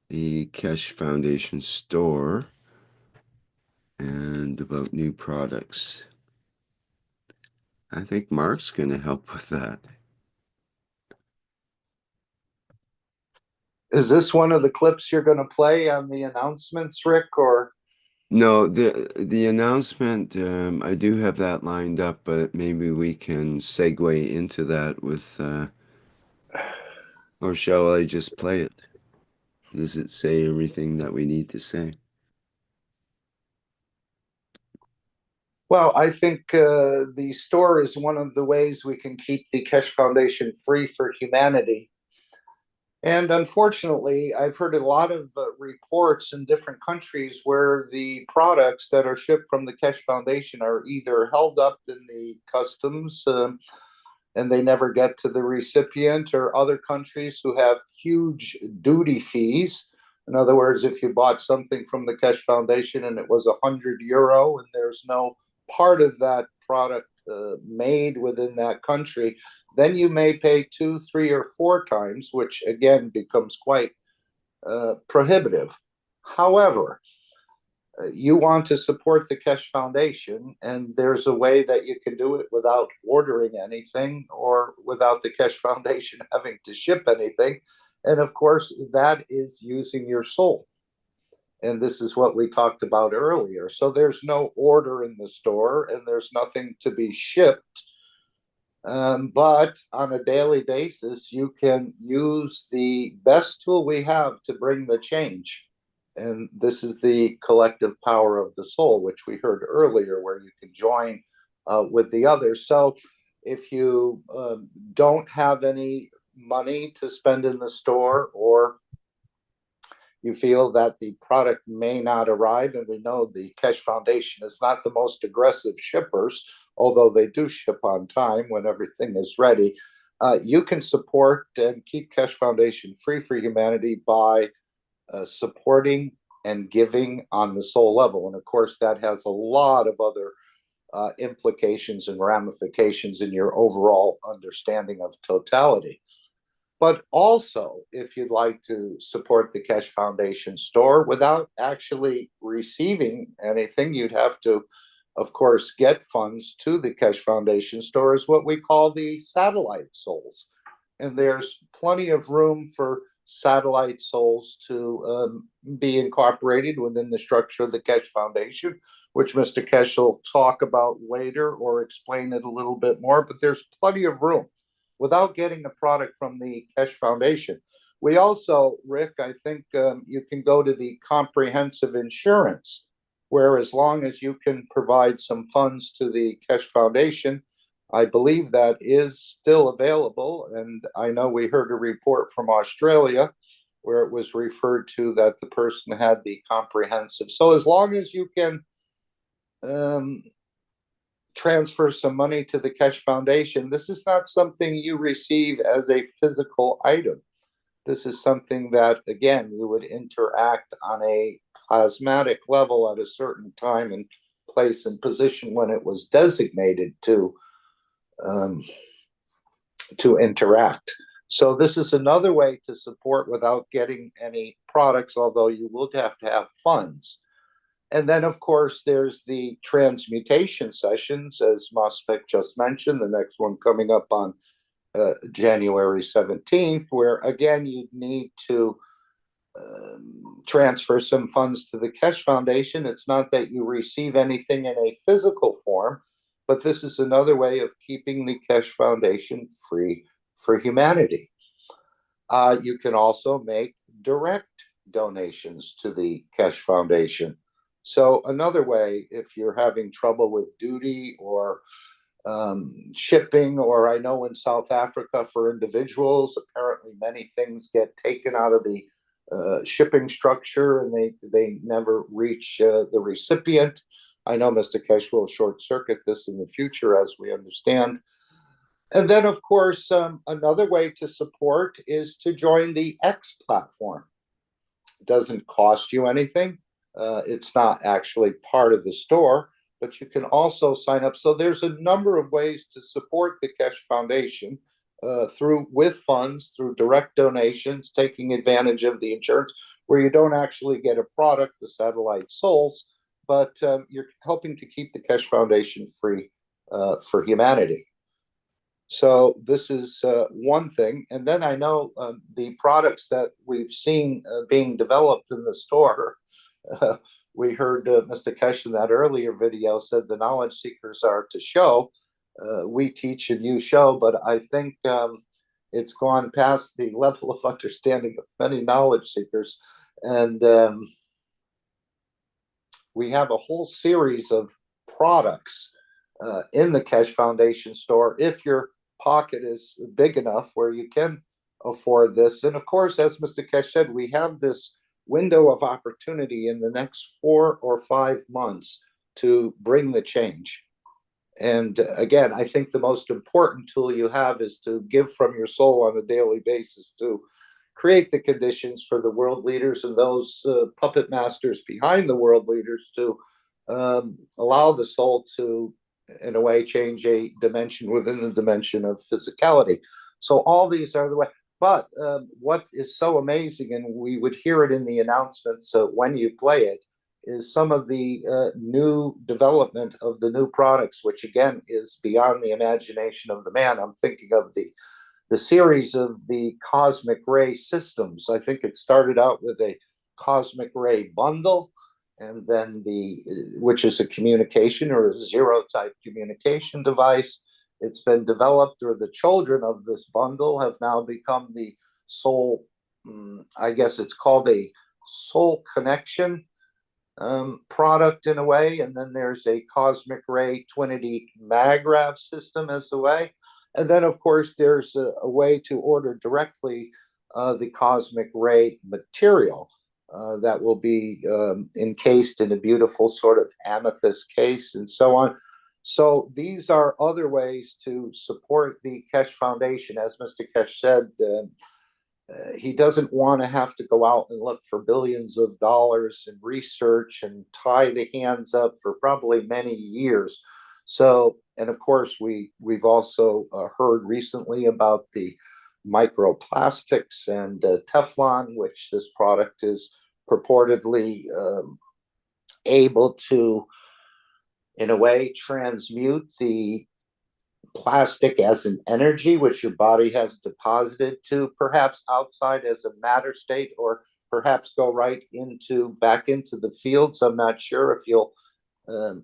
the Keshe Foundation store and about new products. I think Mark's going to help with that. Is this one of the clips you're going to play on the announcements, Rick, or? No, the announcement, I do have that lined up, but maybe we can segue into that with, or shall I just play it? Does it say everything that we need to say? Well, I think the store is one of the ways we can keep the Keshe Foundation free for humanity. And unfortunately, I've heard a lot of reports in different countries where the products that are shipped from the Keshe Foundation are either held up in the customs and they never get to the recipient, or other countries who have huge duty fees. In other words, if you bought something from the Keshe Foundation and it was €100 and there's no part of that product made within that country, then you may pay 2, 3, or 4 times, which again becomes quite prohibitive. However, you want to support the Keshe Foundation, and there's a way that you can do it without ordering anything or without the Keshe Foundation having to ship anything. And of course, that is using your soul. And this is what we talked about earlier. So there's no order in the store and there's nothing to be shipped. But on a daily basis, you can use the best tool we have to bring the change. And this is the collective power of the soul, which we heard earlier, where you can join with the others. So if you don't have any money to spend in the store, or you feel that the product may not arrive, and we know the Keshe Foundation is not the most aggressive shippers, although they do ship on time when everything is ready, you can support and keep Keshe Foundation free for humanity by supporting and giving on the soul level. And of course, that has a lot of other implications and ramifications in your overall understanding of totality. But also, if you'd like to support the Keshe Foundation store without actually receiving anything, you'd have to, of course, get funds to the Keshe Foundation store, is what we call the satellite souls. And there's plenty of room for satellite souls to be incorporated within the structure of the Keshe Foundation, which Mr. Keshe will talk about later or explain it a little bit more. But there's plenty of room without getting the product from the Keshe Foundation. We also, Rick, I think you can go to the comprehensive insurance, where as long as you can provide some funds to the Keshe Foundation, I believe that is still available. And I know we heard a report from Australia where it was referred to that the person had the comprehensive. So as long as you can transfer some money to the Keshe Foundation, this is not something you receive as a physical item. This is something that, again, you would interact on a plasmatic level at a certain time and place and position when it was designated to interact. So this is another way to support without getting any products, although you will have to have funds. And then, of course, there's the transmutation sessions, as Mosfek just mentioned, the next one coming up on January 17th, where again you'd need to transfer some funds to the Keshe Foundation. It's not that you receive anything in a physical form, but this is another way of keeping the Keshe Foundation free for humanity. You can also make direct donations to the Keshe Foundation. So another way, if you're having trouble with duty or shipping, or I know in South Africa for individuals, apparently many things get taken out of the shipping structure and they never reach the recipient. I know Mr. Keshe will short circuit this in the future, as we understand. And then, of course, another way to support is to join the X platform. It doesn't cost you anything. It's not actually part of the store, but you can also sign up. So there's a number of ways to support the Keshe Foundation with funds, through direct donations, taking advantage of the insurance, where you don't actually get a product, the satellite souls, but you're helping to keep the Keshe Foundation free for humanity. So this is one thing. And then I know the products that we've seen being developed in the store, we heard Mr. Keshe in that earlier video said the knowledge seekers are to show. We teach and you show, but I think it's gone past the level of understanding of many knowledge seekers. And we have a whole series of products in the Keshe Foundation store, if your pocket is big enough where you can afford this. And of course, as Mr. Keshe said, we have this window of opportunity in the next 4 or 5 months to bring the change. And again, I think the most important tool you have is to give from your soul on a daily basis to create the conditions for the world leaders and those puppet masters behind the world leaders to allow the soul to, in a way, change a dimension within the dimension of physicality. So all these are the way. But what is so amazing, and we would hear it in the announcements when you play it, is some of the new development of the new products, which again is beyond the imagination of the man. I'm thinking of the series of the cosmic ray systems. I think it started out with a cosmic ray bundle, and then which is a communication or a zero type communication device. It's been developed, or the children of this bundle have now become the soul, I guess it's called a soul connection product in a way. And then there's a cosmic ray Twinity Magrav system as a way. And then, of course, there's a way to order directly the cosmic ray material that will be encased in a beautiful sort of amethyst case and so on. So these are other ways to support the Keshe Foundation. As Mr. Keshe said, he doesn't want to have to go out and look for billions of dollars in research and tie the hands up for probably many years. So, and of course, we've also heard recently about the microplastics and Teflon, which this product is purportedly able to, in a way, transmute the plastic as an energy, which your body has deposited to perhaps outside as a matter state, or perhaps go right back into the fields. I'm not sure if you'll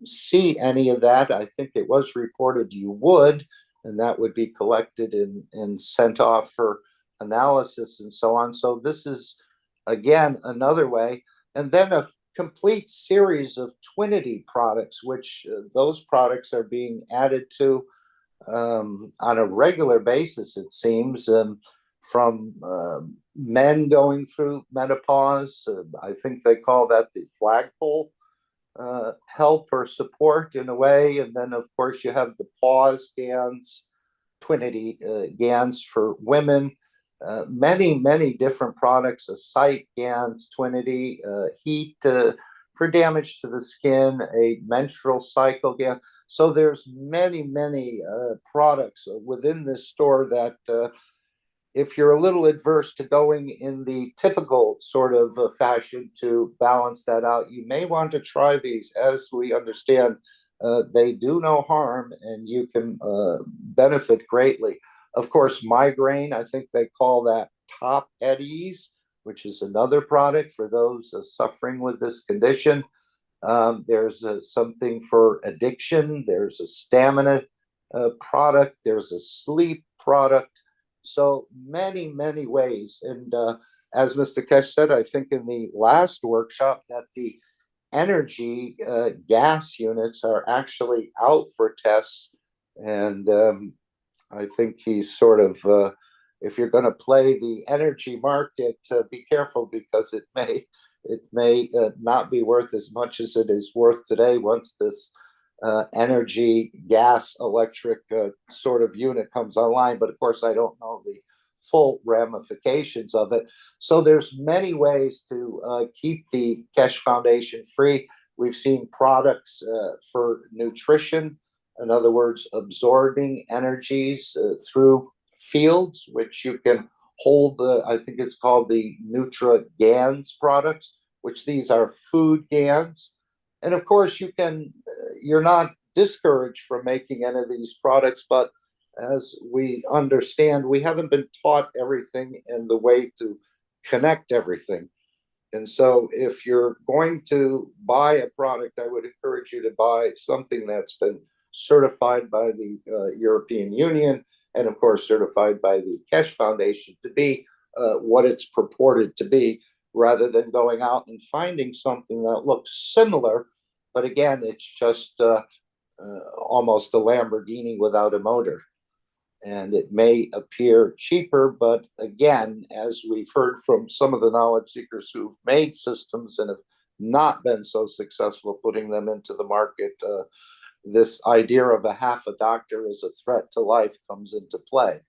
see any of that. I think it was reported you would, and that would be collected and sent off for analysis and so on. So this is, again, another way. And then a complete series of Twinity products, which those products are being added to on a regular basis, it seems, from men going through menopause. I think they call that the flagpole help or support in a way. And then, of course, you have the pause GANs, Twinity GANs for women. Many different products, a sight GANs, Twinity, heat for damage to the skin, a menstrual cycle GAN. So there's many products within this store that if you're a little adverse to going in the typical sort of fashion to balance that out, you may want to try these. As we understand, they do no harm and you can benefit greatly. Of course, migraine, I think they call that top at ease, which is another product for those suffering with this condition. There's something for addiction. There's a stamina product. There's a sleep product. So many, many ways. And as Mr. Keshe said, I think in the last workshop, that the energy gas units are actually out for tests. And I think he's sort of, if you're going to play the energy market, be careful, because it may not be worth as much as it is worth today once this energy gas electric sort of unit comes online. But of course, I don't know the full ramifications of it. So there's many ways to keep the Keshe Foundation free. We've seen products for nutrition, in other words, absorbing energies through fields, which you can hold I think it's called the Nutra GANs products, which these are food GANs. And of course, you're not discouraged from making any of these products, but as we understand, we haven't been taught everything and the way to connect everything. And so if you're going to buy a product, I would encourage you to buy something that's been certified by the European Union, and of course certified by the Keshe Foundation to be what it's purported to be, rather than going out and finding something that looks similar, but again, it's just almost a Lamborghini without a motor. And it may appear cheaper, but again, as we've heard from some of the knowledge seekers who've made systems and have not been so successful putting them into the market, this idea of a half a doctor as a threat to life comes into play.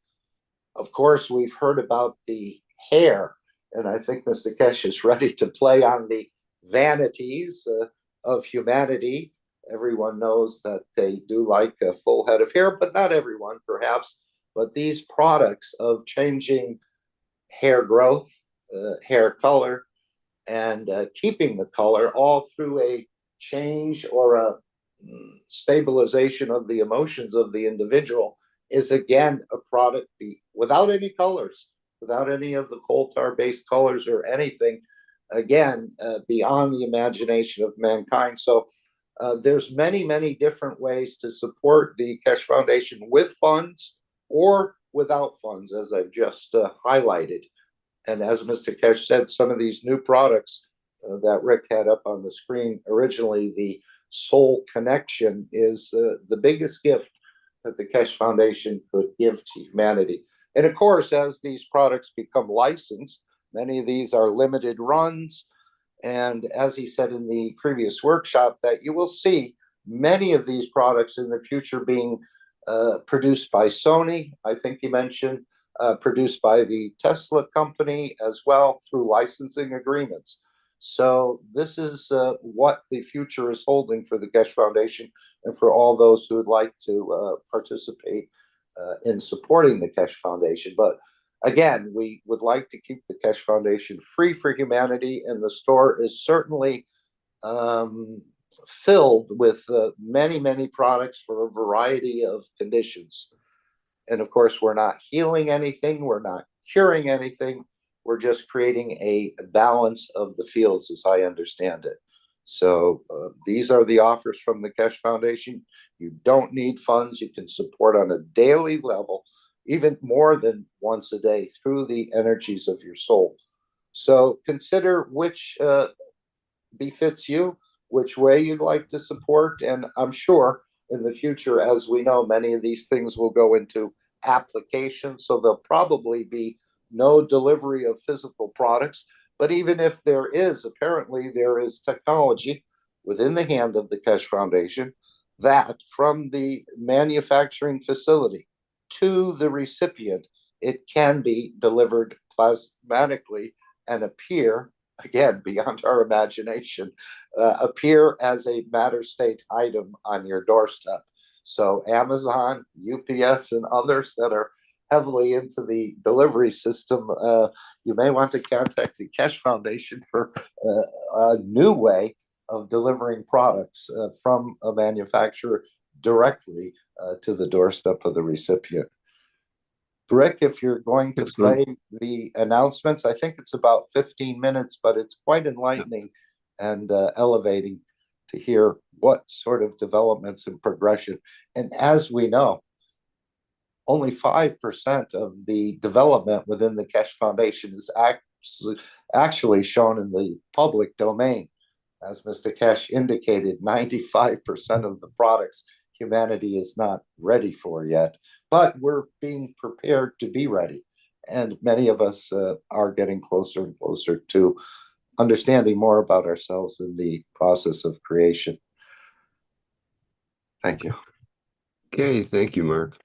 Of course, we've heard about the hair, and I think Mr. Keshe is ready to play on the vanities of humanity. Everyone knows that they do like a full head of hair, but not everyone, perhaps. But these products of changing hair growth, hair color, and keeping the color, all through a change or a stabilization of the emotions of the individual, is again a product without any colors, without any of the coal tar based colors or anything, again, beyond the imagination of mankind. So there's many, many different ways to support the Keshe Foundation with funds or without funds, as I've just highlighted. And as Mr. Keshe said, some of these new products that Rick had up on the screen originally, the Soul Connection is the biggest gift that the Keshe Foundation could give to humanity. And of course, as these products become licensed, many of these are limited runs. And as he said in the previous workshop, that you will see many of these products in the future being produced by Sony. I think he mentioned produced by the Tesla company as well through licensing agreements. So this is what the future is holding for the Keshe Foundation and for all those who would like to participate in supporting the Keshe Foundation. But again, we would like to keep the Keshe Foundation free for humanity, and the store is certainly filled with many, many products for a variety of conditions. And of course, we're not healing anything, we're not curing anything, we're just creating a balance of the fields as I understand it. So these are the offers from the Keshe Foundation. You don't need funds, you can support on a daily level, even more than once a day, through the energies of your soul. So consider which befits you, which way you'd like to support. And I'm sure in the future, as we know, many of these things will go into application. So there'll probably be no delivery of physical products. But even if there is, apparently there is technology within the hand of the Keshe Foundation that from the manufacturing facility to the recipient, it can be delivered plasmatically and appear, again, beyond our imagination, appear as a matter state item on your doorstep. So Amazon, UPS, and others that are heavily into the delivery system, you may want to contact the Keshe Foundation for a new way of delivering products from a manufacturer directly to the doorstep of the recipient. Rick, if you're going to play the announcements, I think it's about 15 minutes, but it's quite enlightening and elevating to hear what sort of developments and progression. And as we know, only 5% of the development within the Keshe Foundation is actually shown in the public domain. As Mr. Keshe indicated, 95% of the products humanity is not ready for yet, but we're being prepared to be ready. And many of us are getting closer and closer to understanding more about ourselves in the process of creation. Thank you. Okay, thank you, Mark.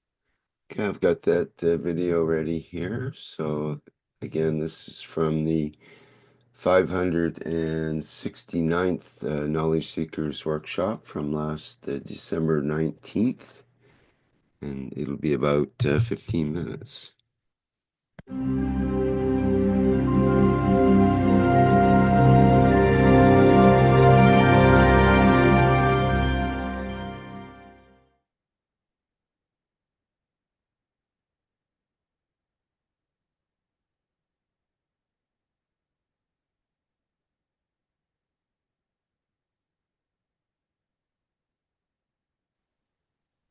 Okay, I've got that video ready here. So again, this is from the 569th Knowledge Seekers Workshop from last December 19th. And it'll be about 15 minutes.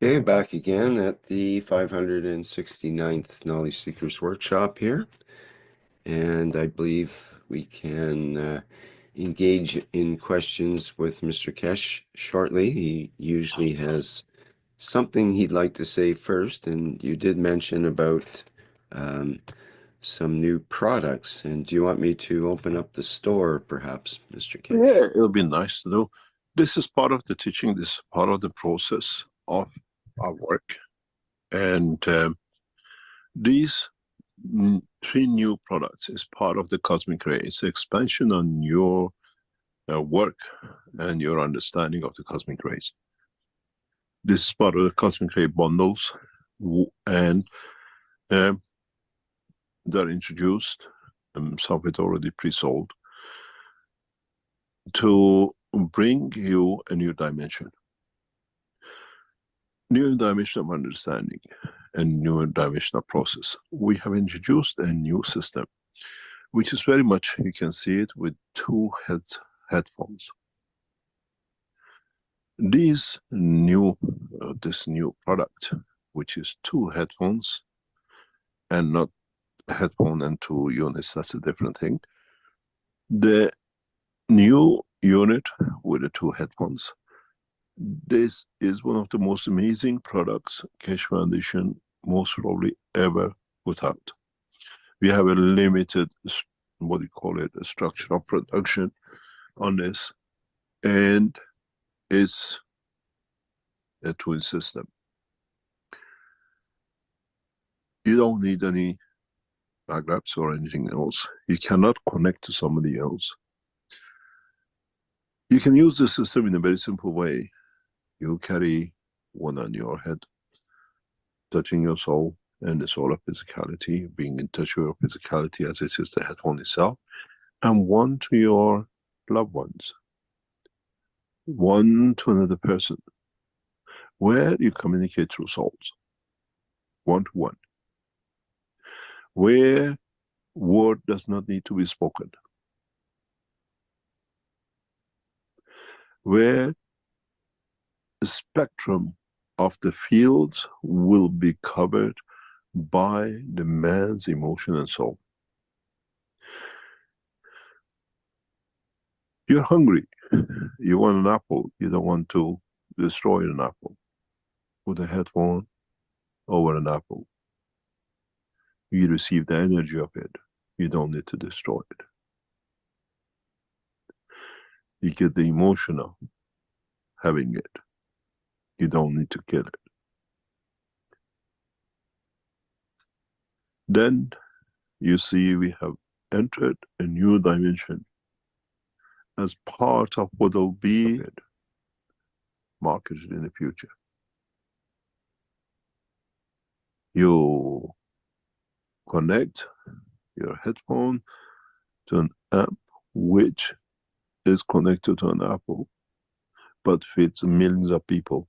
Okay, back again at the 569th Knowledge Seekers Workshop here. And I believe we can engage in questions with Mr. Keshe shortly. He usually has something he'd like to say first, and you did mention about some new products. And do you want me to open up the store, perhaps, Mr. Keshe? Yeah, it'll be nice to know. This is part of the teaching. This is part of the process of our work. And these 3 new products is part of the Cosmic Ray. It's expansion on your work and your understanding of the Cosmic Rays. This is part of the Cosmic Ray bundles, and they're introduced, some of it already pre-sold, to bring you a new dimension. New dimension of understanding and new dimension of process. We have introduced a new system, which is very much, you can see it with 2 headphones. This new product, which is 2 headphones and not a headphone and 2 units, that's a different thing. The new unit with the 2 headphones, this is one of the most amazing products Keshe Foundation most probably ever put out. We have a limited, what do you call it, a structure of production on this, and it's a twin system. You don't need any magnets or anything else. You cannot connect to somebody else. You can use the system in a very simple way. You carry one on your head, touching your soul and the soul of physicality, being in touch with your physicality as it is the headphone itself, and one to your loved ones, one to another person, where you communicate through souls, one to one, where word does not need to be spoken, where the spectrum of the fields will be covered by the man's emotion and soul. You're hungry, you want an apple, you don't want to destroy an apple. Put a headphone over an apple. You receive the energy of it, you don't need to destroy it. You get the emotion of having it, you don't need to kill it. Then you see we have entered a new dimension as part of what will be marketed in the future. You connect your headphone to an app which is connected to an Apple, but fits millions of people.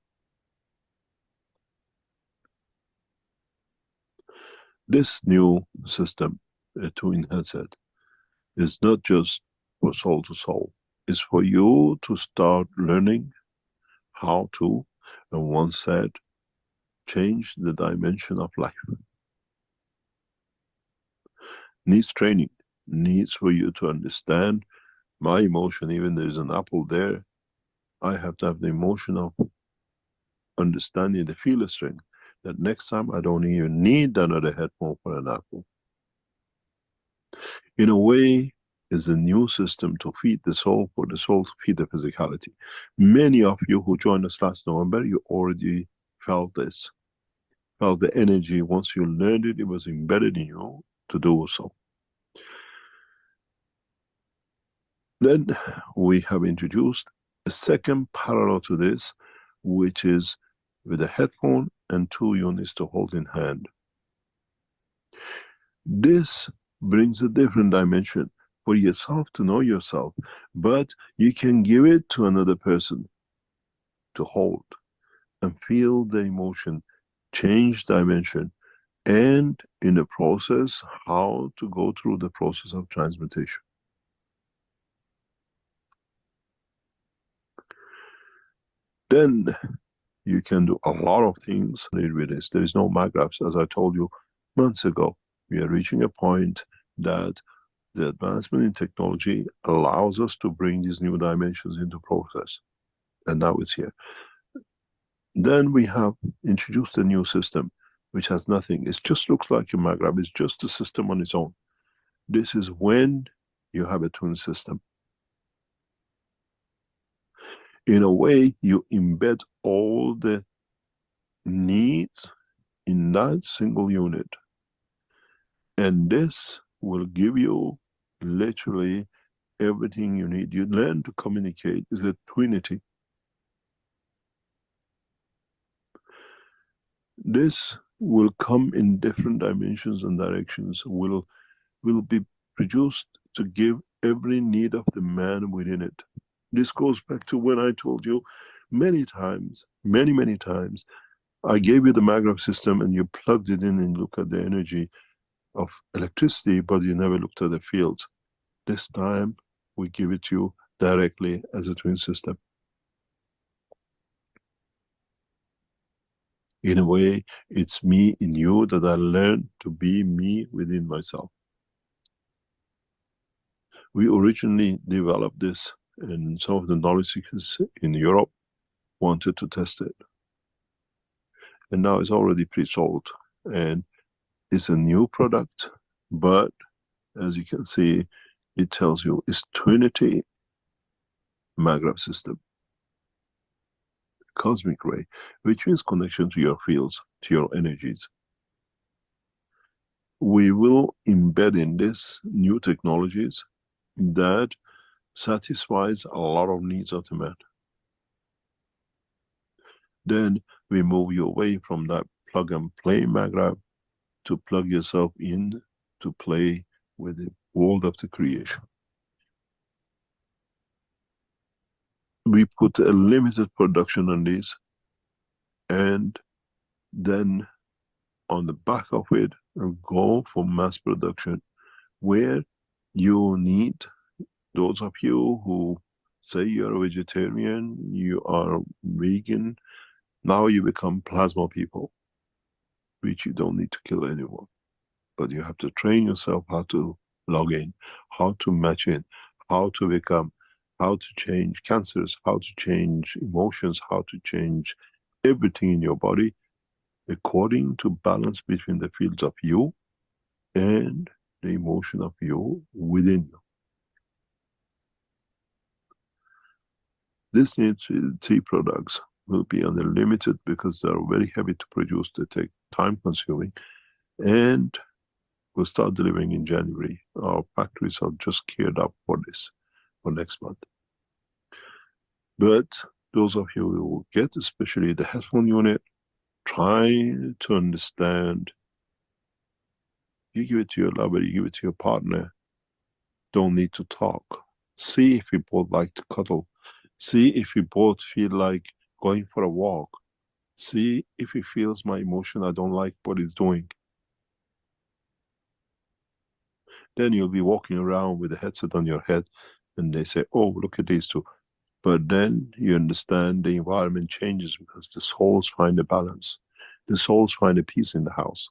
This new system, a twin headset, is not just for soul to soul. It's for you to start learning how to, and once said, change the dimension of life. Needs training, needs for you to understand my emotion. Even there's an apple there, I have to have the emotion of understanding the feel strength, that next time I don't even need another headphone for an apple. In a way, is a new system to feed the soul, for the soul to feed the physicality. Many of you who joined us last November, you already felt this, felt the energy. Once you learned it, it was embedded in you to do so. Then we have introduced a second parallel to this, which is with a headphone and 2 units to hold in hand. This brings a different dimension for yourself to know yourself, but you can give it to another person to hold and feel the emotion, change dimension, and in the process, how to go through the process of transmutation. Then you can do a lot of things with this. There is no magraphs, as I told you months ago. We are reaching a point that the advancement in technology allows us to bring these new dimensions into process. And now it's here. Then we have introduced a new system, which has nothing. It just looks like a magraph. It's just a system on its own. This is when you have a twin system. In a way, you embed all the needs in that single unit. And this will give you literally everything you need. You learn to communicate. It's a twinity. This will come in different dimensions and directions, will be produced to give every need of the man within it. This goes back to when I told you many times, many times, I gave you the magraph system and you plugged it in and look at the energy of electricity, but you never looked at the fields. This time we give it to you directly as a twin system. In a way, it's me in you that I learn to be me within myself. We originally developed this, and some of the knowledge seekers in Europe wanted to test it. And now it's already pre-sold, and it's a new product, but as you can see, it tells you it's Trinity magraph system. Cosmic ray, which means connection to your fields, to your energies. We will embed in this new technologies that satisfies a lot of needs of the man. Then we move you away from that plug and play magraph to plug yourself in to play with the world of the creation. We put a limited production on this, and then on the back of it, go for mass production, where you need those of you who say you're a vegetarian, you are vegan, now you become plasma people, which you don't need to kill anyone. But you have to train yourself how to log in, how to match in, how to become, how to change cancers, how to change emotions, how to change everything in your body according to balance between the fields of you and the emotion of you within you. This needs 3 products will be on the limited because they are very heavy to produce, they take time consuming, and we'll start delivering in January. Our factories are just geared up for this, for next month. But those of you who will get especially the headphone unit, try to understand. You give it to your lover, you give it to your partner, don't need to talk. See if you both like to cuddle. See if you both feel like going for a walk. See if he feels my emotion, I don't like what he's doing. Then you'll be walking around with a headset on your head and they say, oh, look at these two. But then you understand the environment changes because the souls find a balance. The souls find a peace in the house.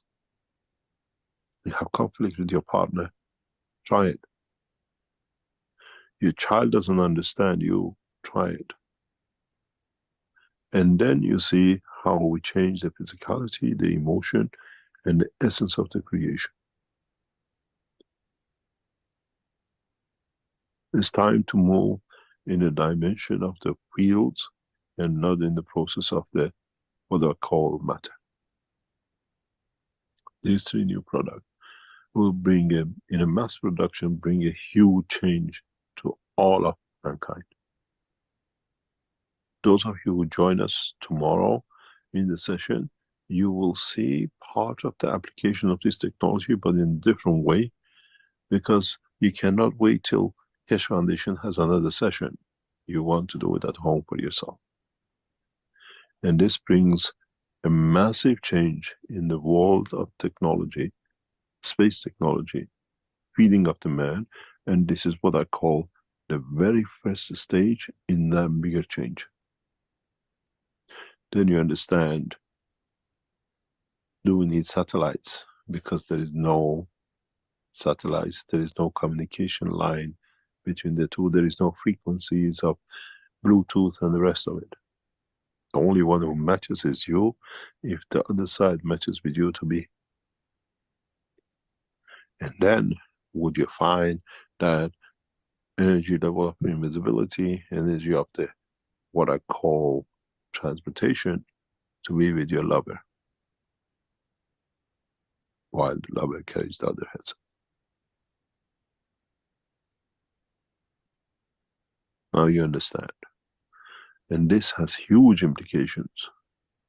You have conflict with your partner, try it. Your child doesn't understand you, try it. And then you see how we change the physicality, the emotion, and the essence of the creation. It's time to move in a dimension of the fields and not in the process of the what I call matter. These three new products will bring in a mass production, bring a huge change to all of mankind. Those of you who join us tomorrow in the session, you will see part of the application of this technology, but in a different way, because you cannot wait till Keshe Foundation has another session. You want to do it at home for yourself. And this brings a massive change in the world of technology, space technology, feeding of the man, and this is what I call the very first stage in that bigger change. Then you understand, do we need satellites? Because there is no satellites, there is no communication line between the two, there is no frequencies of Bluetooth and the rest of it. The only one who matches is you, if the other side matches with you to be. And then would you find that energy level of invisibility, energy of the what I call transmutation, to be with your lover, while the lover carries the other heads. Now you understand. And this has huge implications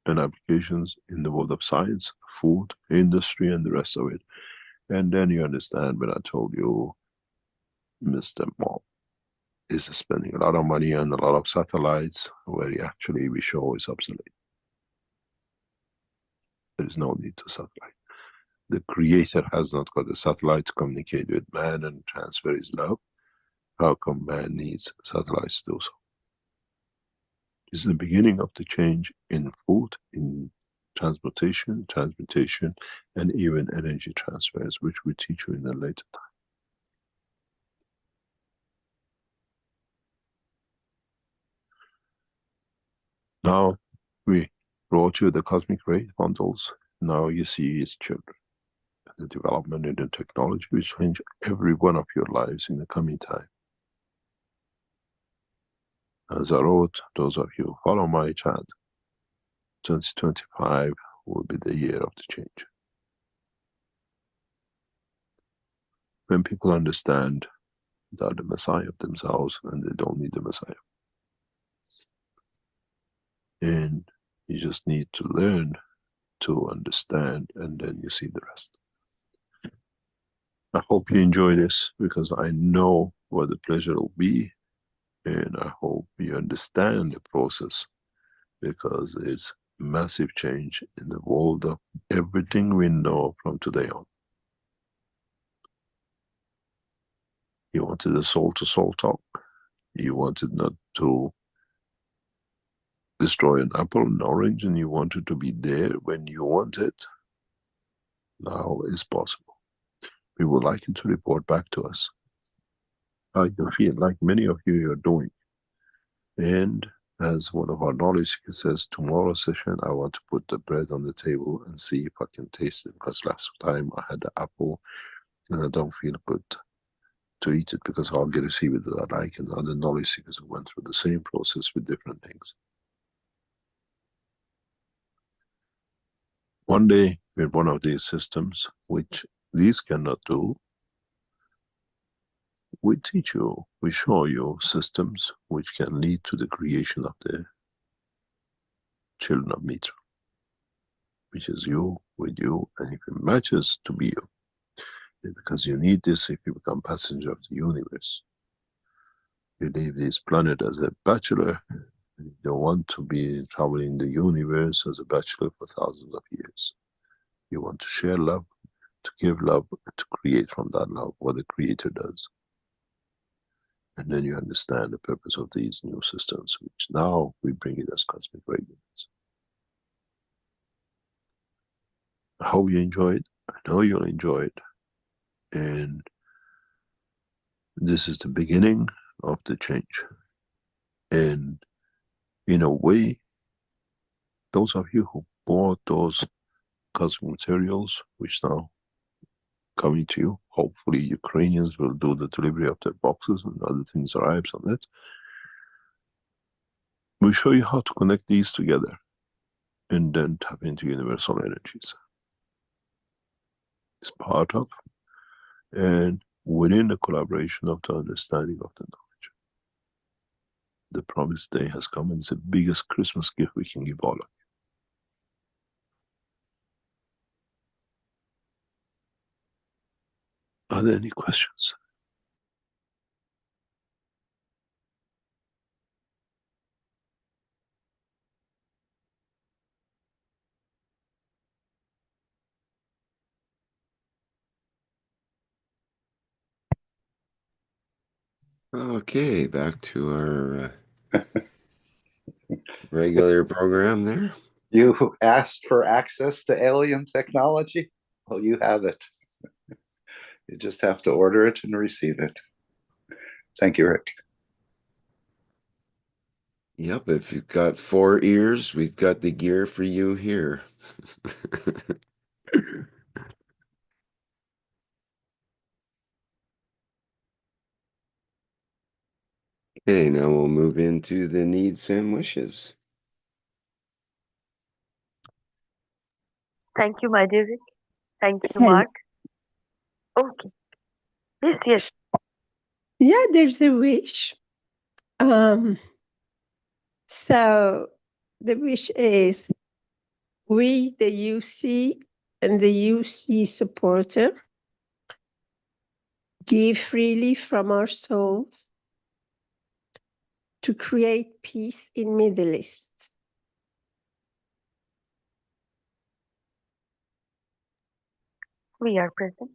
and applications in the world of science, food, industry, and the rest of it. And then you understand when I told you, Mr. Mob is spending a lot of money on a lot of satellites, where he actually we show is obsolete. There is no need to satellite. The creator has not got a satellite to communicate with man and transfer his love. How come man needs satellites to do so? This is the beginning of the change in food, in transmutation, and even energy transfers, which we teach you in a later time. Now, we brought you the cosmic ray bundles. Now you see its children. The development in the technology will change every one of your lives in the coming time. As I wrote, those of you who follow my chat, 2025 will be the year of the change. When people understand they are the Messiah of themselves and they don't need the Messiah. And you just need to learn to understand, and then you see the rest. I hope you enjoy this, because I know what the pleasure will be, and I hope you understand the process, because it's massive change in the world of everything we know from today on. You wanted a soul-to-soul talk. You wanted not to destroy an apple, an orange, and you wanted to be there when you want it. Now it's possible. We would like you to report back to us how you feel, like many of you are doing. And as one of our knowledge seekers says, tomorrow's session, I want to put the bread on the table and see if I can taste it, because last time I had the apple and I don't feel good to eat it, because I'll get to see what I like, and other knowledge seekers who went through the same process with different things. One day, with one of these systems, which these cannot do, we teach you, we show you systems which can lead to the creation of the children of Mitra, which is you, with you, and if it matches, to be you. Because you need this if you become passenger of the universe. You leave this planet as a bachelor, and you don't want to be traveling the universe as a bachelor for thousands of years. You want to share love, to give love, and to create from that love what the Creator does. And then you understand the purpose of these new systems, which now we bring it as cosmic radiance. I hope you enjoyed. I know you'll enjoy it. And this is the beginning of the change. And in a way, those of you who bought those cosmic materials, which now coming to you, hopefully Ukrainians will do the delivery of their boxes and other things arrives on it. We show you how to connect these together and then tap into universal energies. It's part of and within the collaboration of the understanding of the knowledge. The promised day has come, and it's the biggest Christmas gift we can give all of you. Are there any questions? Okay, back to our regular program there. You asked for access to alien technology? Well, you have it. You just have to order it and receive it. Thank you, Rick. Yep, if you've got 4 ears, we've got the gear for you here. Okay, now we'll move into the needs and wishes. Thank you, my dear Rick. Thank you, Mark. Okay. Yes, yes. Yeah, there's a wish. So the wish is we, the UC and the UC supporter, give freely from our souls to create peace in Middle East. We are present.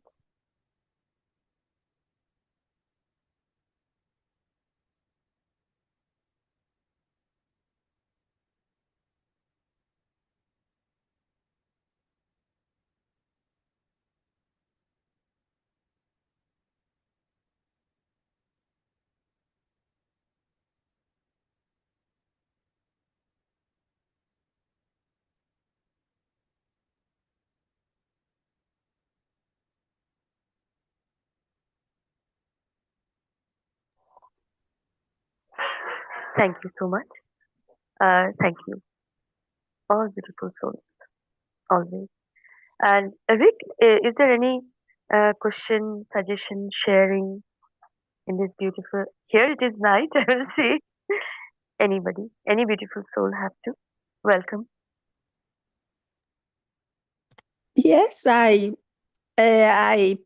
Thank you so much. Thank you. All beautiful souls, always. And Rick, is there any question, suggestion, sharing in this beautiful? Here it is night. I will see anybody, any beautiful soul have to welcome. Yes, I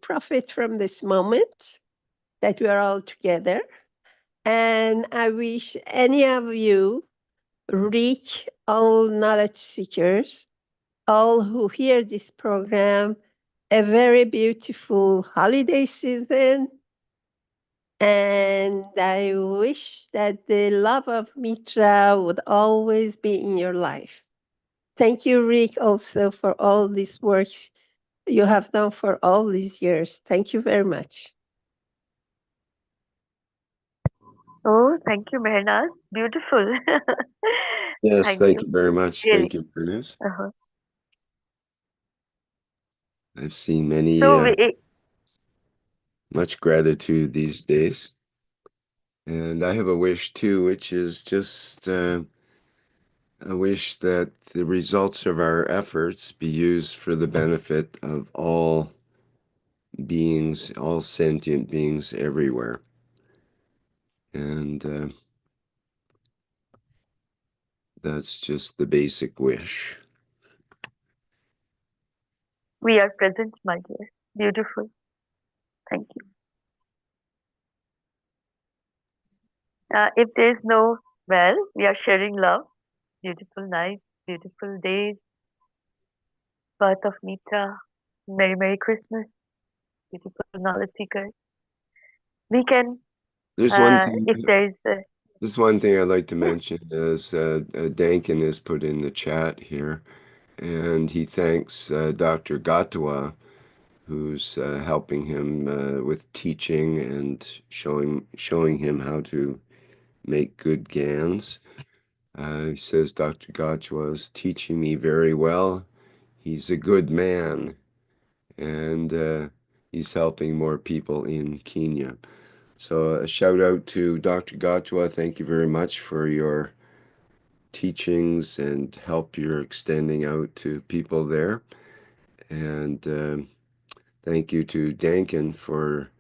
profit from this moment that we are all together, and I wish any of you, Rick, all knowledge seekers, all who hear this program, a very beautiful holiday season. And I wish that the love of Mitra would always be in your life. Thank you, Rick, also for all these works you have done for all these years. Thank you very much. Oh, thank you, Mehran. Beautiful. Yes, thank you very much. Really. Thank you, Bernice. Uh-huh. I've seen many, So much gratitude these days. And I have a wish too, which is just a wish that the results of our efforts be used for the benefit of all beings, all sentient beings everywhere. And that's just the basic wish. we are present, my dear. Beautiful. Thank you. If there's no, well, we are sharing love. Beautiful nights, beautiful days. Birth of Mitra, Merry Christmas, beautiful knowledge seekers. We can, There's one thing. if there's There's one thing I'd like to mention is Dankin has put in the chat here, and he thanks Dr. Gatwa, who's helping him with teaching and showing him how to make good GANs. He says Dr. Gatwa is teaching me very well. He's a good man, and he's helping more people in Kenya. So a shout out to Dr. Gatwa. Thank you very much for your teachings and help you're extending out to people there. And thank you to Dankin for,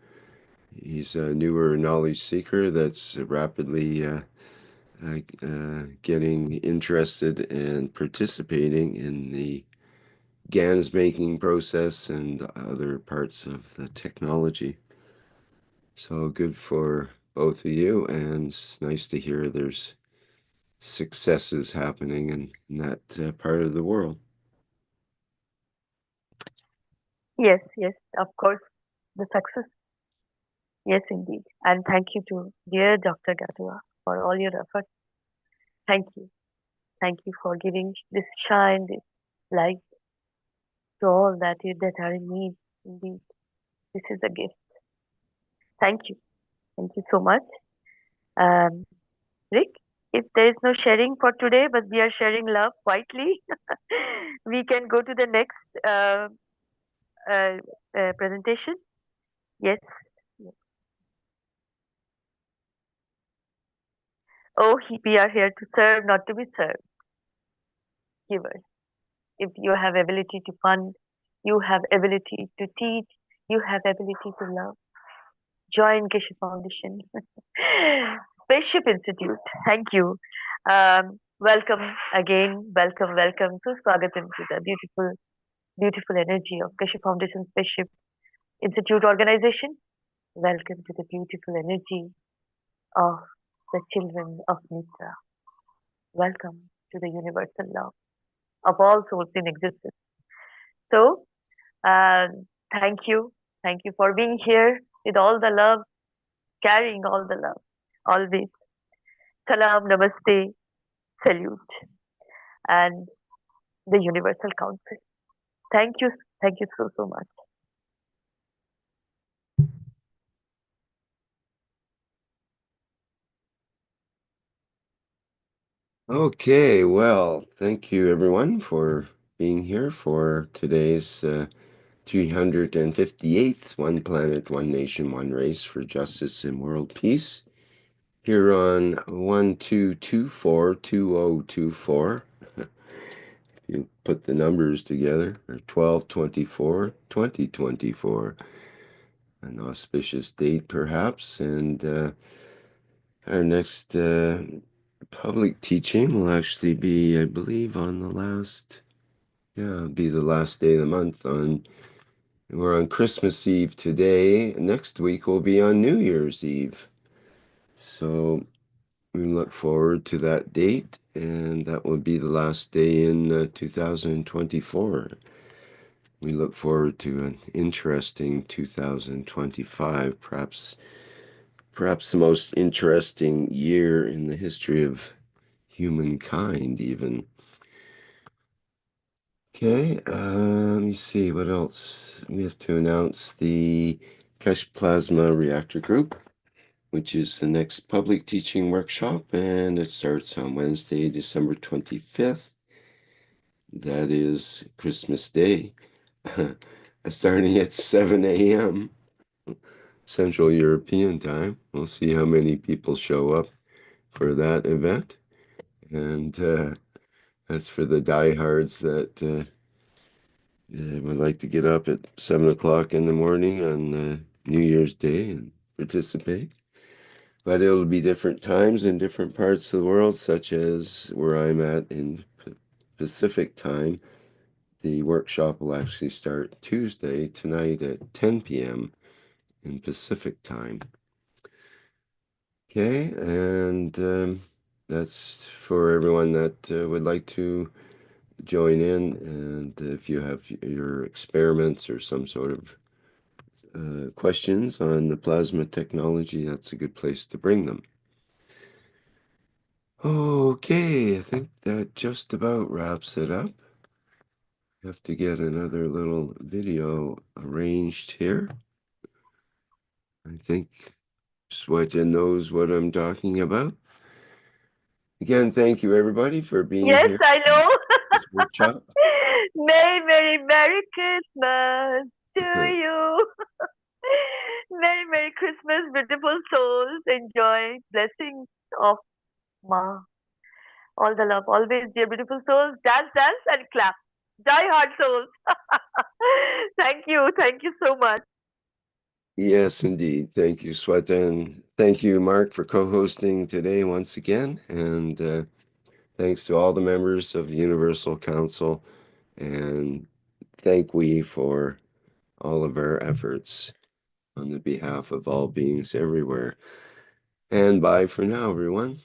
he's a newer knowledge seeker that's rapidly getting interested and participating in the GANs making process and other parts of the technology. So good for both of you, and it's nice to hear there's successes happening in that part of the world. yes, of course, the success. Yes, indeed. And thank you to dear Dr. Gatwa for all your efforts. Thank you. Thank you for giving this shine, this light to all that are in need. Indeed, this is a gift. Thank you. Thank you so much. Rick, if there is no sharing for today, but we are sharing love quietly, we can go to the next presentation. Yes. Oh, we are here to serve, not to be served. Givers. If you have ability to fund, you have ability to teach, you have ability to love, join Keshe Foundation. Spaceship Institute. Thank you. Welcome again. Welcome. So swagatam to the beautiful energy of Keshe Foundation Spaceship Institute organization. Welcome to the beautiful energy of the children of Mitra. Welcome to the universal love of all souls in existence. So, thank you for being here with all the love, carrying all the love, always. Salam, namaste, salute, and the Universal Council. Thank you so much. Okay, well, thank you everyone for being here for today's 358th One Planet, One Nation, One Race for Justice and World Peace here on 1224-2024. If you put the numbers together, or 12/24/2024, an auspicious date perhaps, and our next public teaching will actually be, I believe, on the last, it'll be the last day of the month. We're on Christmas Eve today. Next week will be on New Year's Eve. So we look forward to that date, and that will be the last day in 2024. We look forward to an interesting 2025, perhaps the most interesting year in the history of humankind, even. Okay, let me see what else. We have to announce the Keshe Plasma Reactor Group, which is the next public teaching workshop, and it starts on Wednesday, December 25th. That is Christmas Day, starting at 7 a.m. Central European time. We'll see how many people show up for that event, and that's for the diehards that would like to get up at 7 o'clock in the morning on New Year's Day and participate. But it'll be different times in different parts of the world, such as where I'm at in Pacific time. The workshop will actually start Tuesday tonight at 10 p.m. in Pacific time. Okay, and that's for everyone that would like to join in, and if you have your experiments or some sort of questions on the plasma technology, that's a good place to bring them. Okay, I think that just about wraps it up. Have to get another little video arranged here. I think Sweta knows what I'm talking about. Again, thank you everybody for being Yes, here. I know. This workshop. Merry Christmas to you. Merry Christmas, beautiful souls. Enjoy blessings of Ma. All the love, always, dear beautiful souls. Dance, dance, and clap. Die hard souls. Thank you so much. Yes, indeed. Thank you, Sweta, and thank you, Mark, for co-hosting today once again. And thanks to all the members of the Universal Council, and thank we for all of our efforts on the behalf of all beings everywhere. And bye for now, everyone.